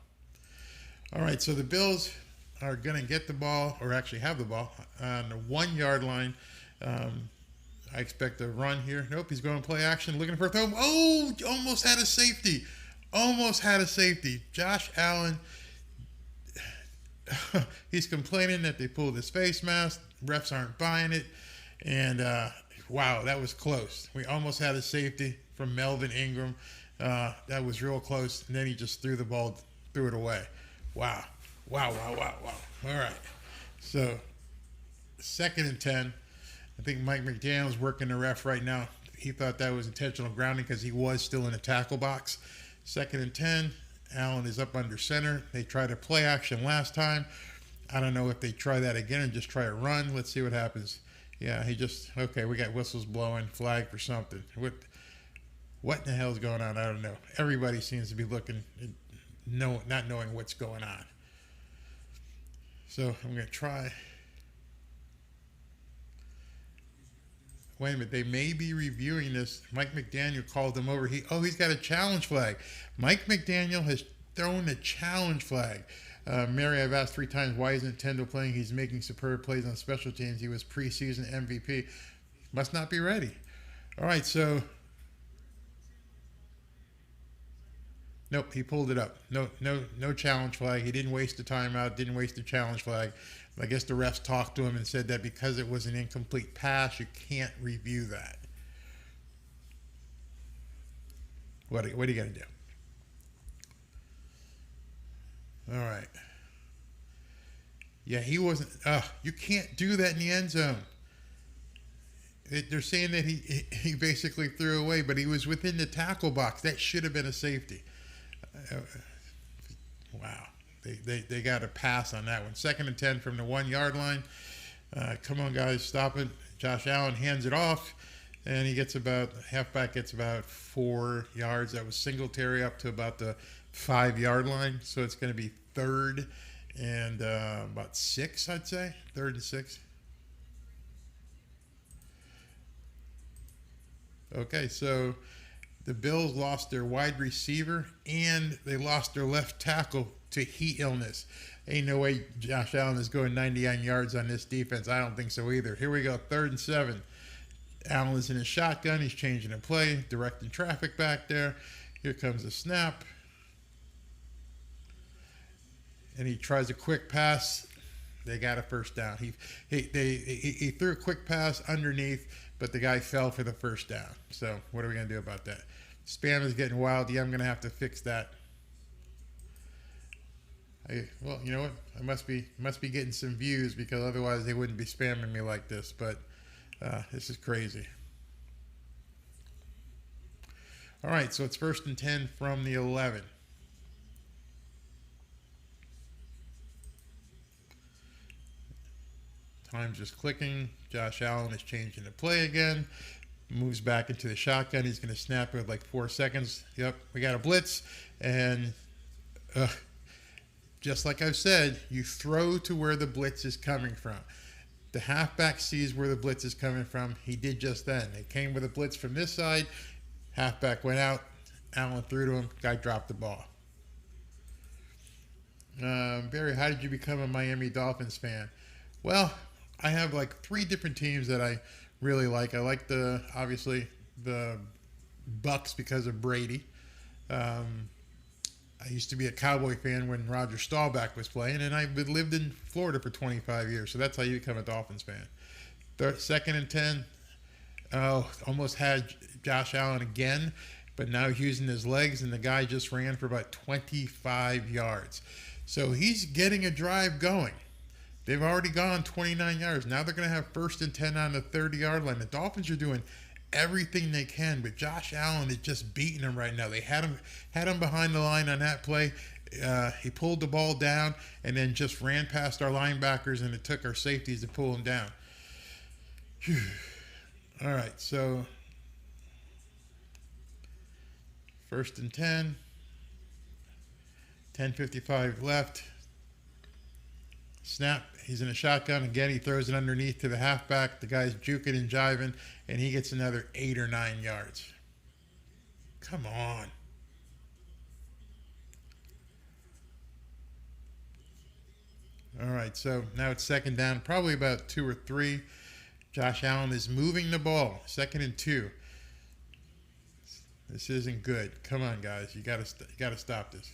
All right, so the Bills are going to get the ball, or actually have the ball, on the 1 yard line. I expect a run here. Nope, he's going to play action, looking for a throw. Oh, almost had a safety. Almost had a safety. Josh Allen, he's complaining that they pulled his face mask. Refs aren't buying it. And, wow, that was close. We almost had a safety from Melvin Ingram. That was real close. And then he just threw it away. Wow. Wow. All right. So, 2nd and 10. I think Mike McDaniel's working the ref right now. He thought that was intentional grounding because he was still in the tackle box. 2nd and 10. Allen is up under center. They tried a play action last time. I don't know if they try that again and just try a run. Let's see what happens. Yeah, okay, we got whistles blowing, flag for something. What in the hell is going on? I don't know. Everybody seems to be looking, not knowing what's going on. So I'm going to try. Wait a minute, they may be reviewing this. Mike McDaniel called them over. He's got a challenge flag. Mike McDaniel has thrown a challenge flag. Mary, I've asked 3 times, why isn't Tendo playing? He's making superb plays on special teams. He was preseason MVP. Must not be ready. All right, so. Nope, he pulled it up. No challenge flag. He didn't waste the timeout, didn't waste the challenge flag. I guess the refs talked to him and said that because it was an incomplete pass, you can't review that. What are you going to do? All right. Yeah, he wasn't. You can't do that in the end zone. They're saying that he basically threw away, but he was within the tackle box. That should have been a safety. Wow. They got a pass on that one. 2nd and 10 from the 1 yard line. Come on, guys, stop it. Josh Allen hands it off, and halfback gets about 4 yards. That was Singletary up to about the 5 yard line. So it's going to be 3rd and about 6, I'd say. 3rd and 6. Okay, so the Bills lost their wide receiver and they lost their left tackle to heat illness. Ain't no way Josh Allen is going 99 yards on this defense. I don't think so either. Here we go, 3rd and 7. Allen is in his shotgun. He's changing the play, directing traffic back there. Here comes the snap. And he tries a quick pass. They got a first down. He threw a quick pass underneath, but the guy fell for the first down. So what are we going to do about that? Spam is getting wild. Yeah, I'm going to have to fix that. Well, you know what? I must be getting some views because otherwise they wouldn't be spamming me like this. But this is crazy. All right, so it's 1st and 10 from the 11. Time's just clicking. Josh Allen is changing the play again. Moves back into the shotgun. He's going to snap it with like 4 seconds. Yep, we got a blitz. And just like I've said, you throw to where the blitz is coming from. The halfback sees where the blitz is coming from. He did just then. They came with a blitz from this side. Halfback went out. Allen threw to him. Guy dropped the ball. Barry, how did you become a Miami Dolphins fan? Well, I have like 3 different teams that I really like. I like obviously the Bucks because of Brady. I used to be a Cowboy fan when Roger Staubach was playing, and I've lived in Florida for 25 years, so that's how you become a Dolphins fan. 2nd and 10. Almost had Josh Allen again, but now he's using his legs, and the guy just ran for about 25 yards. So he's getting a drive going. They've already gone 29 yards. Now they're going to have 1st and 10 on the 30-yard line. The Dolphins are doing everything they can, but Josh Allen is just beating them right now. They had him behind the line on that play. He pulled the ball down and then just ran past our linebackers, and it took our safeties to pull him down. Whew. All right, so 1st and 10. 10:55 left. Snap. He's in a shotgun. Again, he throws it underneath to the halfback. The guy's juking and jiving, and he gets another 8 or 9 yards. Come on. All right, so now it's second down, probably about 2 or 3. Josh Allen is moving the ball, 2nd and 2. This isn't good. Come on, guys, you gotta stop this.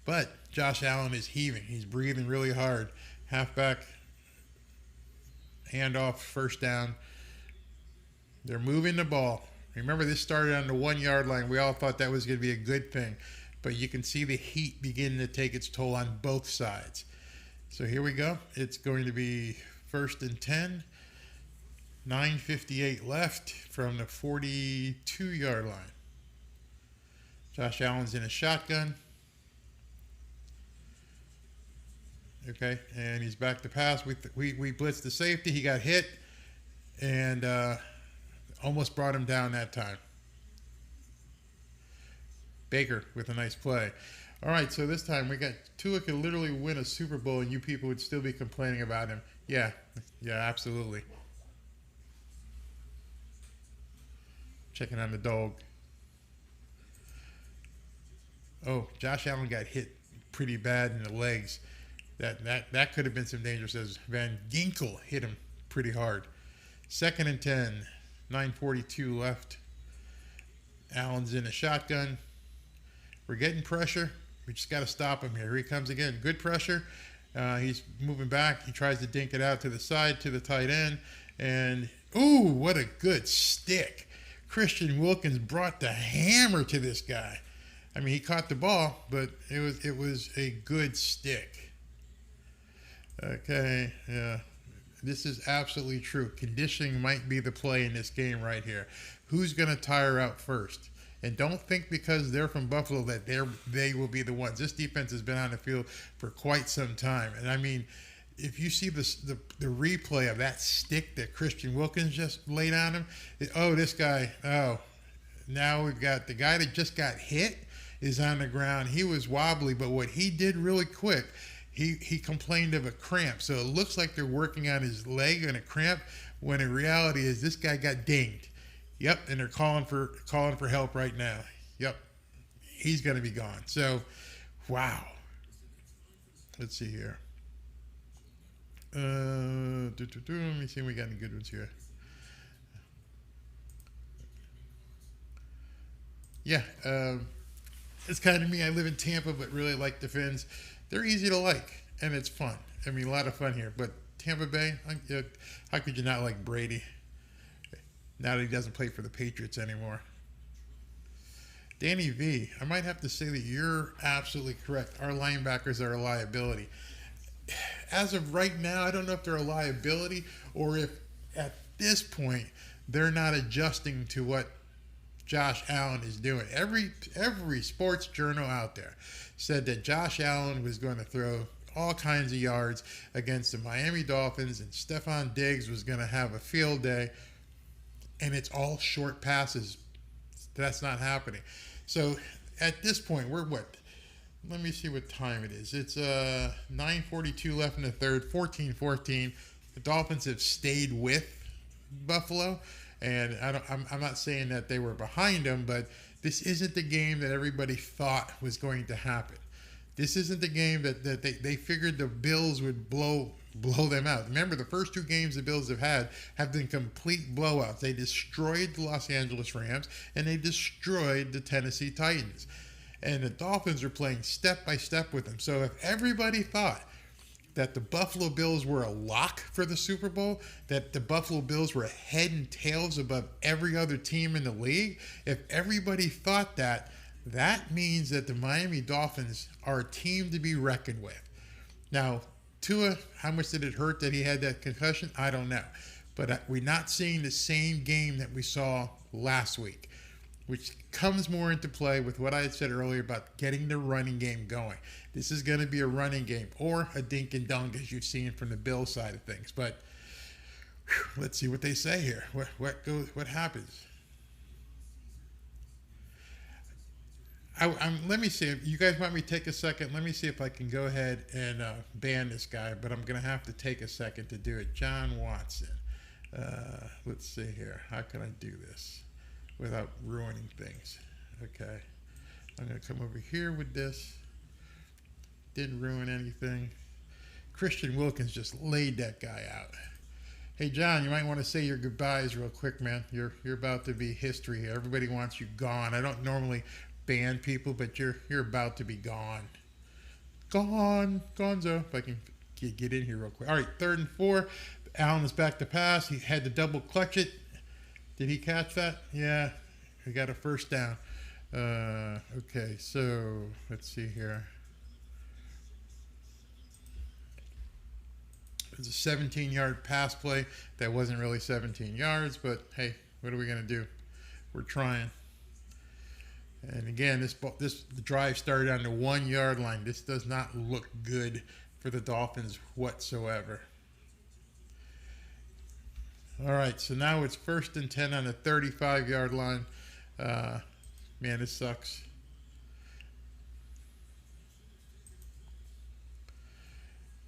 But Josh Allen is heaving. He's breathing really hard. Halfback, handoff, first down. They're moving the ball. Remember, this started on the 1-yard line. We all thought that was going to be a good thing. But you can see the heat beginning to take its toll on both sides. So here we go. It's going to be 1st and 10. 9:58 left from the 42-yard line. Josh Allen's in a shotgun. Okay, and he's back to pass. We blitzed the safety. He got hit and almost brought him down that time. Baker with a nice play. All right, so this time we got Tua could literally win a Super Bowl and you people would still be complaining about him. Yeah, absolutely. Checking on the dog. Oh, Josh Allen got hit pretty bad in the legs. That could have been some dangerous as Van Ginkel hit him pretty hard. 2nd and 10, 9:42 left. Allen's in a shotgun. We're getting pressure. We just got to stop him here. Here he comes again. Good pressure. He's moving back. He tries to dink it out to the side to the tight end. And, ooh, what a good stick. Christian Wilkins brought the hammer to this guy. I mean, he caught the ball, but it was a good stick. Okay, yeah. This is absolutely true. Conditioning might be the play in this game right here. Who's going to tire out first? And don't think because they're from Buffalo that they will be the ones. This defense has been on the field for quite some time. And I mean, if you see the replay of that stick that Christian Wilkins just laid on him, this guy, now we've got the guy that just got hit is on the ground. He was wobbly, but what he did really quick, he complained of a cramp. So it looks like they're working on his leg and a cramp, when in reality is this guy got dinged. Yep, and they're calling for help right now. Yep, he's going to be gone. So, wow. Let's see here. Let me see if we got any good ones here. Yeah, it's kind of me. I live in Tampa, but really like the Fins. They're easy to like, and it's fun. I mean, a lot of fun here. But Tampa Bay, how could you not like Brady? Now that he doesn't play for the Patriots anymore. Danny V, I might have to say that you're absolutely correct. Our linebackers are a liability. As of right now, I don't know if they're a liability or if at this point they're not adjusting to what Josh Allen is doing. Every sports journal out there said that Josh Allen was going to throw all kinds of yards against the Miami Dolphins and Stephon Diggs was going to have a field day. And it's all short passes. That's not happening. So at this point, we're what? Let me see what time it is. It's 9:42 left in the third, 14-14. The Dolphins have stayed with Buffalo, and I'm not saying that they were behind them, but this isn't the game that everybody thought was going to happen. This isn't the game that they figured the Bills would blow them out. Remember, the first 2 games the Bills have been complete blowouts. They destroyed the Los Angeles Rams, and they destroyed the Tennessee Titans. And the Dolphins are playing step by step with them. So if everybody thought that the Buffalo Bills were a lock for the Super Bowl, that the Buffalo Bills were head and tails above every other team in the league, if everybody thought that, that means that the Miami Dolphins are a team to be reckoned with. Now, Tua, how much did it hurt that he had that concussion? I don't know. But we're not seeing the same game that we saw last week, which comes more into play with what I had said earlier about getting the running game going. This is going to be a running game or a dink and dunk, as you've seen from the Bills side of things. But let's see what they say here. What happens? Let me see. If you guys want me to take a second? Let me see if I can go ahead and ban this guy, but I'm going to have to take a second to do it. John Watson. Let's see here. How can I do this without ruining things? Okay. I'm going to come over here with this. Didn't ruin anything. Christian Wilkins just laid that guy out. Hey, John, you might want to say your goodbyes real quick, man. You're about to be history here. Everybody wants you gone. I don't normally ban people, but you're about to be gone. Gone. Gonzo. If I can get in here real quick. All right, 3rd and 4. Allen is back to pass. He had to double clutch it. Did he catch that? Yeah. He got a first down. Okay, so let's see here. It was a 17-yard pass play that wasn't really 17 yards, but hey, what are we going to do? We're trying. And again, this drive started on the 1-yard line. This does not look good for the Dolphins whatsoever. All right, so now it's 1st and 10 on the 35-yard line. Man, this sucks.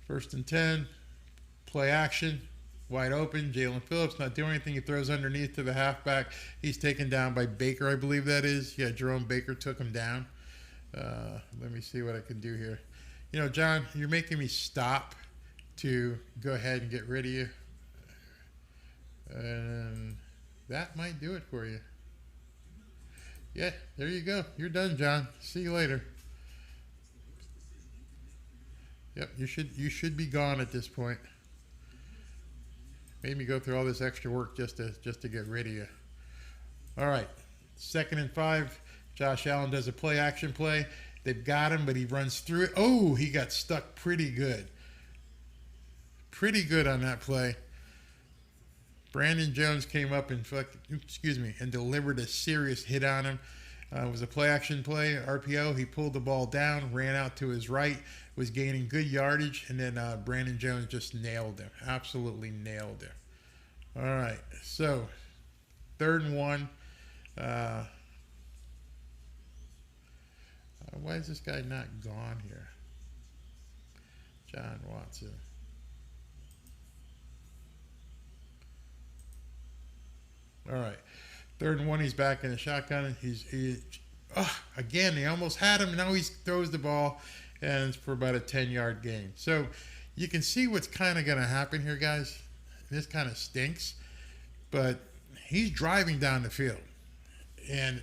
First and 10. Play action, wide open. Jalen Phillips not doing anything. He throws underneath to the halfback. He's taken down by Baker, I believe that is. Yeah, Jerome Baker took him down. Let me see what I can do here. You know, John, you're making me stop to go ahead and get rid of you. And that might do it for you. Yeah, there you go. You're done, John. See you later. Yep, you should be gone at this point. Made me go through all this extra work just to get rid of you. All right, 2nd and 5. Josh Allen does a play action play. They've got him, but he runs through it. Oh, he got stuck pretty good. Pretty good on that play. Brandon Jones came up and delivered a serious hit on him. It was a play action play, RPO. He pulled the ball down, ran out to his right, was gaining good yardage, and then Brandon Jones just nailed him. Absolutely nailed him. All right, so 3rd and 1. Why is this guy not gone here? John Watson. All right. 3rd and 1, he's back in the shotgun. Again, he almost had him. Now he throws the ball, and it's for about a 10-yard gain. So you can see what's kind of going to happen here, guys. This kind of stinks, but he's driving down the field, and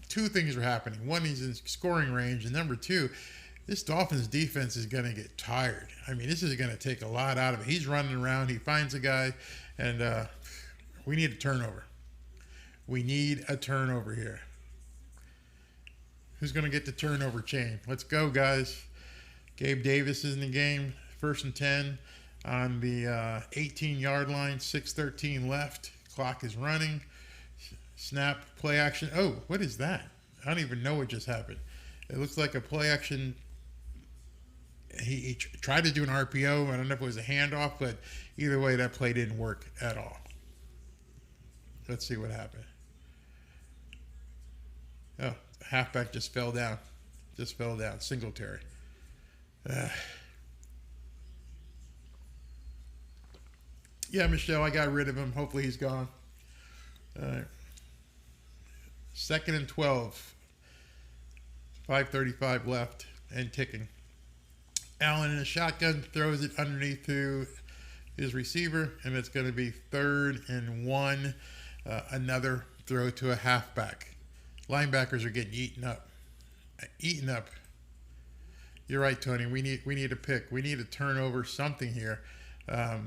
2 things are happening. One, he's in scoring range, and number 2, this Dolphins defense is going to get tired. I mean, this is going to take a lot out of it. He's running around. He finds a guy, and we need a turnover. We need a turnover here. Who's going to get the turnover chain? Let's go, guys. Gabe Davis is in the game. 1st and 10 on the 18-yard line. 6:13 left. Clock is running. Snap, play action. Oh, what is that? I don't even know what just happened. It looks like a play action. He tried to do an RPO. I don't know if it was a handoff, but either way, that play didn't work at all. Let's see what happened. Oh, halfback just fell down. Singletary. Yeah, Michelle, I got rid of him. Hopefully he's gone. All right. 2nd and 12. 5:35 left and ticking. Allen in a shotgun throws it underneath to his receiver, and it's going to be 3rd and 1. Another throw to a halfback. Linebackers are getting eaten up. You're right, Tony. We need a pick. We need a turnover, something here.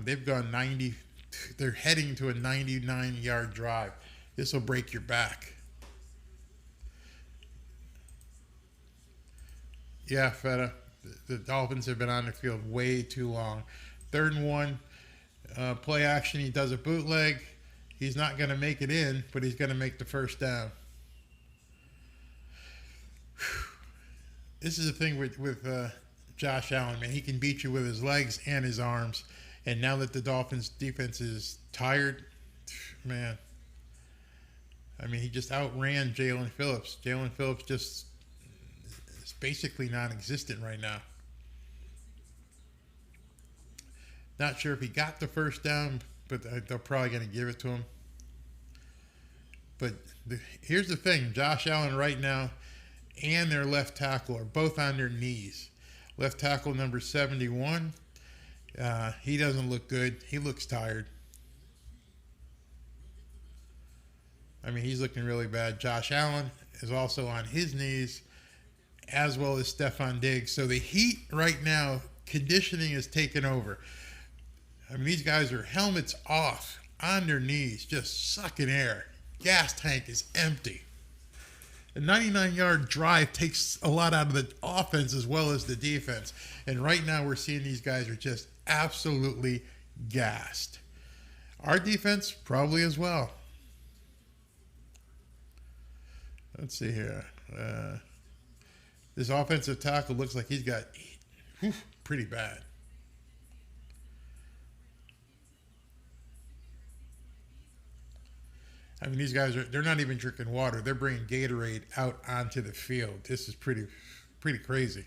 They've gone 90. They're heading to a 99-yard drive. This will break your back. Yeah, Feta. The Dolphins have been on the field way too long. 3rd and 1. Play action. He does a bootleg. He's not going to make it in, but he's going to make the first down. This is the thing with Josh Allen, man. He can beat you with his legs and his arms. And now that the Dolphins defense is tired, man. I mean, he just outran Jalen Phillips. Jalen Phillips just is basically non-existent right now. Not sure if he got the first down, but they're probably going to give it to him. But here's the thing. Josh Allen right now, and their left tackle are both on their knees. Left tackle number 71, he doesn't look good. He looks tired. I mean, he's looking really bad. Josh Allen is also on his knees, as well as Stephon Diggs. So the Heat right now, conditioning is taking over. I mean, these guys are helmets off, on their knees, just sucking air. Gas tank is empty. A 99-yard drive takes a lot out of the offense as well as the defense. And right now we're seeing these guys are just absolutely gassed. Our defense, probably as well. Let's see here. This offensive tackle looks like he's got pretty bad. I mean, these guys they're not even drinking water. They're bringing Gatorade out onto the field. This is pretty crazy.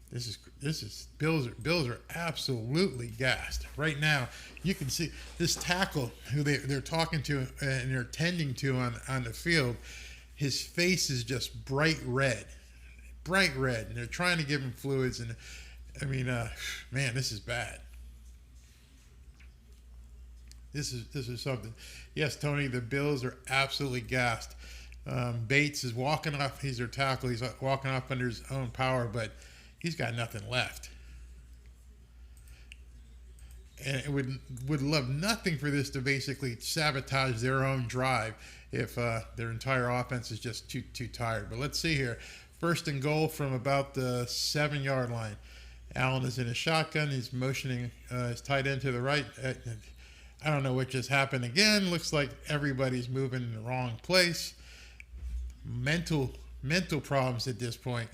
This is Bills are absolutely gassed right now. You can see this tackle who they're talking to and they're tending to on the field. His face is just bright red, and they're trying to give him fluids. And I mean, man, this is bad. This is something. Yes, Tony, the Bills are absolutely gassed. Bates is walking off. He's their tackle. He's walking off under his own power, but he's got nothing left. And it would love nothing for this to basically sabotage their own drive if their entire offense is just too tired. But let's see here. First and goal from about the 7-yard line. Allen is in a shotgun. He's motioning his tight end to the right. I don't know what just happened again. Looks like everybody's moving in the wrong place. Mental problems at this point.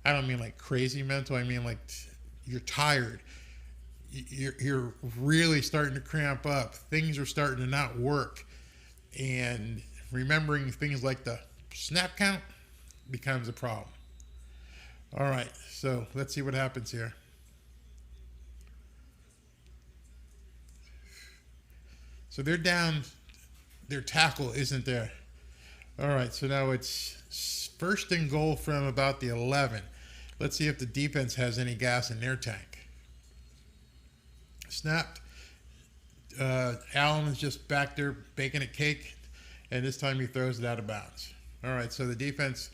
I don't mean like crazy mental. I mean like you're tired. You're really starting to cramp up. Things are starting to not work. And remembering things like the snap count becomes a problem. All right, so let's see what happens here. So they're down. Their tackle isn't there. All right, so now it's first and goal from about the 11. Let's see if the defense has any gas in their tank. Snapped. Allen is just back there baking a cake, and this time he throws it out of bounds. All right, so the defense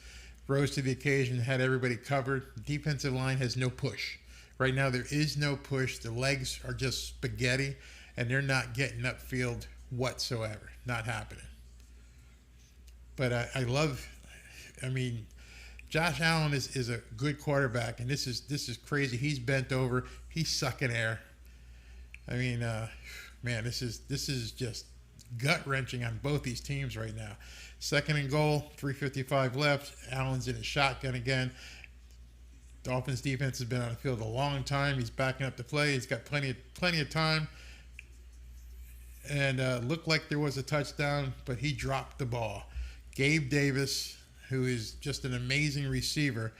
rose to the occasion, had everybody covered. The defensive line has no push. Right now there is no push. The legs are just spaghetti, and they're not getting upfield whatsoever. Not happening. But I mean, Josh Allen is a good quarterback, and this is crazy. He's bent over. He's sucking air. I mean, man, this is just gut-wrenching on both these teams right now. Second and goal, 3:55 left. Allen's in a shotgun again. Dolphins defense has been on the field a long time. He's backing up the play. He's got plenty of time. And looked like there was a touchdown, but he dropped the ball. Gabe Davis, who is just an amazing receiver,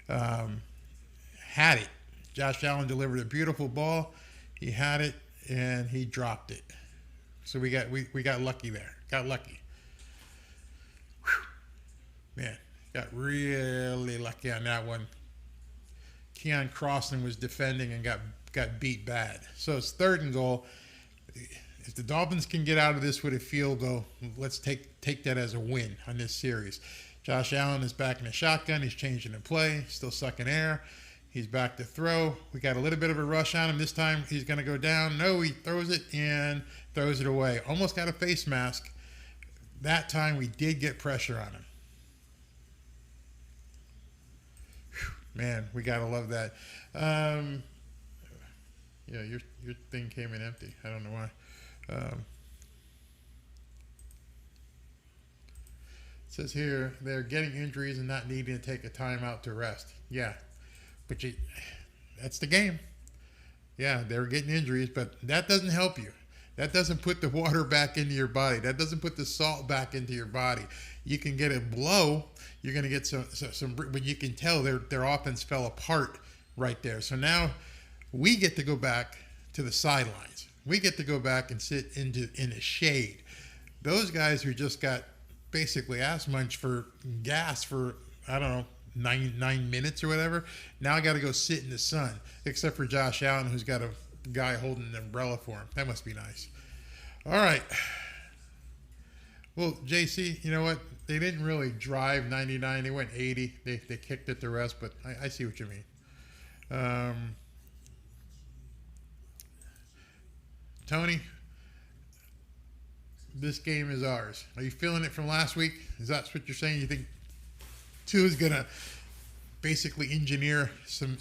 had it. Josh Allen delivered a beautiful ball. He had it, and he dropped it. So we got lucky there. Got lucky. Whew. Man, got really lucky on that one. Keon Crossan was defending and got beat bad. So it's third and goal. If the Dolphins can get out of this with a field goal, let's take that as a win on this series. Josh Allen is back in the shotgun. He's changing the play, still sucking air. He's back to throw. We got a little bit of a rush on him. This time he's going to go down. No, he throws it and throws it away. Almost got a face mask. That time we did get pressure on him. Whew, man, we got to love that. Yeah, your thing came in empty. I don't know why. It says here they're getting injuries and not needing to take a timeout to rest. Yeah, but that's the game. Yeah, they're getting injuries, but that doesn't help you. That doesn't put the water back into your body. That doesn't put the salt back into your body. You can get a blow. You're going to get some, but you can tell their offense fell apart right there. So now we get to go back to the sidelines. We get to go back and sit in the shade. Those guys who just got basically ass munched for gas for, I don't know, 9 minutes or whatever, now I got to go sit in the sun, except for Josh Allen, who's got a guy holding an umbrella for him. That must be nice. All right. Well, JC, you know what? They didn't really drive 99. They went 80. They kicked it the rest, but I see what you mean. Tony, this game is ours. Are you feeling it from last week? Is that what you're saying? You think Tua's going to basically engineer some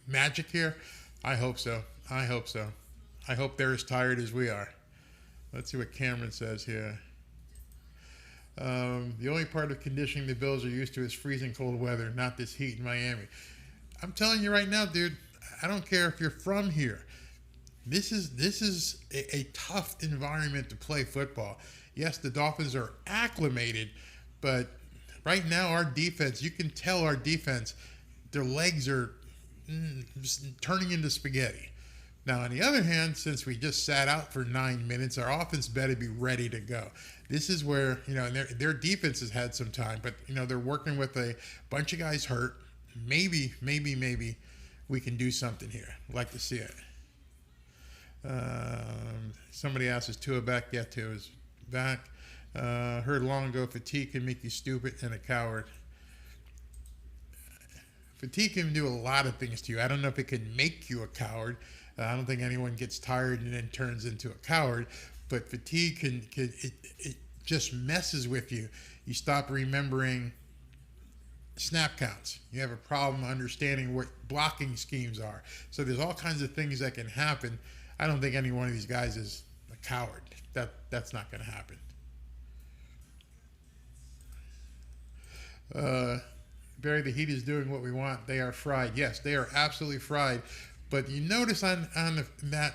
magic here? I hope so. I hope so. I hope they're as tired as we are. Let's see what Cameron says here. The only part of conditioning the Bills are used to is freezing cold weather, not this heat in Miami. I'm telling you right now, dude, I don't care if you're from here. This is a tough environment to play football. Yes, the Dolphins are acclimated, but right now our defense, you can tell our defense, their legs are just turning into spaghetti. Now, on the other hand, since we just sat out for 9 minutes, our offense better be ready to go. This is where, and their defense has had some time, but, they're working with a bunch of guys hurt. Maybe we can do something here. I'd like to see it. Somebody asked, is Tua back? Yeah, Tua is back. Heard long ago, fatigue can make you stupid and a coward. Fatigue can do a lot of things to you. I don't know if it can make you a coward. I don't think anyone gets tired and then turns into a coward. But fatigue it just messes with you. You stop remembering snap counts. You have a problem understanding what blocking schemes are. So there's all kinds of things that can happen. I don't think any one of these guys is a coward. That's not going to happen. Barry, the Heat is doing what we want. They are fried. Yes, they are absolutely fried. But you notice on that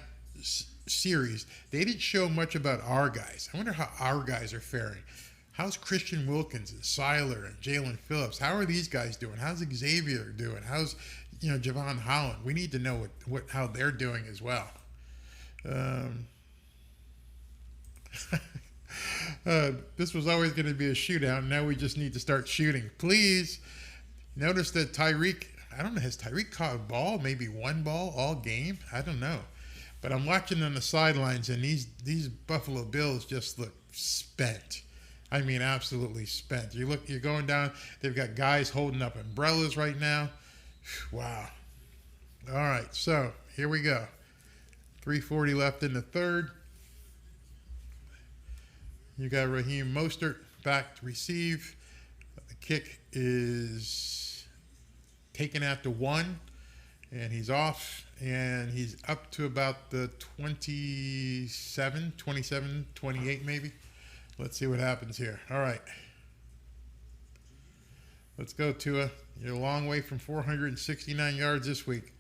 series, they didn't show much about our guys. I wonder how our guys are faring. How's Christian Wilkins and Seiler and Jalen Phillips? How are these guys doing? How's Xavier doing? How's Javon Holland? We need to know how they're doing as well. This was always going to be a shootout. Now we just need to start shooting. Please notice that Tyreek, I don't know, has Tyreek caught a ball? Maybe one ball all game? I don't know. But I'm watching on the sidelines, and these Buffalo Bills just look spent. I mean, absolutely spent. You're going down. They've got guys holding up umbrellas right now. Wow. All right, so here we go. 3:40 left in the third. You got Raheem Mostert back to receive. The kick is taken at the 1, and he's off, and he's up to about the 27, 28 maybe. Let's see what happens here. All right. Let's go, Tua. You're a long way from 469 yards this week.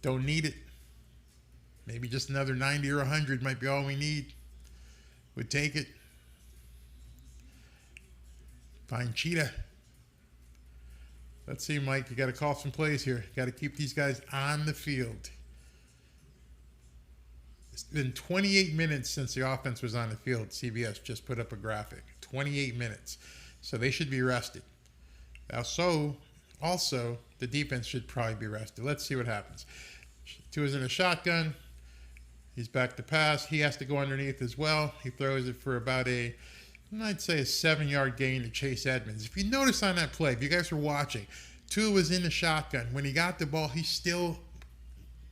Don't need it. Maybe just another 90 or 100 might be all we need. Would take it. Fine Cheetah. Let's see, Mike. You got to call some plays here. Got to keep these guys on the field. It's been 28 minutes since the offense was on the field. CBS just put up a graphic. 28 minutes. So they should be rested. Also, the defense should probably be rested. Let's see what happens. Tua's in a shotgun. He's back to pass. He has to go underneath as well. He throws it for about I'd say a 7-yard gain to Chase Edmonds. If you notice on that play, if you guys were watching, Tua was in the shotgun. When he got the ball, he still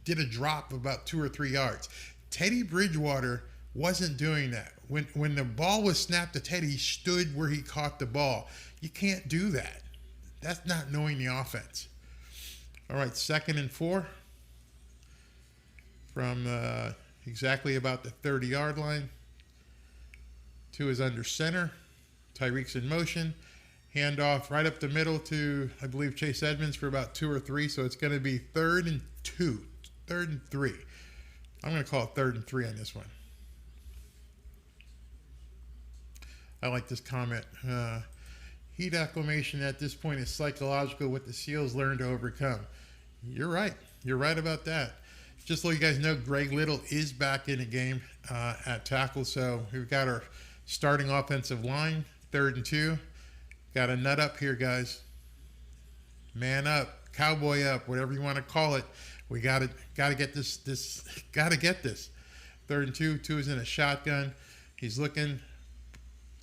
did a drop of about 2 or 3 yards. Teddy Bridgewater wasn't doing that. When the ball was snapped to Teddy, he stood where he caught the ball. You can't do that. That's not knowing the offense. All right, 2nd and 4 from exactly about the 30-yard line. Tua is under center. Tyreek's in motion. Handoff right up the middle to, I believe, Chase Edmonds for about 2 or 3. So it's going to be 3rd and 2. 3rd and 3. I'm going to call it 3rd and 3 on this one. I like this comment. Heat acclimation at this point is psychological, what the SEALs learn to overcome. You're right. You're right about that. just so you guys know, Greg Little is back in the game at tackle. So we've got our starting offensive line, 3rd and 2. Got a nut up here, guys. Man up, cowboy up, whatever you want to call it. We got to get this. Got to get this. 3rd and 2. 2 is in a shotgun. He's looking.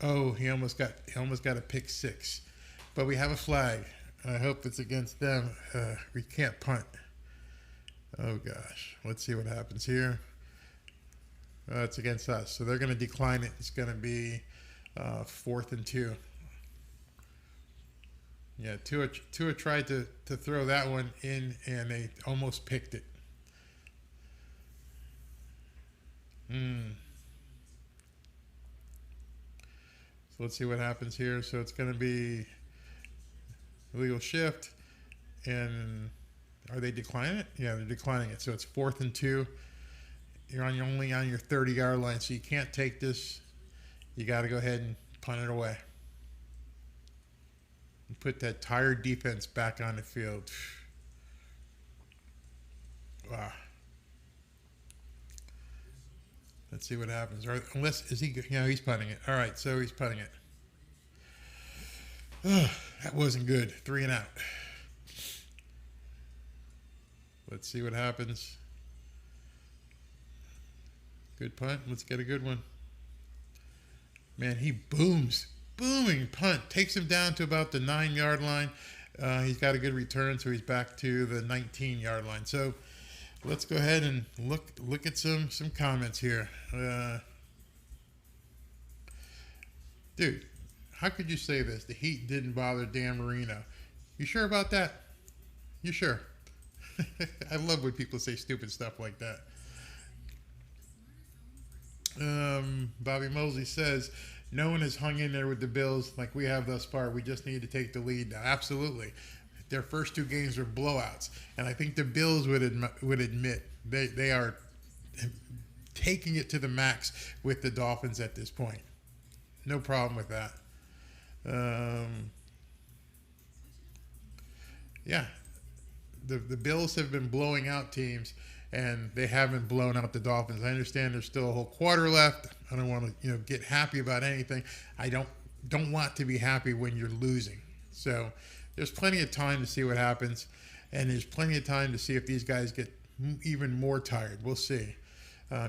Oh, he almost got a pick 6. But we have a flag. I hope it's against them. We can't punt. Oh gosh. Let's see what happens here. It's against us, so they're going to decline it. It's going to be 4th and 2. Yeah, Tua tried to throw that one in, and they almost picked it. So let's see what happens here. So it's going to be illegal shift, and are they declining it? Yeah, they're declining it. So it's 4th and 2. You're only on your 30-yard line, so you can't take this. You got to go ahead and punt it away. And put that tired defense back on the field. Wow. Let's see what happens. Or unless he's punting it. All right, so he's punting it. That wasn't good. 3 and out. Let's see what happens. Good punt. Let's get a good one. Man, he booms. Booming punt. Takes him down to about the 9-yard line. He's got a good return, so he's back to the 19-yard line. So let's go ahead and look at some comments here. Dude, how could you say this? The Heat didn't bother Dan Marino. You sure about that? You sure? I love when people say stupid stuff like that. Bobby Mosley says, no one has hung in there with the Bills like we have thus far. We just need to take the lead now. Absolutely. Their first 2 games were blowouts. And I think the Bills would admit they are taking it to the max with the Dolphins at this point. No problem with that. Yeah. The Bills have been blowing out teams, and they haven't blown out the Dolphins. I understand there's still a whole quarter left. I don't want to, get happy about anything. I don't want to be happy when you're losing. So there's plenty of time to see what happens, and there's plenty of time to see if these guys get even more tired. We'll see.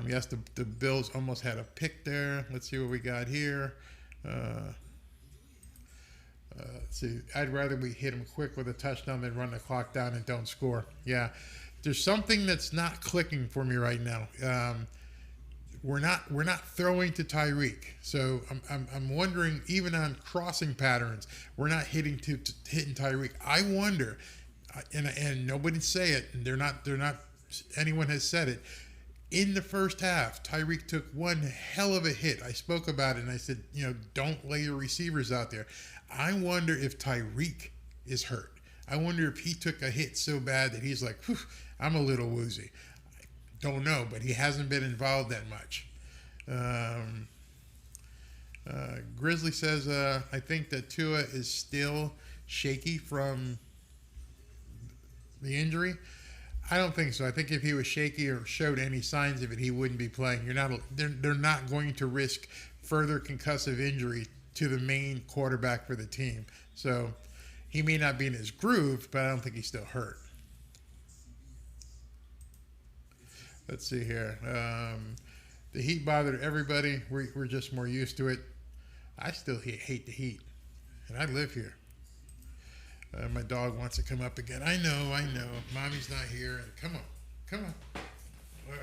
Yes, the Bills almost had a pick there. Let's see what we got here. Let's see. I'd rather we hit them quick with a touchdown than run the clock down and don't score. Yeah. There's something that's not clicking for me right now. We're not throwing to Tyreek, so I'm wondering, even on crossing patterns, we're not hitting Tyreek. I wonder, and nobody say it, and they're not. Anyone has said it. In the first half, Tyreek took one hell of a hit. I spoke about it, and I said, don't lay your receivers out there. I wonder if Tyreek is hurt. I wonder if he took a hit so bad that he's like, whew, I'm a little woozy. I don't know, but he hasn't been involved that much. Grizzly says, I think that Tua is still shaky from the injury. I don't think so. I think if he was shaky or showed any signs of it, he wouldn't be playing. They're not going to risk further concussive injury to the main quarterback for the team. So he may not be in his groove, but I don't think he's still hurt. Let's see here. The Heat bothered everybody. We're just more used to it. I still hate the Heat, and I live here. My dog wants to come up again. I know. Mommy's not here. Come on. All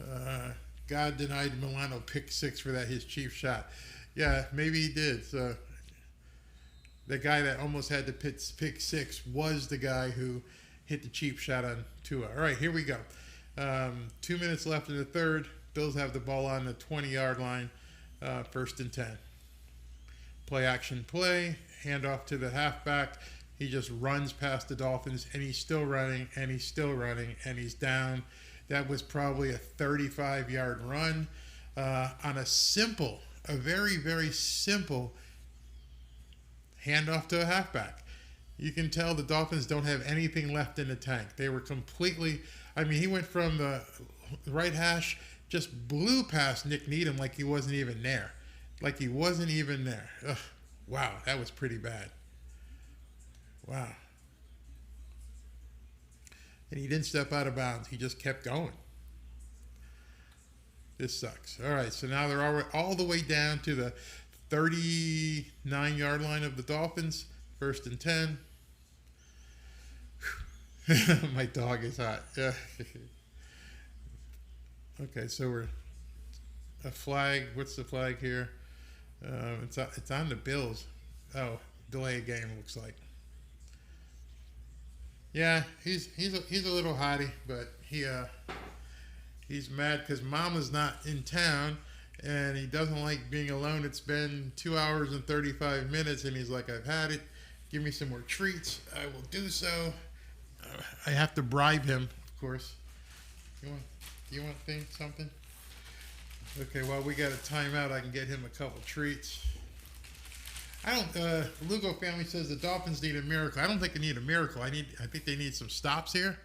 right. God denied Milano pick 6 for his chief shot. Yeah, maybe he did. So the guy that almost had to pick 6 was the guy who hit the cheap shot on Tua. All right, here we go. 2 minutes left in the third. Bills have the ball on the 20-yard line. 1st and 10. Play action play. Handoff to the halfback. He just runs past the Dolphins, and he's still running, and he's still running, and he's down. That was probably a 35-yard run on a very, very simple handoff to a halfback. You can tell the Dolphins don't have anything left in the tank. They were completely, I mean, he went from the right hash, just blew past Nick Needham like he wasn't even there. Like he wasn't even there. Ugh, wow, that was pretty bad. Wow. And he didn't step out of bounds. He just kept going. This sucks. All right, so now they're all the way down to the 39-yard line of the Dolphins. 1st and 10. My dog is hot. Yeah. Okay, so we're a flag. What's the flag here? It's on the Bills. Oh, delay a game looks like. Yeah, he's a little hottie, but he's mad because Mama's not in town, and he doesn't like being alone. It's been 2 hours and 35 minutes, and he's like, I've had it. Give me some more treats. I will do so. I have to bribe him, of course. You want something? Okay, well, we got a timeout. I can get him a couple treats. Lugo family says the Dolphins need a miracle. I don't think they need a miracle. I think they need some stops here.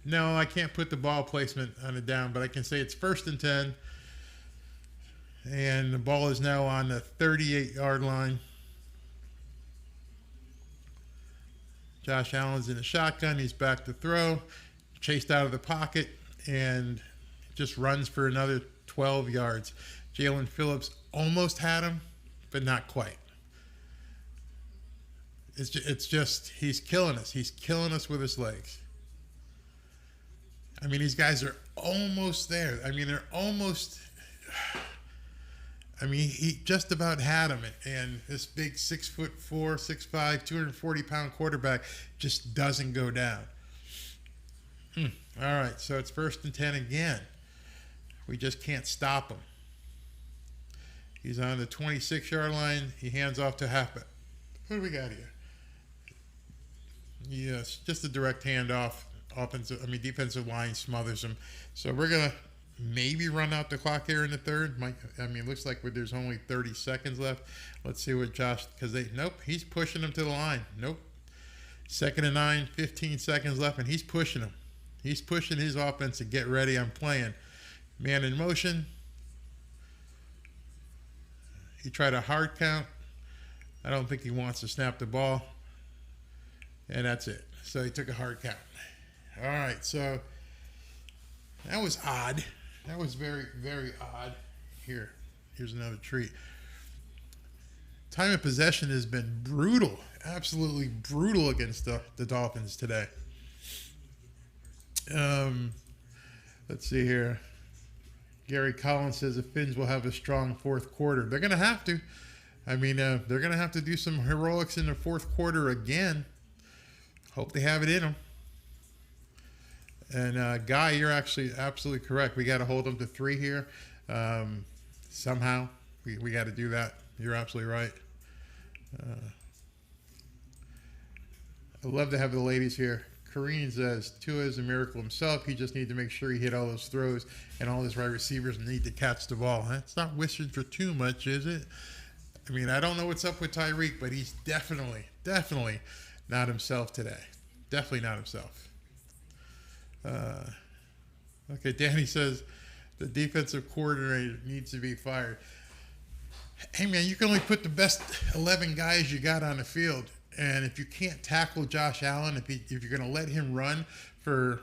No, I can't put the ball placement on it down, but I can say it's 1st and 10. And the ball is now on the 38-yard line. Josh Allen's in the shotgun. He's back to throw. Chased out of the pocket and just runs for another 12 yards. Jalen Phillips almost had him, but not quite. It's just he's killing us. He's killing us with his legs. I mean, these guys are almost there. I mean, they're almost... I mean, he just about had him, and this big 6'4", 6'5", 240-pound quarterback just doesn't go down. All right, so it's 1st and 10 again. We just can't stop him. He's on the 26-yard line. He hands off to halfback. What do we got here? Yes, just a direct handoff. Defensive line smothers him. So we're gonna maybe run out the clock here in the third. It looks like there's only 30 seconds left. Let's see what Josh, nope, he's pushing him to the line. Nope. 2nd and 9, 15 seconds left, and he's pushing him. He's pushing his offense to get ready. I'm playing. Man in motion. He tried a hard count. I don't think he wants to snap the ball. And that's it. So he took a hard count. All right, so that was odd. That was very, very odd. Here's another treat. Time of possession has been brutal, absolutely brutal against the Dolphins today. Let's see here. Gary Collins says the Finns will have a strong 4th quarter. They're going to have to. They're going to have to do some heroics in the 4th quarter again. Hope they have it in them. And Guy, you're actually absolutely correct. We got to hold them to 3 here. Somehow, we got to do that. You're absolutely right. I love to have the ladies here. Kareen says Tua is a miracle himself. He just needs to make sure he hit all those throws, and all his wide receivers need to catch the ball. It's not wishing for too much, is it? I don't know what's up with Tyreek, but he's definitely not himself today. Definitely not himself. Okay, Danny says the defensive coordinator needs to be fired. Hey, man, you can only put the best 11 guys you got on the field. And if you can't tackle Josh Allen, if you're going to let him run for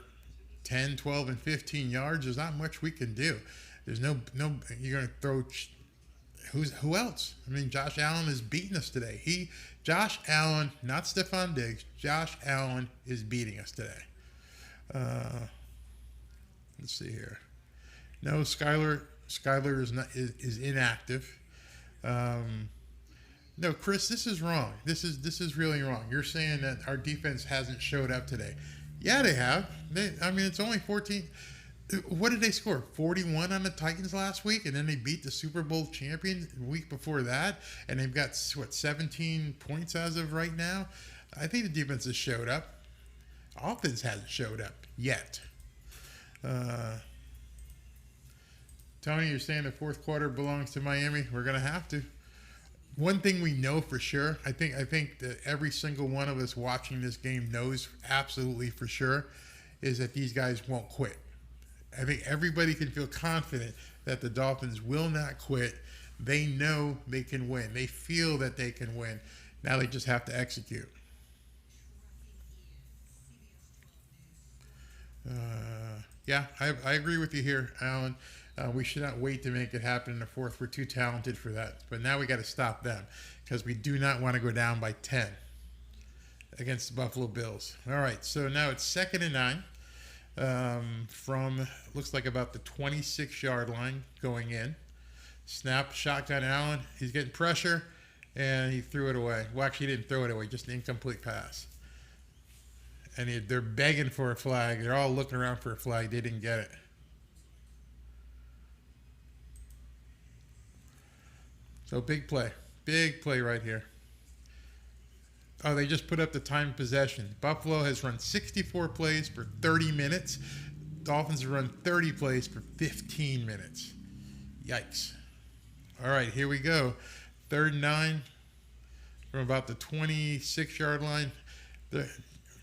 10, 12, and 15 yards, there's not much we can do. There's no you're going to throw who else? Josh Allen is beating us today. Josh Allen, not Stephon Diggs, Josh Allen is beating us today. Let's see here. No, Skyler is inactive. No, Chris, this is wrong. This is really wrong. You're saying that our defense hasn't showed up today. Yeah, they have. It's only 14. What did they score? 41 on the Titans last week, and then they beat the Super Bowl champion the week before that, and they've got 17 points as of right now. I think the defense has showed up. Offense hasn't showed up yet. Tony, you're saying the 4th quarter belongs to Miami. We're gonna have to. one thing we know for sure, I think that every single one of us watching this game knows absolutely for sure, is that these guys won't quit. I think everybody can feel confident that the Dolphins will not quit. They know they can win. They feel that they can win. Now they just have to execute. Yeah, I agree with you here, Alan. We should not wait to make it happen in the fourth. We're too talented for that. But now we got to stop them because we do not want to go down by 10 against the Buffalo Bills. All right, so now it's 2nd and 9 from, looks like about the 26-yard line going in. Snap, shotgun, Allen. He's getting pressure, and he threw it away. Well, actually, he didn't throw it away, just an incomplete pass. And they're begging for a flag. They're all looking around for a flag. They didn't get it. So big play right here. Oh, they just put up the time of possession. Buffalo has run 64 plays for 30 minutes. Dolphins have run 30 plays for 15 minutes. Yikes. All right, here we go. 3rd and 9 from about the 26-yard line.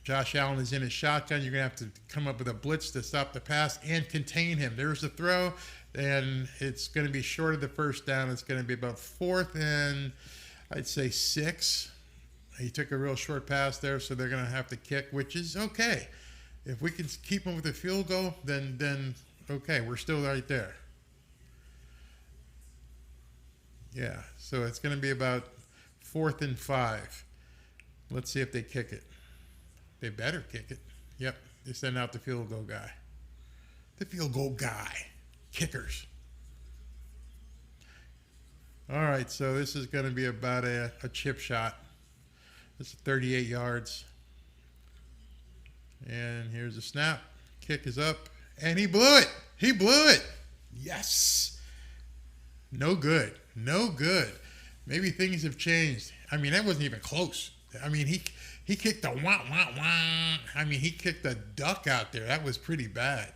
Josh Allen is in his shotgun. You're going to have to come up with a blitz to stop the pass and contain him. There's the throw, and it's going to be short of the first down. It's going to be about 4th and, I'd say, 6. He took a real short pass there, so they're going to have to kick, which is okay. If we can keep him with a field goal, then okay, we're still right there. Yeah, so it's going to be about 4th and 5. Let's see if they kick it. They better kick it. Yep, they send out the field goal guy. The field goal guy. Kickers. All right, so this is going to be about a chip shot. This is 38 yards. And here's the snap. Kick is up. And he blew it. He blew it. Yes. No good. No good. Maybe things have changed. I mean, that wasn't even close. I mean, he kicked a wah. I mean, he kicked a duck out there. That was pretty bad.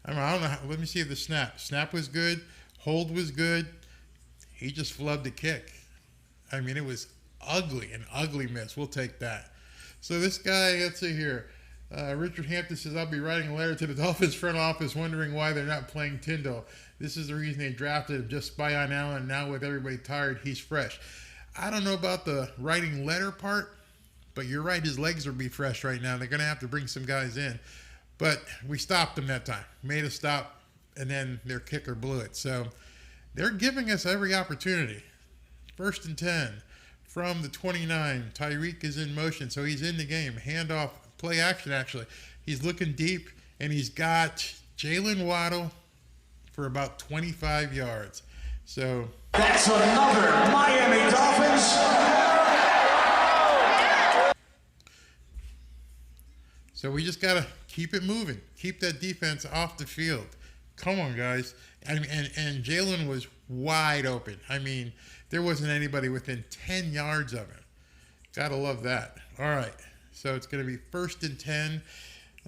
I don't know. Let me see the snap. Snap was good. Hold was good. He just flubbed the kick. I mean, it was ugly. An ugly miss. We'll take that. So this guy, let's see here. Richard Hampton says, I'll be writing a letter to the Dolphins front office wondering why they're not playing Tyndall. This is the reason they drafted him, just spy on Allen. Now with everybody tired, he's fresh. I don't know about the writing letter part, but you're right. His legs will be fresh right now. They're going to have to bring some guys in. But we stopped them that time. Made a stop, and then their kicker blew it. So they're giving us every opportunity. 1st and 10 from the 29. Tyreek is in motion, so he's in the game. Handoff, play action actually. He's looking deep, and he's got Jalen Waddle for about 25 yards. So that's another Miami Dolphins. So we just got to keep it moving. Keep that defense off the field. Come on, guys. And Jalen was wide open. I mean, there wasn't anybody within 10 yards of him. Got to love that. All right. So it's going to be 1st and 10.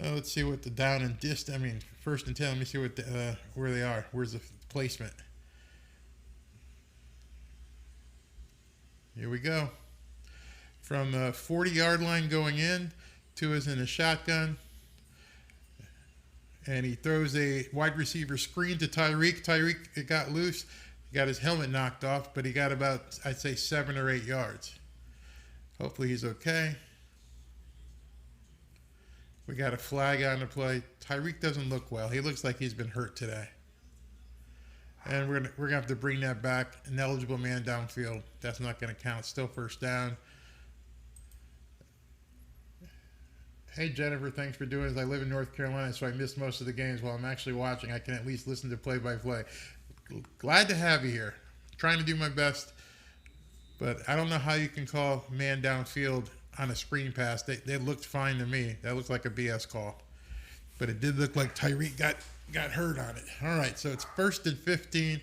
Let's see what the down and distance. I mean, 1st and 10. Let me see what where they are. Where's the placement? Here we go. From the 40-yard line going in. Tua is in a shotgun. And he throws a wide receiver screen to Tyreek. Tyreek, it got loose. He got his helmet knocked off, but he got about, I'd say, 7 or 8 yards. Hopefully he's okay. We got a flag on the play. Tyreek doesn't look well. He looks like he's been hurt today. And we're gonna have to bring that back. An eligible man downfield. That's not going to count. Still 1st down. Hey, Jennifer, thanks for doing this. I live in North Carolina, so I missed most of the games. While I'm actually watching, I can at least listen to play-by-play. Glad to have you here. Trying to do my best, but I don't know how you can call man downfield on a screen pass. They looked fine to me. That looked like a BS call. But it did look like Tyreek got hurt on it. All right, so it's 1st and 15.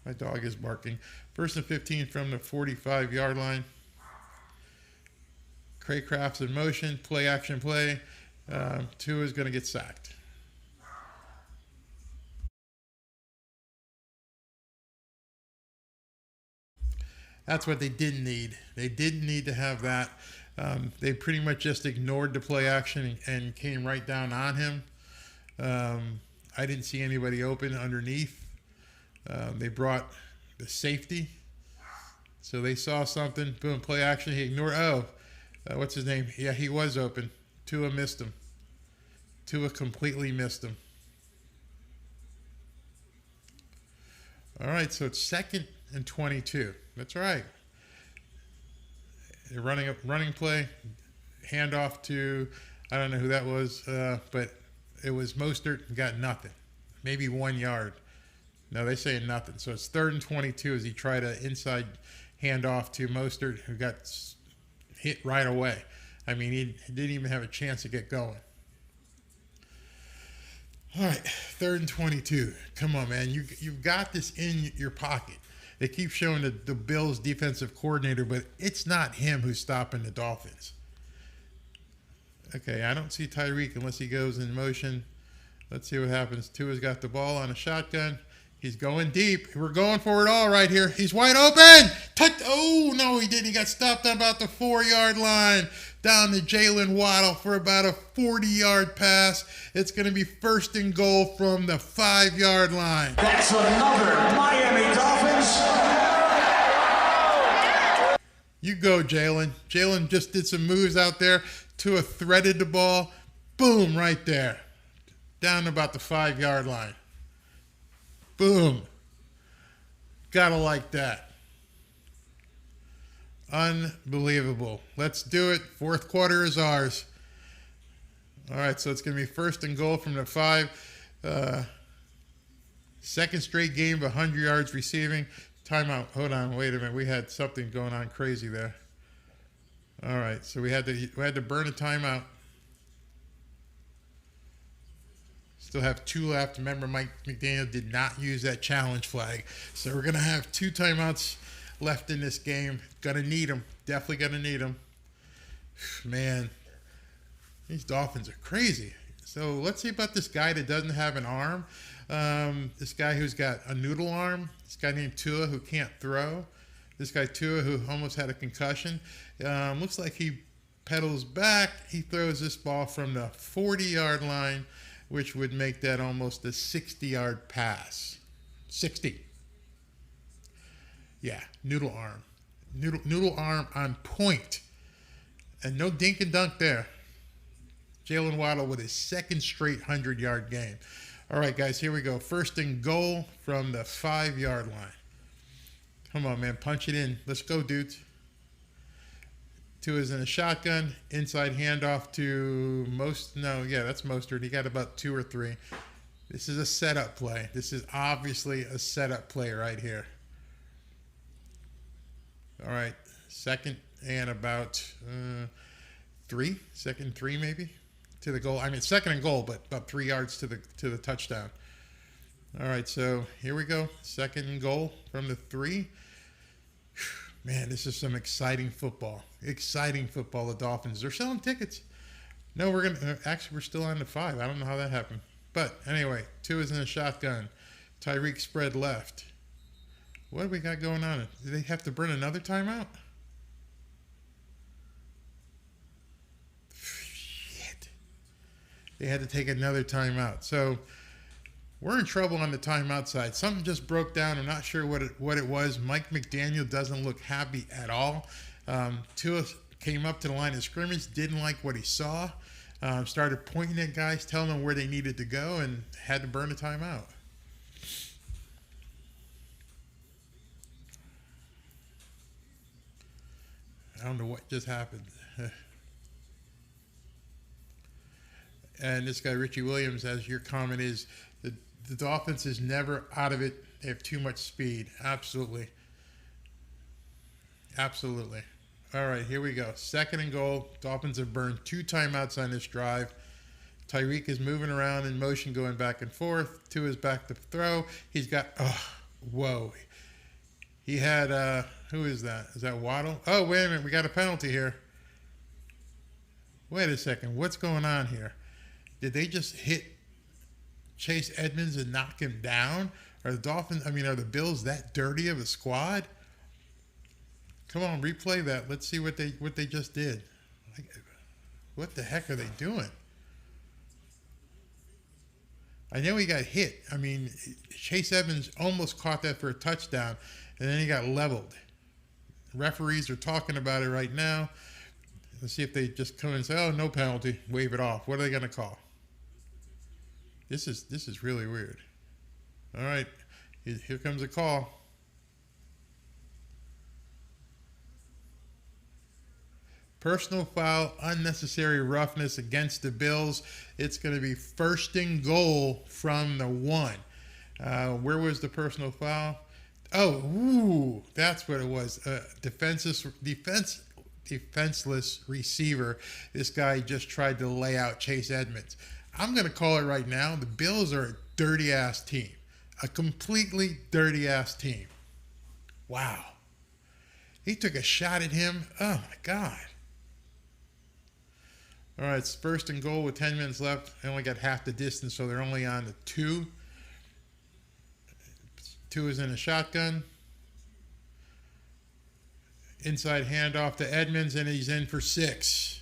My dog is barking. 1st and 15 from the 45-yard line. Craycraft's in motion, play action play. Tua is going to get sacked. That's what they didn't need. They didn't need to have that. They pretty much just ignored the play action and came right down on him. I didn't see anybody open underneath. They brought the safety. So they saw something. Boom, play action. He ignored. What's his name? Yeah, he was open. Tua missed him. Tua completely missed him. All right, so it's 2nd and 22. That's right. They're running play, handoff to, I don't know who that was, but it was Mostert, got nothing. Maybe 1 yard. No, they say nothing. So it's 3rd and 22 as he tried an inside handoff to Mostert, who got hit right away. I mean, he didn't even have a chance to get going. All right, 3rd and 22. Come on, man. You've got this in your pocket. They keep showing the Bills' defensive coordinator, but it's not him who's stopping the Dolphins. Okay, I don't see Tyreek unless he goes in motion. Let's see what happens. Tua's got the ball on a shotgun. He's going deep. We're going for it all right here. He's wide open. Oh, no, he didn't. He got stopped at about the 4-yard line. Down to Jalen Waddle for about a 40-yard pass. It's going to be 1st and goal from the 5-yard line. That's another Miami Dolphins. You go, Jalen. Jalen just did some moves out there. Tua threaded the ball. Boom, right there. Down to about the 5-yard line. Boom. Gotta like that. Unbelievable. Let's do it. 4th quarter is ours. All right, so it's going to be 1st and goal from the 5. Second straight game of 100 yards receiving. Timeout. Hold on. Wait a minute. We had something going on crazy there. All right, so we had to burn a timeout. Still have 2 left. Remember, Mike McDaniel did not use that challenge flag. So we're going to have 2 timeouts left in this game. Gonna need them. Definitely gonna need them. Man, these Dolphins are crazy. So let's see about this guy that doesn't have an arm. This guy who's got a noodle arm. This guy named Tua who can't throw. This guy Tua who almost had a concussion. Looks like he pedals back. He throws this ball from the 40-yard line, which would make that almost a 60-yard pass. 60. Yeah, noodle arm. Noodle arm on point. And no dink and dunk there. Jalen Waddle with his 2nd straight 100-yard game. All right, guys, here we go. 1st and goal from the 5-yard line. Come on, man. Punch it in. Let's go, dudes. Tua's in a shotgun. Inside handoff to that's Mostert. He got about 2 or 3. This is a setup play. This is obviously a setup play right here. All right, 2nd and about 3. 2nd and 3 maybe to the goal. I mean, 2nd and goal, but about 3 yards to the touchdown. All right, so here we go. 2nd and goal from the 3. Man, this is some exciting football. Exciting football. The Dolphins. They're selling tickets. No, we're still on the 5. I don't know how that happened. But anyway, Tua is in a shotgun. Tyreek spread left. What do we got going on? Do they have to burn another timeout? Shit. They had to take another timeout. So we're in trouble on the timeout side. Something just broke down. I'm not sure what it was. Mike McDaniel doesn't look happy at all. Tua came up to the line of scrimmage, didn't like what he saw, started pointing at guys, telling them where they needed to go, and had to burn a timeout. I don't know what just happened. And this guy, Richie Williams, as your comment is, the Dolphins is never out of it. They have too much speed. Absolutely. Absolutely. All right, here we go. 2nd and goal. Dolphins have burned 2 timeouts on this drive. Tyreek is moving around in motion, going back and forth. Tua is back to throw. He's got, whoa. He had, who is that? Is that Waddle? Oh, wait a minute. We got a penalty here. Wait a second. What's going on here? Did they just hit Chase Edmonds and knock him down? Are the Bills that dirty of a squad? Come on, replay that. Let's see what they just did. What the heck are they doing? I know he got hit. I mean, Chase Edmonds almost caught that for a touchdown, and then he got leveled. Referees are talking about it right now. Let's see if they just come and say, "Oh, no penalty, wave it off." What are they going to call? This is really weird. All right, here comes a call. Personal foul, unnecessary roughness against the Bills. It's going to be 1st and goal from the 1. Where was the personal foul? Oh, that's what it was. Defenseless receiver. This guy just tried to lay out Chase Edmonds. I'm going to call it right now. The Bills are a dirty-ass team. A completely dirty-ass team. Wow. He took a shot at him. Oh, my God. All right, it's 1st and goal with 10 minutes left. They only got half the distance, so they're only on the 2. 2 is in a shotgun. Inside handoff to Edmonds, and he's in for 6.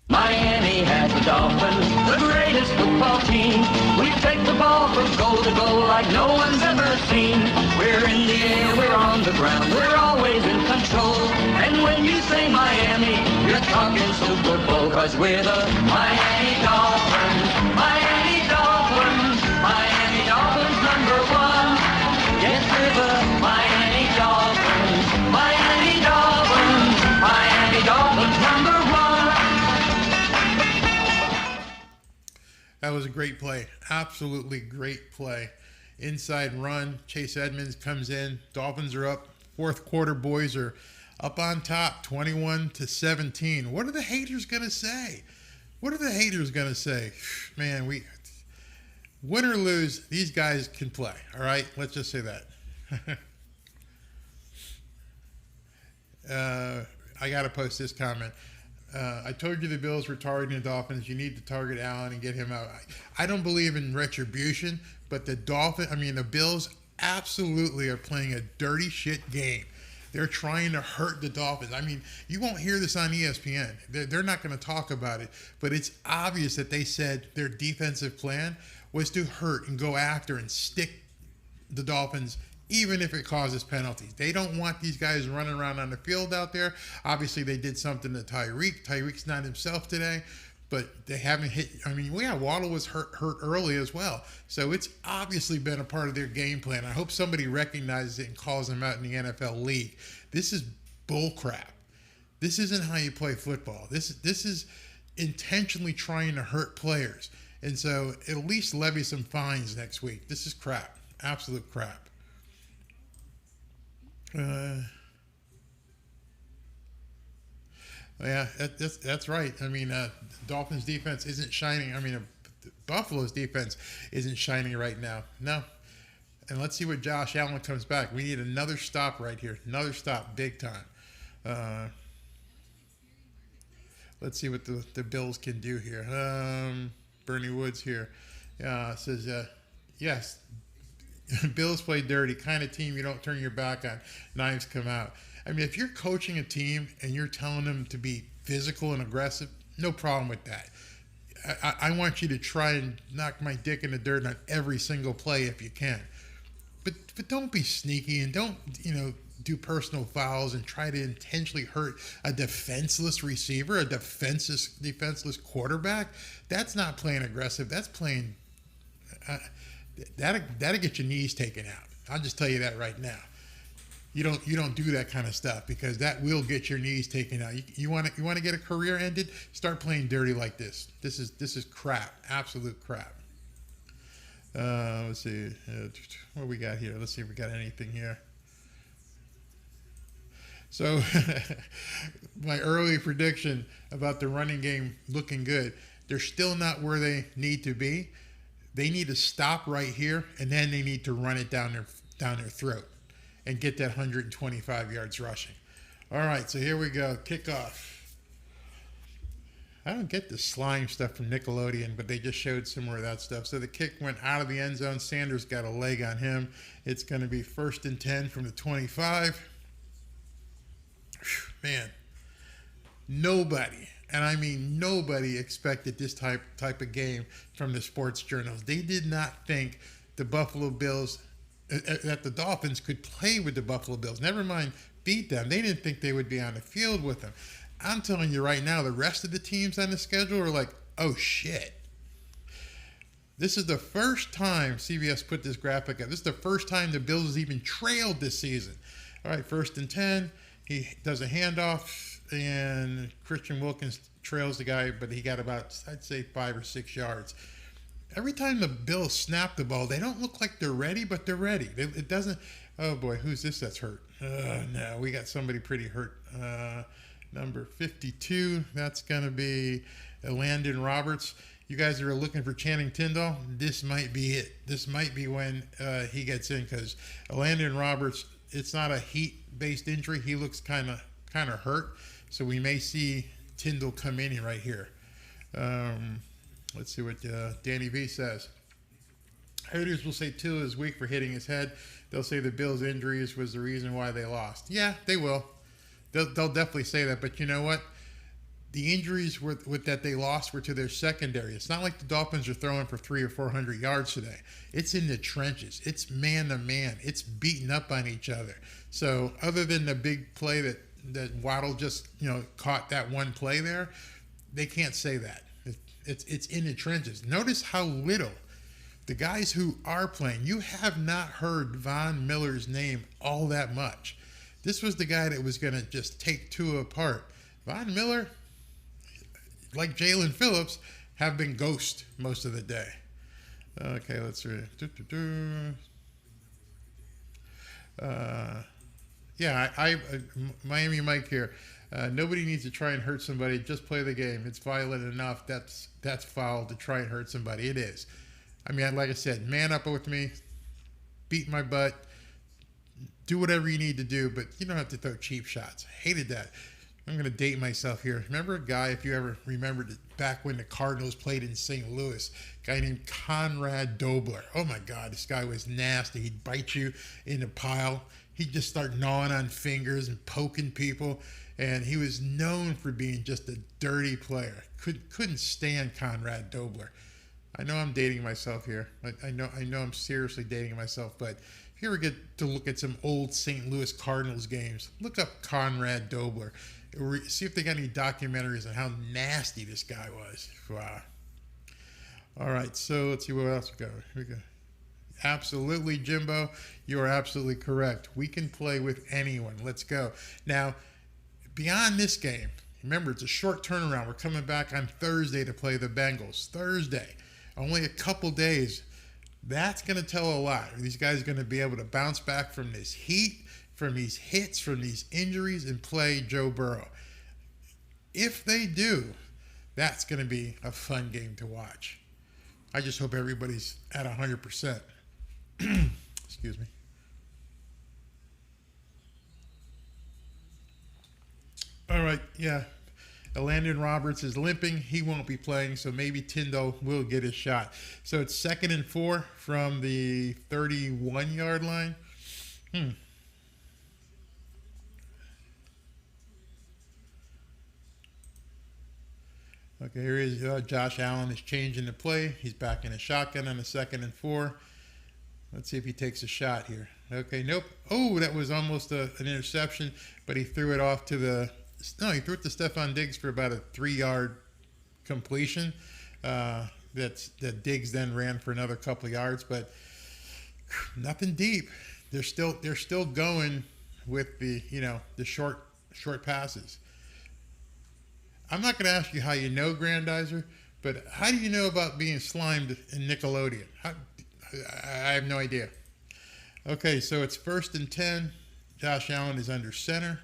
Miami has the Dolphins, the greatest football team. We take the ball from goal to goal like no one's ever seen. We're in the air, we're on the ground, we're always in control. And when you say Miami, you're talking Super Bowl, 'cause we're the Miami Dolphins. Miami Dolphins, Miami Dolphins #1. Yes, we're the Miami Dolphins. Miami Dolphins, Miami Dolphins #1. That was a great play. Absolutely great play. Inside run. Chase Edmonds comes in. Dolphins are up. 4th quarter, boys are up on top, 21-17. What are the haters going to say? What are the haters going to say? Man, win or lose, these guys can play. All right? Let's just say that. I got to post this comment. I told you the Bills were targeting the Dolphins. You need to target Allen and get him out. I don't believe in retribution, but the Bills absolutely are playing a dirty shit game. They're trying to hurt the Dolphins. I mean, you won't hear this on ESPN. They're not going to talk about it, but it's obvious that they said their defensive plan was to hurt and go after and stick the Dolphins, even if it causes penalties. They don't want these guys running around on the field out there. Obviously, they did something to Tyreek. Tyreek's not himself today, but they haven't hit. I mean, Waddle was hurt early as well. So it's obviously been a part of their game plan. I hope somebody recognizes it and calls them out in the NFL league. This is bull crap. This isn't how you play football. This is intentionally trying to hurt players. And so at least levy some fines next week. This is crap. Absolute crap. Yeah, that's right. I mean, Dolphins defense isn't shining. I mean, Buffalo's defense isn't shining right now. No. And let's see what Josh Allen comes back. We need another stop right here. Another stop, big time. Let's see what the Bills can do here. Bernie Woods here says, yes, Bills play dirty, kind of team you don't turn your back on. Knives come out. I mean, if you're coaching a team and you're telling them to be physical and aggressive, no problem with that. I want you to try and knock my dick in the dirt on every single play if you can. But don't be sneaky and don't, do personal fouls and try to intentionally hurt a defenseless receiver, a defenseless quarterback. That's not playing aggressive. That's playing that'll get your knees taken out. I'll just tell you that right now. You don't do that kind of stuff because that will get your knees taken out. You want to get a career ended? Start playing dirty like this. This is crap. Absolute crap. Let's see what we got here. Let's see if we got anything here. So my early prediction about the running game looking good. They're still not where they need to be. They need to stop right here, and then they need to run it down their throat and get that 125 yards rushing. All right, so here we go. Kickoff. I don't get the slime stuff from Nickelodeon, but they just showed some more of that stuff. So the kick went out of the end zone. Sanders got a leg on him. It's going to be 1st and 10 from the 25. man, nobody, and I mean nobody, expected this type of game from the sports journals. They did not think the Buffalo Bills, that the Dolphins could play with the Buffalo Bills. Never mind beat them. They didn't think they would be on the field with them. I'm telling you right now, the rest of the teams on the schedule are like, oh shit. This is the first time CBS put this graphic up. This is the first time the Bills even trailed this season. All right, 1st and 10. He does a handoff, and Christian Wilkins trails the guy, but he got about, I'd say, 5 or 6 yards. Every time the Bills snap the ball, they don't look like they're ready, but they're ready. It doesn't. Oh boy, who's this that's hurt? No, we got somebody pretty hurt. Number 52. That's gonna be Landon Roberts. You guys are looking for Channing Tindall. This might be it. This might be when he gets in, because Landon Roberts, it's not a heat-based injury. He looks kind of hurt, so we may see Tindall come in right here. Let's see what Danny V says. Haters will say Tua is weak for hitting his head. They'll say the Bills' injuries was the reason why they lost. Yeah, they will. They'll definitely say that. But you know what? The injuries that they lost were to their secondary. It's not like the Dolphins are throwing for 300 or 400 yards today. It's in the trenches. It's man to man. It's beating up on each other. So other than the big play that Waddle just caught that one play there, they can't say that. It's in the trenches. Notice how little the guys who are playing, you have not heard Von Miller's name all that much. This was the guy that was going to just take Tua apart. Von Miller, like Jalen Phillips, have been ghost most of the day. Okay, let's read it. Miami Mike here. Nobody needs to try and hurt somebody. Just play the game. It's violent enough. That's foul to try and hurt somebody. It is. I mean, like I said, man up with me, beat my butt, do whatever you need to do, but you don't have to throw cheap shots. Hated that. I'm going to date myself here. Remember a guy, if you ever remembered it, back when the Cardinals played in St. Louis, a guy named Conrad Dobler. Oh my God, this guy was nasty. He'd bite you in a pile. He'd just start gnawing on fingers and poking people. And he was known for being just a dirty player. Couldn't stand Conrad Dobler. I know I'm dating myself here. I know I'm seriously dating myself, but if you ever get to look at some old St. Louis Cardinals games, look up Conrad Dobler. See if they got any documentaries on how nasty this guy was. Wow. All right, so let's see what else we got. Here we go. Absolutely, Jimbo. You are absolutely correct. We can play with anyone. Let's go. Now, beyond this game, remember, it's a short turnaround. We're coming back on Thursday to play the Bengals. Thursday. Only a couple days. That's going to tell a lot. Are these guys going to be able to bounce back from this heat, from these hits, from these injuries, and play Joe Burrow? If they do, that's going to be a fun game to watch. I just hope everybody's at 100%. Excuse me. All right, yeah. Landon Roberts is limping. He won't be playing, so maybe Tindall will get his shot. So it's 2nd and 4 from the 31-yard line. Okay, here is Josh Allen is changing the play. He's back in a shotgun on the 2nd and 4. Let's see if he takes a shot here. Okay, nope. Oh, that was almost an interception, but he threw it off to the... No, he threw it to Stephon Diggs for about a 3-yard completion. That Diggs then ran for another couple of yards, but nothing deep. They're still going with the short passes. I'm not going to ask you how you know Grandizer, but how do you know about being slimed in Nickelodeon? I have no idea. Okay, so it's 1st and 10. Josh Allen is under center.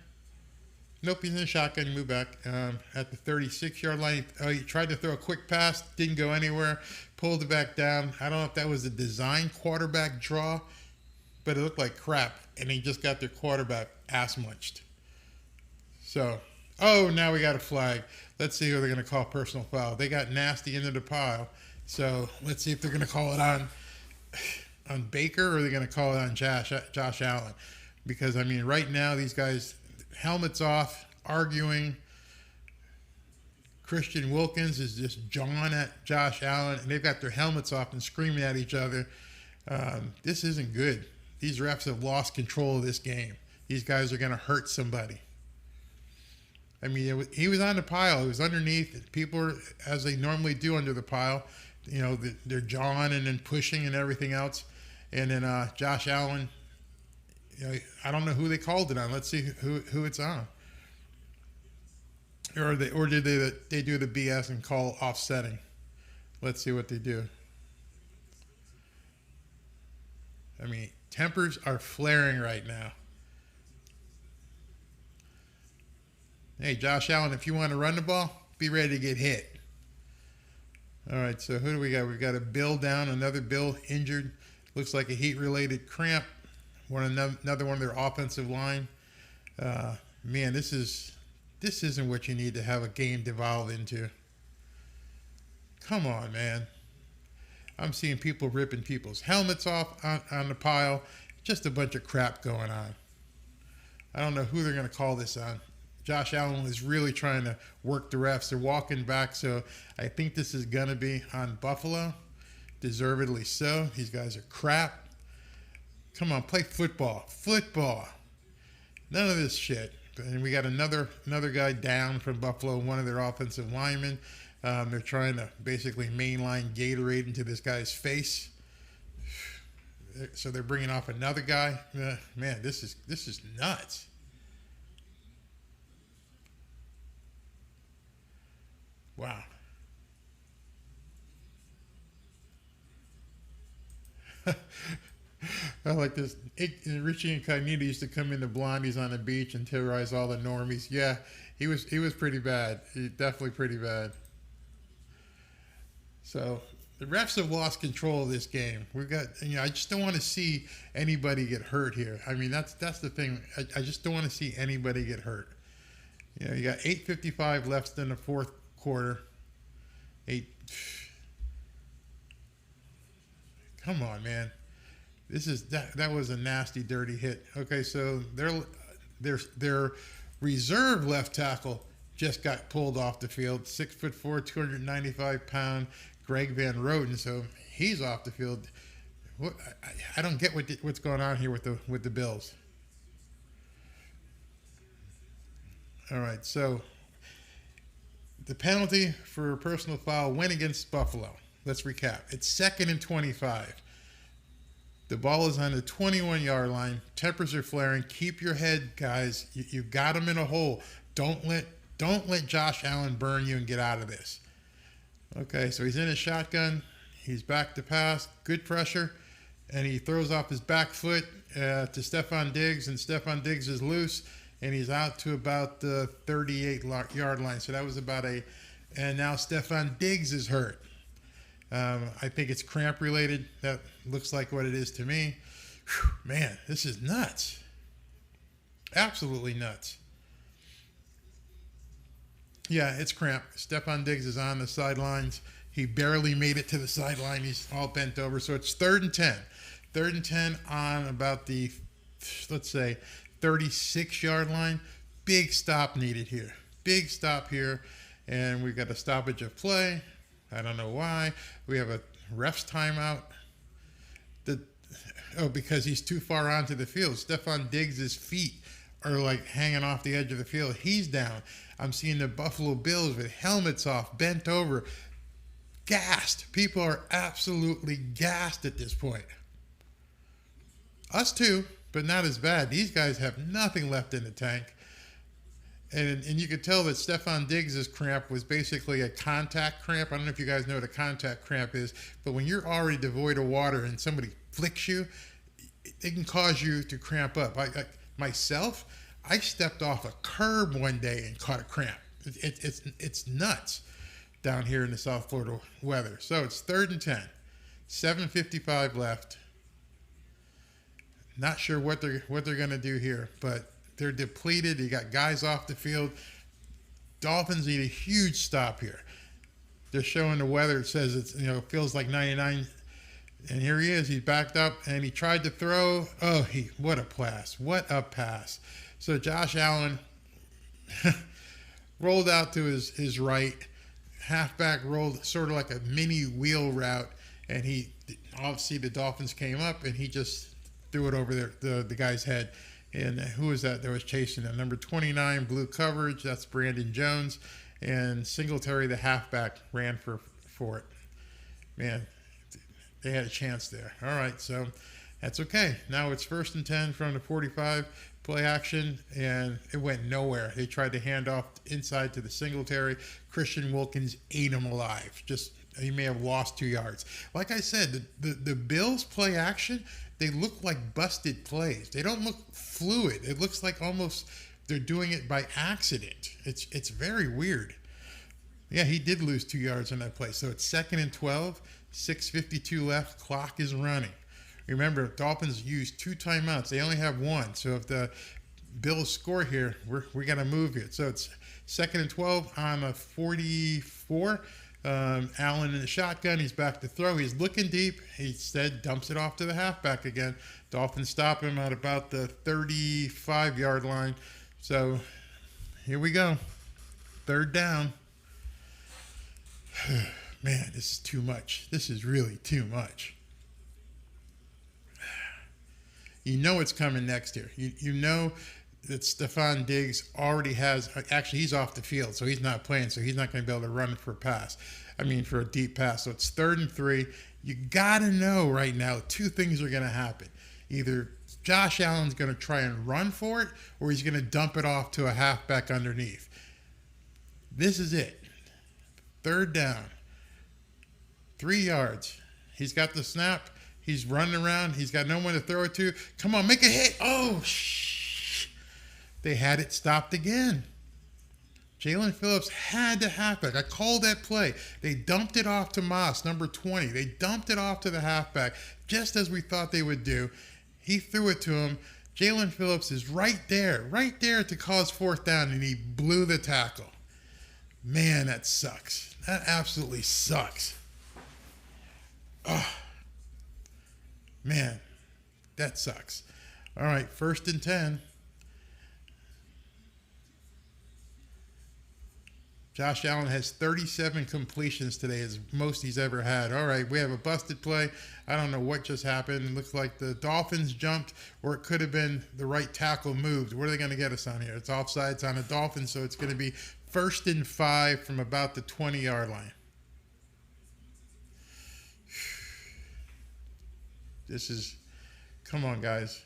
Nope, he's in the shotgun. He moved back at the 36-yard line. He tried to throw a quick pass, didn't go anywhere, pulled it back down. I don't know if that was a design quarterback draw, but it looked like crap, and he just got their quarterback ass-munched. So, now we got a flag. Let's see who they're going to call personal foul. They got nasty into the pile, so let's see if they're going to call it on Baker or they're going to call it on Josh Allen. Because, I mean, right now these guys... helmets off, arguing. Christian Wilkins is just jawing at Josh Allen, and they've got their helmets off and screaming at each other. This isn't good. These refs have lost control of this game. These guys are going to hurt somebody. I mean, he was on the pile. He was underneath. People are, as they normally do under the pile, they're jawing and then pushing and everything else. And then Josh Allen, I don't know who they called it on. Let's see who it's on. Or did they do the BS and call offsetting? Let's see what they do. I mean, tempers are flaring right now. Hey, Josh Allen, if you want to run the ball, be ready to get hit. All right, so who do we got? We've got a Bill down, another Bill injured. Looks like a heat-related cramp. Another one of their offensive line. Man, this isn't what you need to have a game devolve into. Come on, man. I'm seeing people ripping people's helmets off on the pile. Just a bunch of crap going on. I don't know who they're going to call this on. Josh Allen was really trying to work the refs. They're walking back, so I think this is going to be on Buffalo. Deservedly so. These guys are crap. Come on, play football. Football. None of this shit. And we got another guy down from Buffalo, one of their offensive linemen. They're trying to basically mainline Gatorade into this guy's face. So they're bringing off another guy. Man, this is nuts. Wow. I like this. Richie Incognito used to come into Blondies on the beach and terrorize all the normies. Yeah, he was pretty bad. Definitely pretty bad. So the refs have lost control of this game. We've got, I just don't want to see anybody get hurt here. I mean, that's the thing. I just don't want to see anybody get hurt. You got 8:55 left in the fourth quarter. Come on, man. That was a nasty, dirty hit. Okay, so their reserve left tackle just got pulled off the field. 6'4", 295-pound Greg Van Roten. So he's off the field. I don't get what's going on here with the Bills. All right, so the penalty for a personal foul went against Buffalo. Let's recap. It's 2nd and 25. The ball is on the 21-yard line. Tempers are flaring. Keep your head, guys. You got him in a hole. Don't let Josh Allen burn you and get out of this. Okay, so he's in a shotgun. He's back to pass. Good pressure. And he throws off his back foot to Stephon Diggs, and Stephon Diggs is loose, and he's out to about the 38-yard line. So that was about and now Stephon Diggs is hurt. I think it's cramp related. That looks like what it is to me. Whew, man, this is nuts. Absolutely nuts. Yeah, it's cramp. Stephon Diggs is on the sidelines. He barely made it to the sideline. He's all bent over. So it's 3rd and 10. 3rd and 10 on about the, let's say, 36-yard line. Big stop needed here. Big stop here. And we've got a stoppage of play. I don't know why. We have a ref's timeout. Because he's too far onto the field. Stephon Diggs' feet are like hanging off the edge of the field. He's down. I'm seeing the Buffalo Bills with helmets off, bent over, gassed. People are absolutely gassed at this point. Us too, but not as bad. These guys have nothing left in the tank. And you could tell that Stephon Diggs' cramp was basically a contact cramp. I don't know if you guys know what a contact cramp is, but when you're already devoid of water and somebody flicks you, it can cause you to cramp up. Myself, I stepped off a curb one day and caught a cramp. It's nuts down here in the South Florida weather. So it's 3rd and 10, 7:55 left. Not sure what they're going to do here, but they're depleted. You got guys off the field. Dolphins need a huge stop here. They're showing the weather. It says it's feels like 99. And here he is. He's backed up and he tried to throw. Oh, what a pass! What a pass! So Josh Allen rolled out to his right. Halfback rolled sort of like a mini wheel route, and he obviously the Dolphins came up and he just threw it over the guy's head. And who was that was chasing him? Number 29, blue coverage. That's Brandon Jones. And Singletary, the halfback, ran for it. Man, they had a chance there. All right, so that's okay. Now it's 1st and 10 from the 45, play action, and it went nowhere. They tried to hand off inside to the Singletary. Christian Wilkins ate him alive. He may have lost 2 yards. Like I said, the Bills play action, they look like busted plays. They don't look fluid. It looks like almost they're doing it by accident. It's very weird. Yeah, he did lose 2 yards on that play. So it's 2nd and 12, 6:52 left, clock is running. Remember, Dolphins used 2 timeouts. They only have 1. So if the Bills score here, we're going to move it. So it's 2nd and 12 on a 44. Allen in the shotgun. He's back to throw. He's looking deep. He instead dumps it off to the halfback again. Dolphins stop him at about the 35-yard line. So here we go. 3rd down. Man, this is too much. This is really too much. You know it's coming next year. You know that Stephon Diggs already has, actually he's off the field, so he's not playing, so he's not going to be able to run for a deep pass. So it's 3rd and 3. You got to know right now 2 things are going to happen. Either Josh Allen's going to try and run for it, or he's going to dump it off to a halfback underneath. This is it. 3rd down. 3 yards. He's got the snap. He's running around. He's got no one to throw it to. Come on, make a hit. Oh, they had it stopped again. Jalen Phillips had to happen. I called that play. They dumped it off to Moss, number 20. They dumped it off to the halfback, just as we thought they would do. He threw it to him. Jalen Phillips is right there to cause 4th down, and he blew the tackle. Man, that sucks. That absolutely sucks. Oh, man, that sucks. All right, 1st and 10. Josh Allen has 37 completions today, as most he's ever had. All right, we have a busted play. I don't know what just happened. It looks like the Dolphins jumped, or it could have been the right tackle moved. What are they going to get us on here? It's offsides on the Dolphins, so it's going to be 1st and 5 from about the 20-yard line. Come on, guys.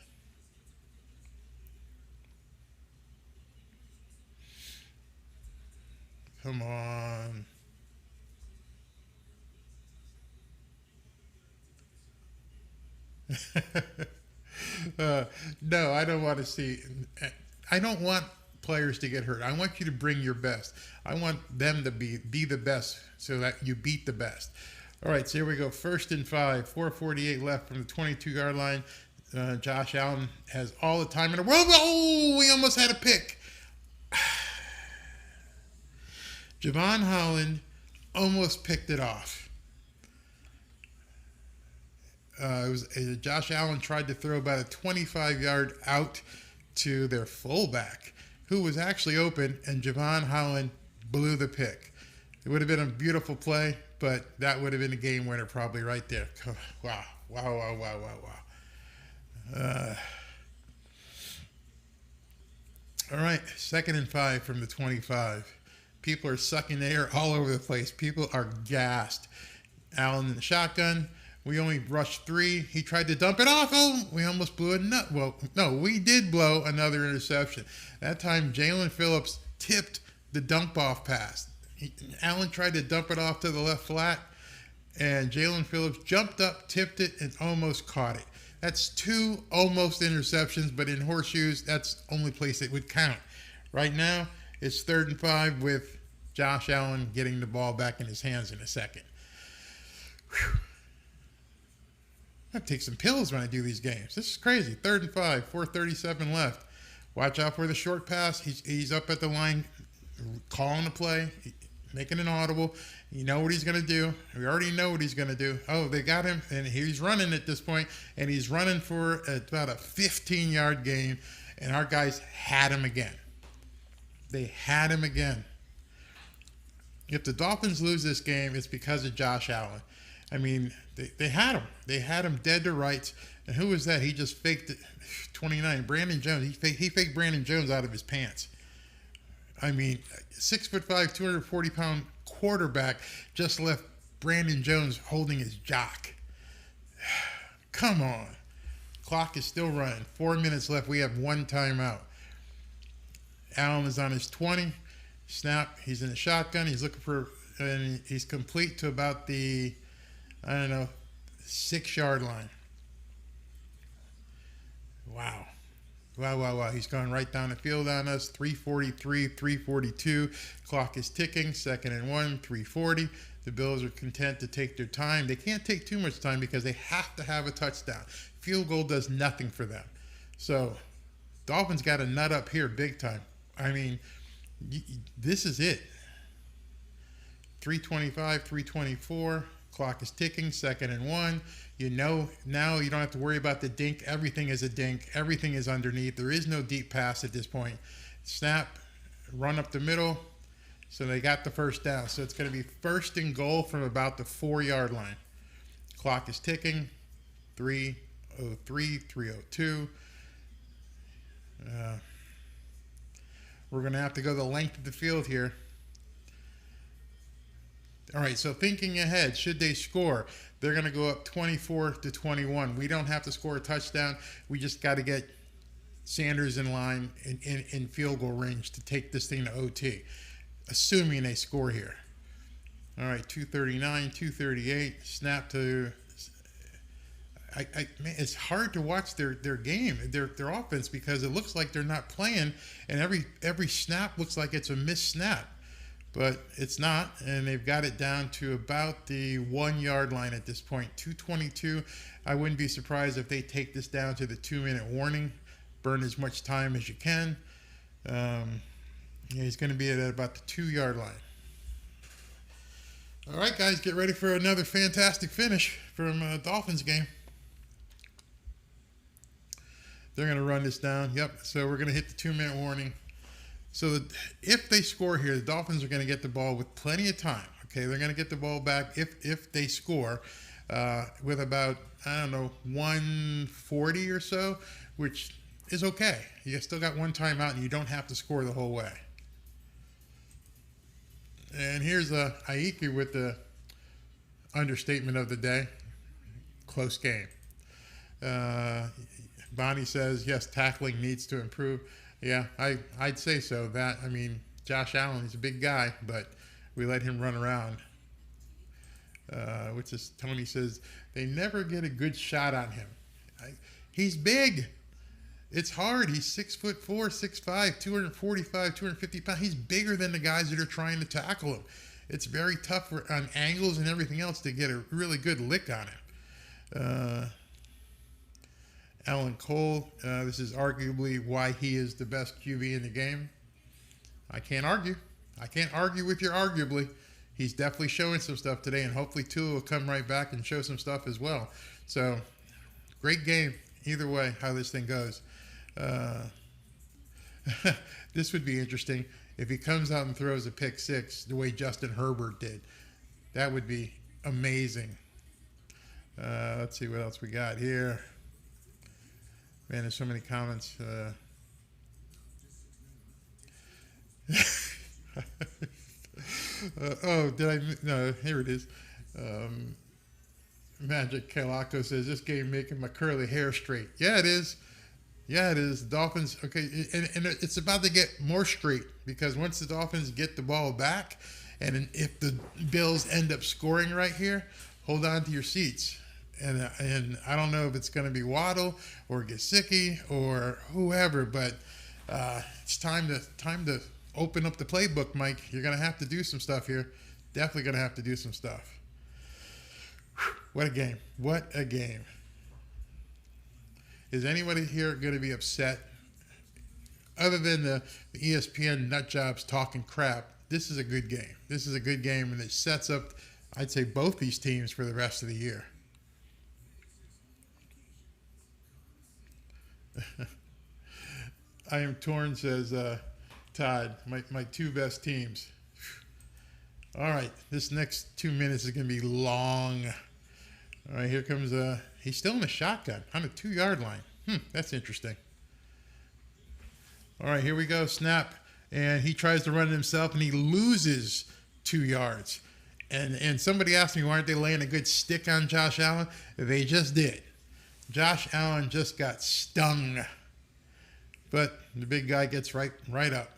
Come on. No, I don't want to see. I don't want players to get hurt. I want you to bring your best. I want them to be the best so that you beat the best. All right, so here we go. 1st and 5, 4:48 left from the 22-yard line. Josh Allen has all the time in the world. Oh, we almost had a pick. Javon Holland almost picked it off. Josh Allen tried to throw about a 25-yard out to their fullback, who was actually open, and Javon Holland blew the pick. It would have been a beautiful play, but that would have been a game winner probably right there. Wow. All right, 2nd and 5 from the 25. People are sucking air all over the place. People are gassed. Allen in the shotgun. We only rushed 3. He tried to dump it off. Oh, we almost blew a nut. Well, no, we did blow another interception. That time, Jalen Phillips tipped the dump-off pass. Allen tried to dump it off to the left flat, and Jalen Phillips jumped up, tipped it, and almost caught it. That's 2 almost interceptions, but in horseshoes, that's the only place it would count. Right now, it's 3rd and 5 with Josh Allen getting the ball back in his hands in a second. Whew. I have to take some pills when I do these games. This is crazy. 3rd and 5, 4:37 left. Watch out for the short pass. He's up at the line, calling the play, making an audible. You know what he's going to do. We already know what he's going to do. Oh, they got him, and he's running at this point, and he's running for about a 15-yard gain. and our guys had him again. They had him again. If the Dolphins lose this game, it's because of Josh Allen. I mean, they had him. They had him dead to rights. And who was that? He just faked it. 29. Brandon Jones. He faked Brandon Jones out of his pants. I mean, 6'5", 240-pound quarterback just left Brandon Jones holding his jock. Come on. Clock is still running. 4 minutes left. We have one timeout. Allen is on his 20. Snap. He's in the shotgun. He's looking for, and he's complete to about the, 6-yard line. Wow. Wow. He's going right down the field on us. 3:43, 3:42. Clock is ticking. 2nd and 1, 3:40. The Bills are content to take their time. They can't take too much time because they have to have a touchdown. Field goal does nothing for them. So, Dolphins got a nut up here big time. I mean, this is it. 3:25, 3:24. Clock is ticking. 2nd and 1. You know, now you don't have to worry about the dink. Everything is a dink. Everything is underneath. There is no deep pass at this point. Snap, run up the middle. So they got the first down. So it's going to be 1st and goal from about the 4-yard line. Clock is ticking. 3:03, 3:02. We're going to have to go the length of the field here. All right, so thinking ahead, should they score, they're going to go up 24-21. We don't have to score a touchdown. We just got to get Sanders in line in field goal range to take this thing to OT, assuming they score here. All right, 2:39, 2:38. Snap to. Man, it's hard to watch their game, their offense, because it looks like they're not playing, and every snap looks like it's a missed snap. But it's not, and they've got it down to about the 1-yard line at this point. 2:22. I wouldn't be surprised if they take this down to the 2-minute warning. Burn as much time as you can. He's going to be at about the 2-yard line. All right, guys, get ready for another fantastic finish from a Dolphins game. They're going to run this down. Yep, so we're going to hit the 2-minute warning. So if they score here, the Dolphins are going to get the ball with plenty of time. Okay, they're going to get the ball back if they score with about, 140 or so, which is okay. You still got one timeout, and you don't have to score the whole way. And here's Aiki with the understatement of the day. Close game. Bonnie says, yes, tackling needs to improve. Yeah, I'd say so. Josh Allen, he's a big guy, but we let him run around. Which is, Tony says, they never get a good shot on him. He's big. It's hard. He's 6'4", 6'5", 245, 250 pounds. He's bigger than the guys that are trying to tackle him. It's very tough on angles and everything else to get a really good lick on him. Alan Cole, this is arguably why he is the best QB in the game. I can't argue. I can't argue with your arguably. He's definitely showing some stuff today, and hopefully Tua will come right back and show some stuff as well. So, great game. Either way, how this thing goes. This would be interesting if he comes out and throws a pick six the way Justin Herbert did. That would be amazing. Let's see what else we got here. Man, there's so many comments. No, here it is. Magic Kalako says, this game making my curly hair straight. Yeah, it is. Yeah, it is. The Dolphins, okay, and it's about to get more straight, because once the Dolphins get the ball back, and if the Bills end up scoring right here, hold on to your seats. And I don't know if it's going to be Waddle or Gesicki or whoever, but it's time to open up the playbook, Mike. You're going to have to do some stuff here. Definitely going to have to do some stuff. What a game. What a game. Is anybody here going to be upset? Other than the ESPN nut jobs talking crap, this is a good game. This is a good game, and it sets up, I'd say, both these teams for the rest of the year. I am torn, says Todd. My two best teams. All right, this next 2 minutes is going to be long. All right, here comes he's still in the shotgun on the 2-yard line. That's interesting. All right, here we go. Snap. And he tries to run it himself, and he loses 2 yards. And somebody asked me, why aren't they laying a good stick on Josh Allen? They just did. Josh Allen just got stung. But the big guy gets right up.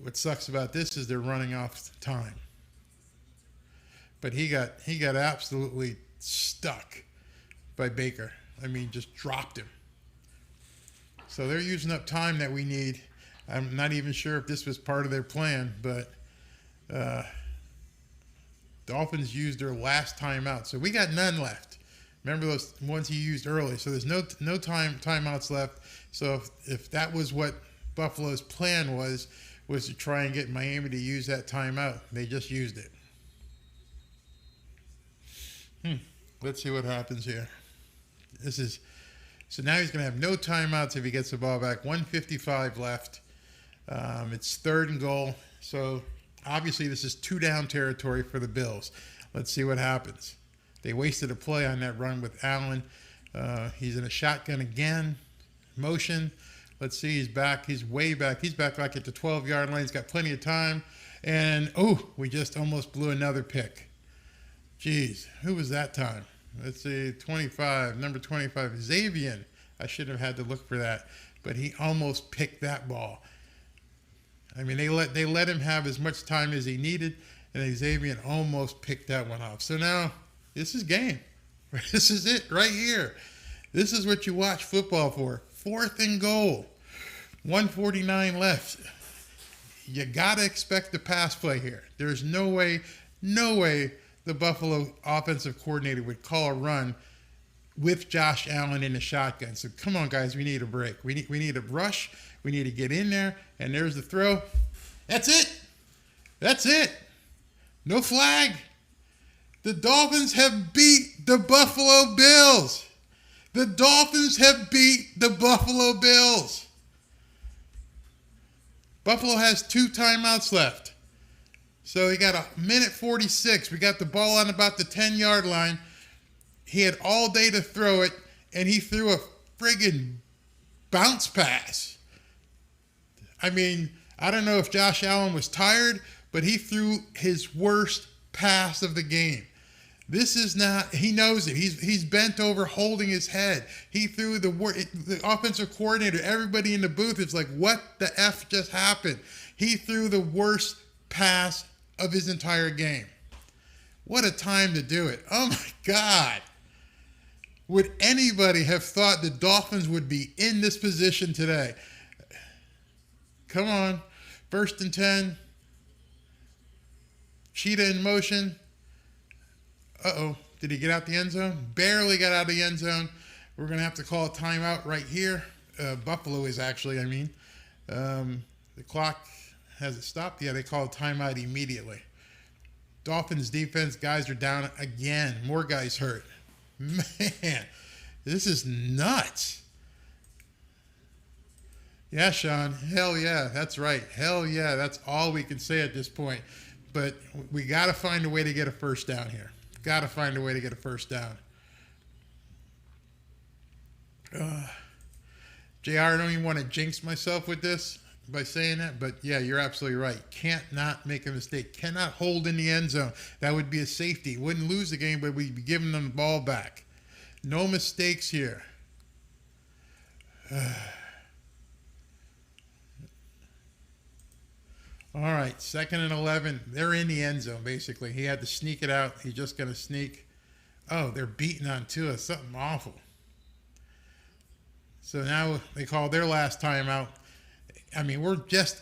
What sucks about this is they're running off time. But he got absolutely stuck by Baker. I mean, just dropped him. So they're using up time that we need. I'm not even sure if this was part of their plan, but Dolphins used their last timeout. So we got none left. Remember those ones he used early. So there's no timeouts left. So if that was what Buffalo's plan was to try and get Miami to use that timeout, they just used it. Let's see what happens here. So now he's going to have no timeouts if he gets the ball back. 1:55 left. It's 3rd and goal. So obviously this is 2-down territory for the Bills. Let's see what happens. They wasted a play on that run with Allen. He's in a shotgun again. Motion. Let's see. He's back. He's way back. He's back like at the 12-yard line. He's got plenty of time. And, we just almost blew another pick. Jeez, who was that time? Let's see, 25, number 25, Xavier. I should have had to look for that, but he almost picked that ball. I mean, they let him have as much time as he needed, and Xavier almost picked that one off. So now, this is game. This is it right here. This is what you watch football for. 4th and goal. 1:49 left. You got to expect the pass play here. There's no way the Buffalo offensive coordinator would call a run with Josh Allen in the shotgun. So come on, guys, we need a break. We need a rush. We need to get in there. And there's the throw. That's it. That's it. No flag. The Dolphins have beat the Buffalo Bills. The Dolphins have beat the Buffalo Bills. Buffalo has 2 timeouts left. So he got 1:46. We got the ball on about the 10-yard line. He had all day to throw it, and he threw a friggin' bounce pass. I mean, I don't know if Josh Allen was tired, but he threw his worst pass of the game. This is not, he knows it. He's bent over holding his head. He threw the offensive coordinator, everybody in the booth is like, what the F just happened? He threw the worst pass of his entire game. What a time to do it. Oh my God. Would anybody have thought the Dolphins would be in this position today? Come on. 1st and 10. Cheetah in motion. Did he get out the end zone? Barely got out of the end zone. We're going to have to call a timeout right here. Buffalo is actually, the clock, has it stopped? Yeah, they call a timeout immediately. Dolphins defense, guys are down again. More guys hurt. Man, this is nuts. Yeah, Sean. Hell yeah, that's right. Hell yeah, that's all we can say at this point. But we got to find a way to get a first down here. Got to find a way to get a first down. JR, I don't even want to jinx myself with this by saying that, but yeah, you're absolutely right. Can't not make a mistake. Cannot hold in the end zone. That would be a safety. Wouldn't lose the game, but we'd be giving them the ball back. No mistakes here. All right, 2nd and 11. They're in the end zone, basically. He had to sneak it out. He's just going to sneak. Oh, they're beating on Tua. Something awful. So now they call their last timeout. We're just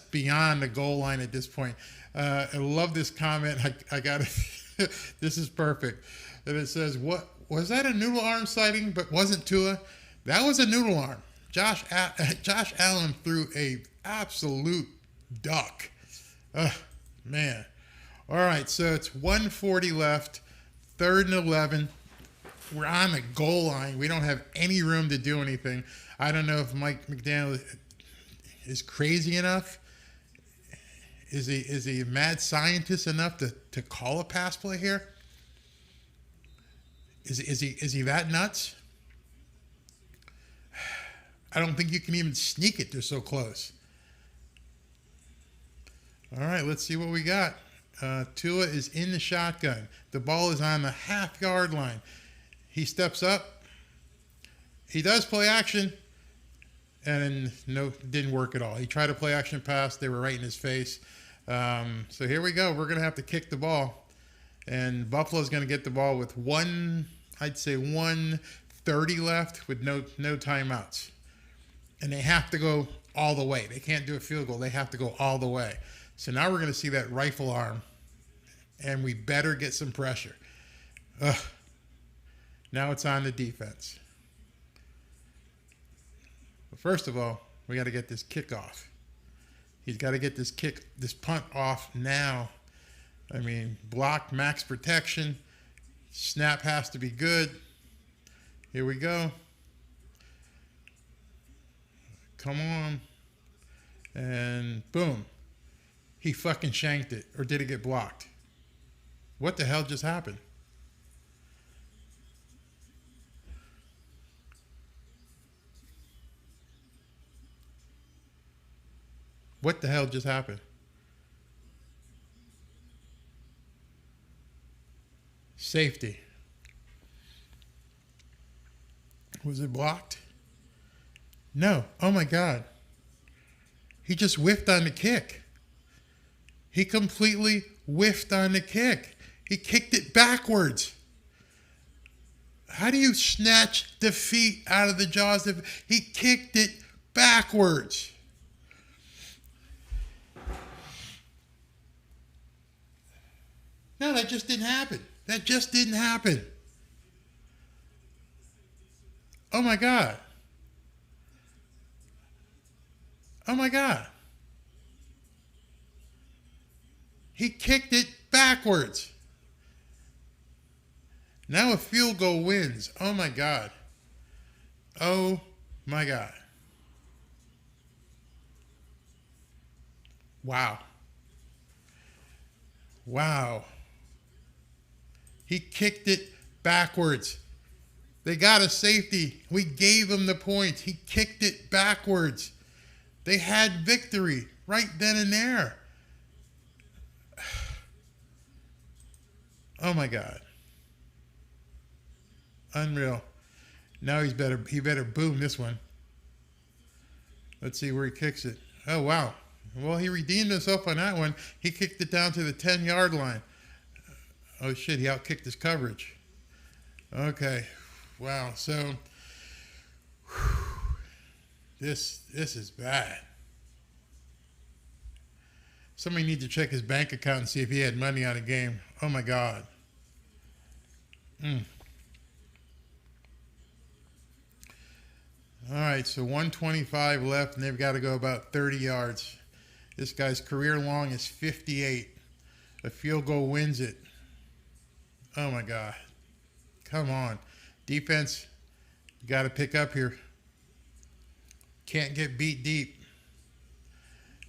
beyond the goal line at this point. I love this comment. I got it. This is perfect. And it says, "What was that? A noodle arm sighting, but wasn't Tua? That was a noodle arm." Josh Allen threw a absolute duck. Man. All right, so it's 1:40 left. 3rd and 11. We're on the goal line. We don't have any room to do anything. I don't know if Mike McDaniel is crazy enough. Is he a mad scientist enough to call a pass play here? Is he that nuts? I don't think you can even sneak it. They're so close. All right, let's see what we got. Tua is in the shotgun. The ball is on the half-yard line. He steps up. He does play action. And no, didn't work at all. He tried to play action pass. They were right in his face. So here we go. We're going to have to kick the ball. And Buffalo's going to get the ball with 1:30 left with no timeouts. And they have to go all the way. They can't do a field goal. They have to go all the way. So now we're going to see that rifle arm. And we better get some pressure. Now it's on the defense. But first of all, we got to get this kick off. He's got to get this punt off now. I mean, block, max protection. Snap has to be good. Here we go. Come on. And boom. He fucking shanked it. Or did it get blocked? What the hell just happened? What the hell just happened? Safety. Was it blocked? No. Oh my God. He just whiffed on the kick. He completely whiffed on the kick. He kicked it backwards. How do you snatch defeat out of the jaws of... He kicked it backwards. No, that just didn't happen. That just didn't happen. Oh my God. Oh my God. He kicked it backwards. Now a field goal wins. Oh my God. Oh my God. Wow. Wow. He kicked it backwards. They got a safety. We gave him the point. He kicked it backwards. They had victory right then and there. Oh my God. Unreal. Now he better boom this one. Let's see where he kicks it. Oh wow. Well, he redeemed himself on that one. He kicked it down to the 10-yard line. Oh shit, he outkicked his coverage. Okay. Wow. So this is bad. Somebody needs to check his bank account and see if he had money on a game. Oh my God. All right, so 125 left, and they've got to go about 30 yards. This guy's career long is 58. A field goal wins it. Oh my God. Come on. Defense, you got to pick up here. Can't get beat deep.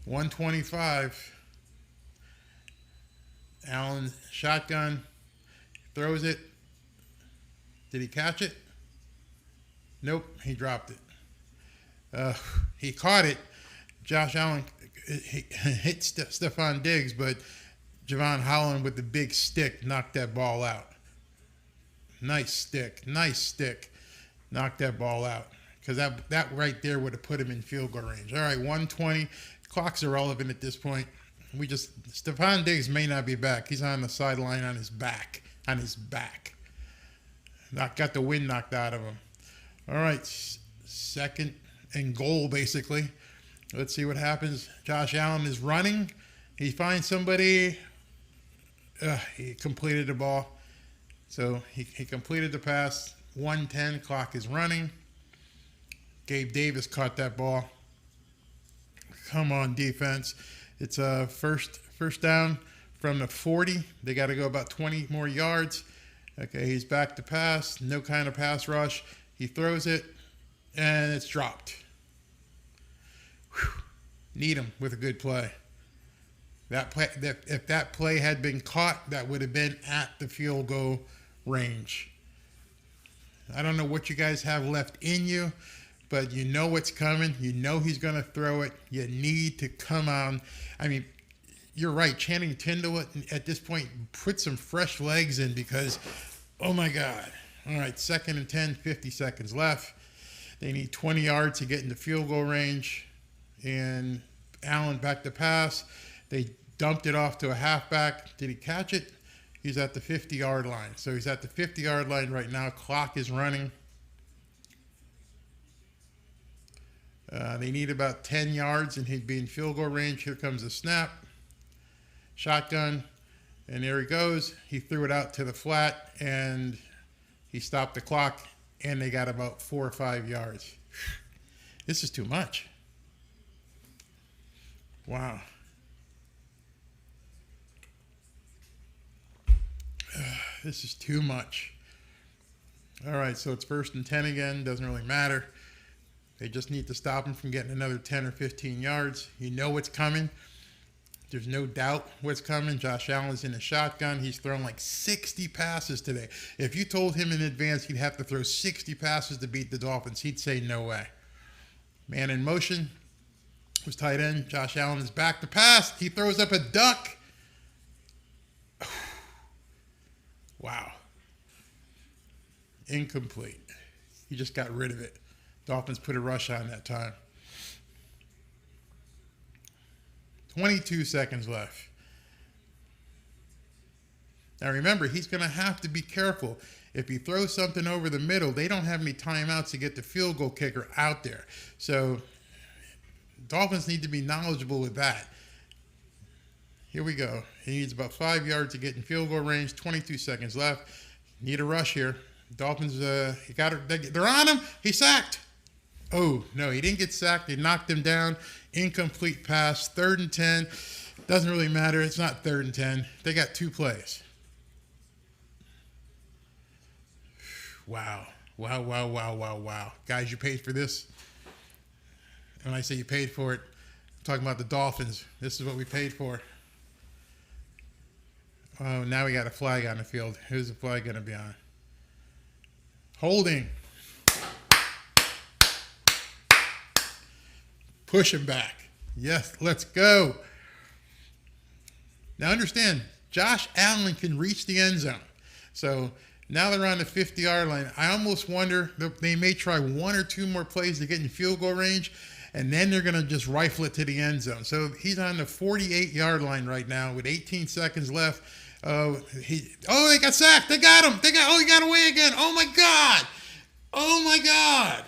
125. Allen, shotgun, throws it. Did he catch it? Nope, he dropped it. He caught it. Josh Allen hit Stephon Diggs, but Javon Holland with the big stick knocked that ball out. Nice stick. Knocked that ball out. Because that right there would have put him in field goal range. All right, 120. Clock's irrelevant at this point. Stephon Diggs may not be back. He's on the sideline on his back. Got the wind knocked out of him. All right, second and goal, basically. Let's see what happens. Josh Allen is running. He finds somebody. He completed the ball. So he completed the pass. 1:10, clock is running. Gabe Davis caught that ball. Come on, defense. It's a first down from the 40. They got to go about 20 more yards. Okay, he's back to pass. No kind of pass rush. He throws it, and it's dropped. Whew. Need him with a good play. If that play had been caught, that would have been at the field goal range. I don't know what you guys have left in you, but you know what's coming. You know he's going to throw it. You need to come on. I mean, you're right. Channing Tindall at this point put some fresh legs in because, oh my God. All right, 2nd and 10, 50 seconds left. They need 20 yards to get into field goal range. And Allen back to pass. They dumped it off to a halfback. Did he catch it? He's at the 50-yard line. So he's at the 50-yard line right now. Clock is running. They need about 10 yards, and he'd be in field goal range. Here comes the snap. Shotgun. And there he goes. He threw it out to the flat, and he stopped the clock, and they got about 4 or 5 yards. This is too much. Wow. This is too much. All right, so it's 1st and 10 again. Doesn't really matter. They just need to stop him from getting another 10 or 15 yards. You know what's coming. There's no doubt what's coming. Josh Allen's in a shotgun. He's thrown like 60 passes today. If you told him in advance he'd have to throw 60 passes to beat the Dolphins, he'd say no way. Man in motion was tight end. Josh Allen is back to pass. He throws up a duck. Wow. Incomplete. He just got rid of it. Dolphins put a rush on that time. 22 seconds left. Now remember, he's going to have to be careful. If he throws something over the middle, they don't have any timeouts to get the field goal kicker out there. So Dolphins need to be knowledgeable with that. Here we go. He needs about 5 yards to get in field goal range. 22 seconds left. Need a rush here. Dolphins, they're on him. He's sacked. Oh, no, he didn't get sacked. They knocked him down. Incomplete pass. 3rd and 10. Doesn't really matter. It's not 3rd and 10. They got 2 plays. Wow. Wow, wow, wow, wow, wow. Guys, you paid for this? When I say you paid for it, I'm talking about the Dolphins. This is what we paid for. Oh, now we got a flag on the field. Who's the flag going to be on? Holding. Push him back. Yes, let's go. Now understand, Josh Allen can reach the end zone. So now they're on the 50-yard line. I almost wonder they may try 1 or 2 more plays to get in field goal range, and then they're going to just rifle it to the end zone. So he's on the 48-yard line right now with 18 seconds left. They got sacked. They got him. He got away again. Oh, my God. Oh, my God.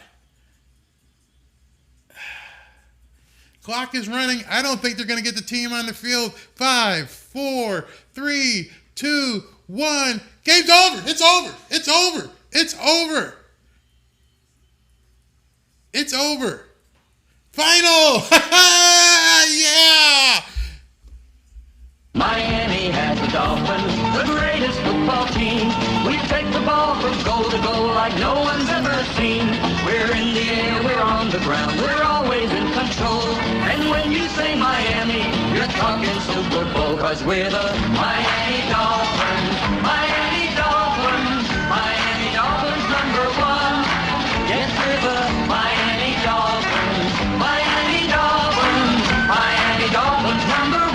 Clock is running. I don't think they're going to get the team on the field. 5, 4, 3, 2, 1. Game's over. It's over. It's over. It's over. It's over. Final. Yeah. Miami has the Dolphins, the greatest football team. We take the ball from goal to goal like no one's ever seen. We're in the air, we're on the ground, we're always in control. And when you say Miami, you're talking Super Bowl, 'cause we're the Miami Dolphins. Miami Dolphins, Miami Dolphins #1. Yes, we're the Miami Dolphins. Miami Dolphins, Miami Dolphins #1.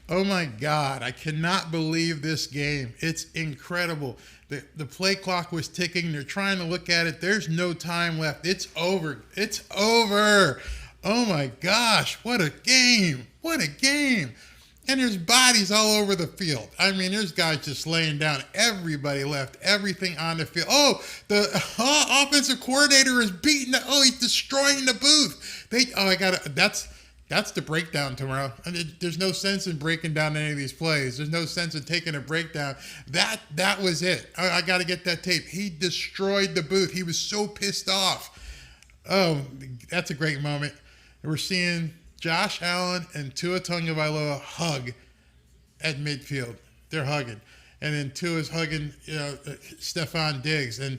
Oh my God, I cannot believe this game. It's incredible. The play clock was ticking. They're trying to look at it. There's no time left. It's over. It's over. Oh my gosh, what a game. What a game. And there's bodies all over the field. I mean, there's guys just laying down. Everybody left everything on the field. Oh, the offensive coordinator is beating. He's destroying the booth. That's the breakdown tomorrow. I mean, there's no sense in breaking down any of these plays. There's no sense in taking a breakdown. That was it. I got to get that tape. He destroyed the booth. He was so pissed off. Oh, that's a great moment. We're seeing Josh Allen and Tua Tagovailoa hug at midfield. They're hugging. and then Tua's hugging Stephon Diggs, and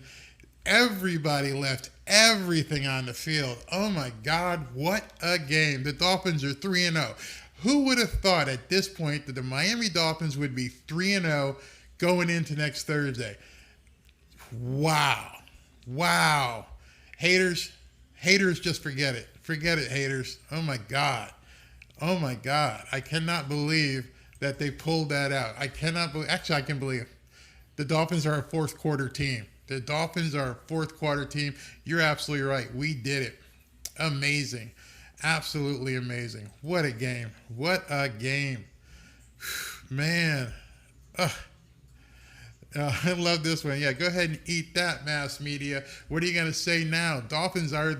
everybody left everything on the field. Oh my God, what a game. The Dolphins are 3-0. Who would have thought at this point that the Miami Dolphins would be 3-0 going into next Thursday? Wow. Haters, just forget it. Forget it, haters. Oh my God. I cannot believe that they pulled that out. I cannot believe, actually I can believe the Dolphins are a fourth quarter team. You're absolutely right. We did it. Amazing. Absolutely amazing. What a game. Man. I love this one. Yeah, go ahead and eat that, mass media. What are you going to say now? Dolphins are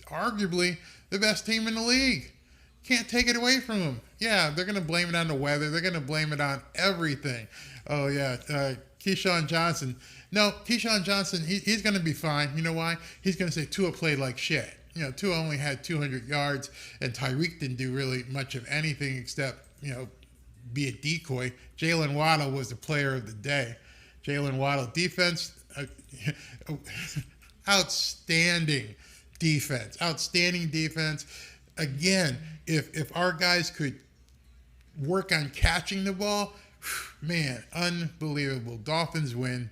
arguably the best team in the league. Can't take it away from them. Yeah, they're going to blame it on the weather. They're going to blame it on everything. Oh, yeah. Keyshawn Johnson. No, Keyshawn Johnson, he's going to be fine. You know why? He's going to say Tua played like shit. Tua only had 200 yards, and Tyreek didn't do really much of anything except, be a decoy. Jalen Waddle was the player of the day. Jalen Waddle defense, outstanding defense. Again, if our guys could work on catching the ball, man, unbelievable. Dolphins win.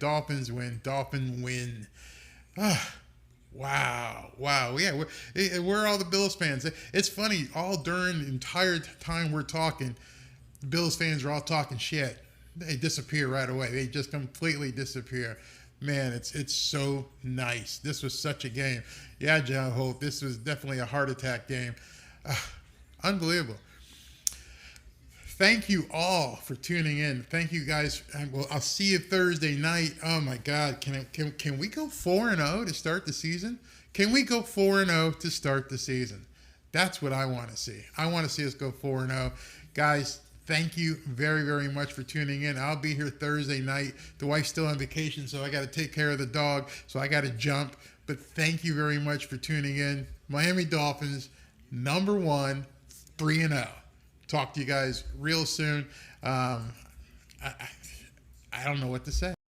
Wow. Yeah, we're all the Bills fans. It's funny, all during the entire time we're talking, the Bills fans are all talking shit. They disappear right away. They just completely disappear. Man, it's so nice. This was such a game. Yeah, John Holt, this was definitely a heart attack game. Unbelievable. Thank you all for tuning in. Thank you guys. Well, I'll see you Thursday night. Oh my God, can we go 4-0 to start the season? Can we go 4-0 to start the season? That's what I want to see. I want to see us go 4-0. Guys, thank you very, very much for tuning in. I'll be here Thursday night. The wife's still on vacation, so I got to take care of the dog, so I got to jump. But thank you very much for tuning in. Miami Dolphins, #1, 3-0. Talk to you guys real soon. I don't know what to say.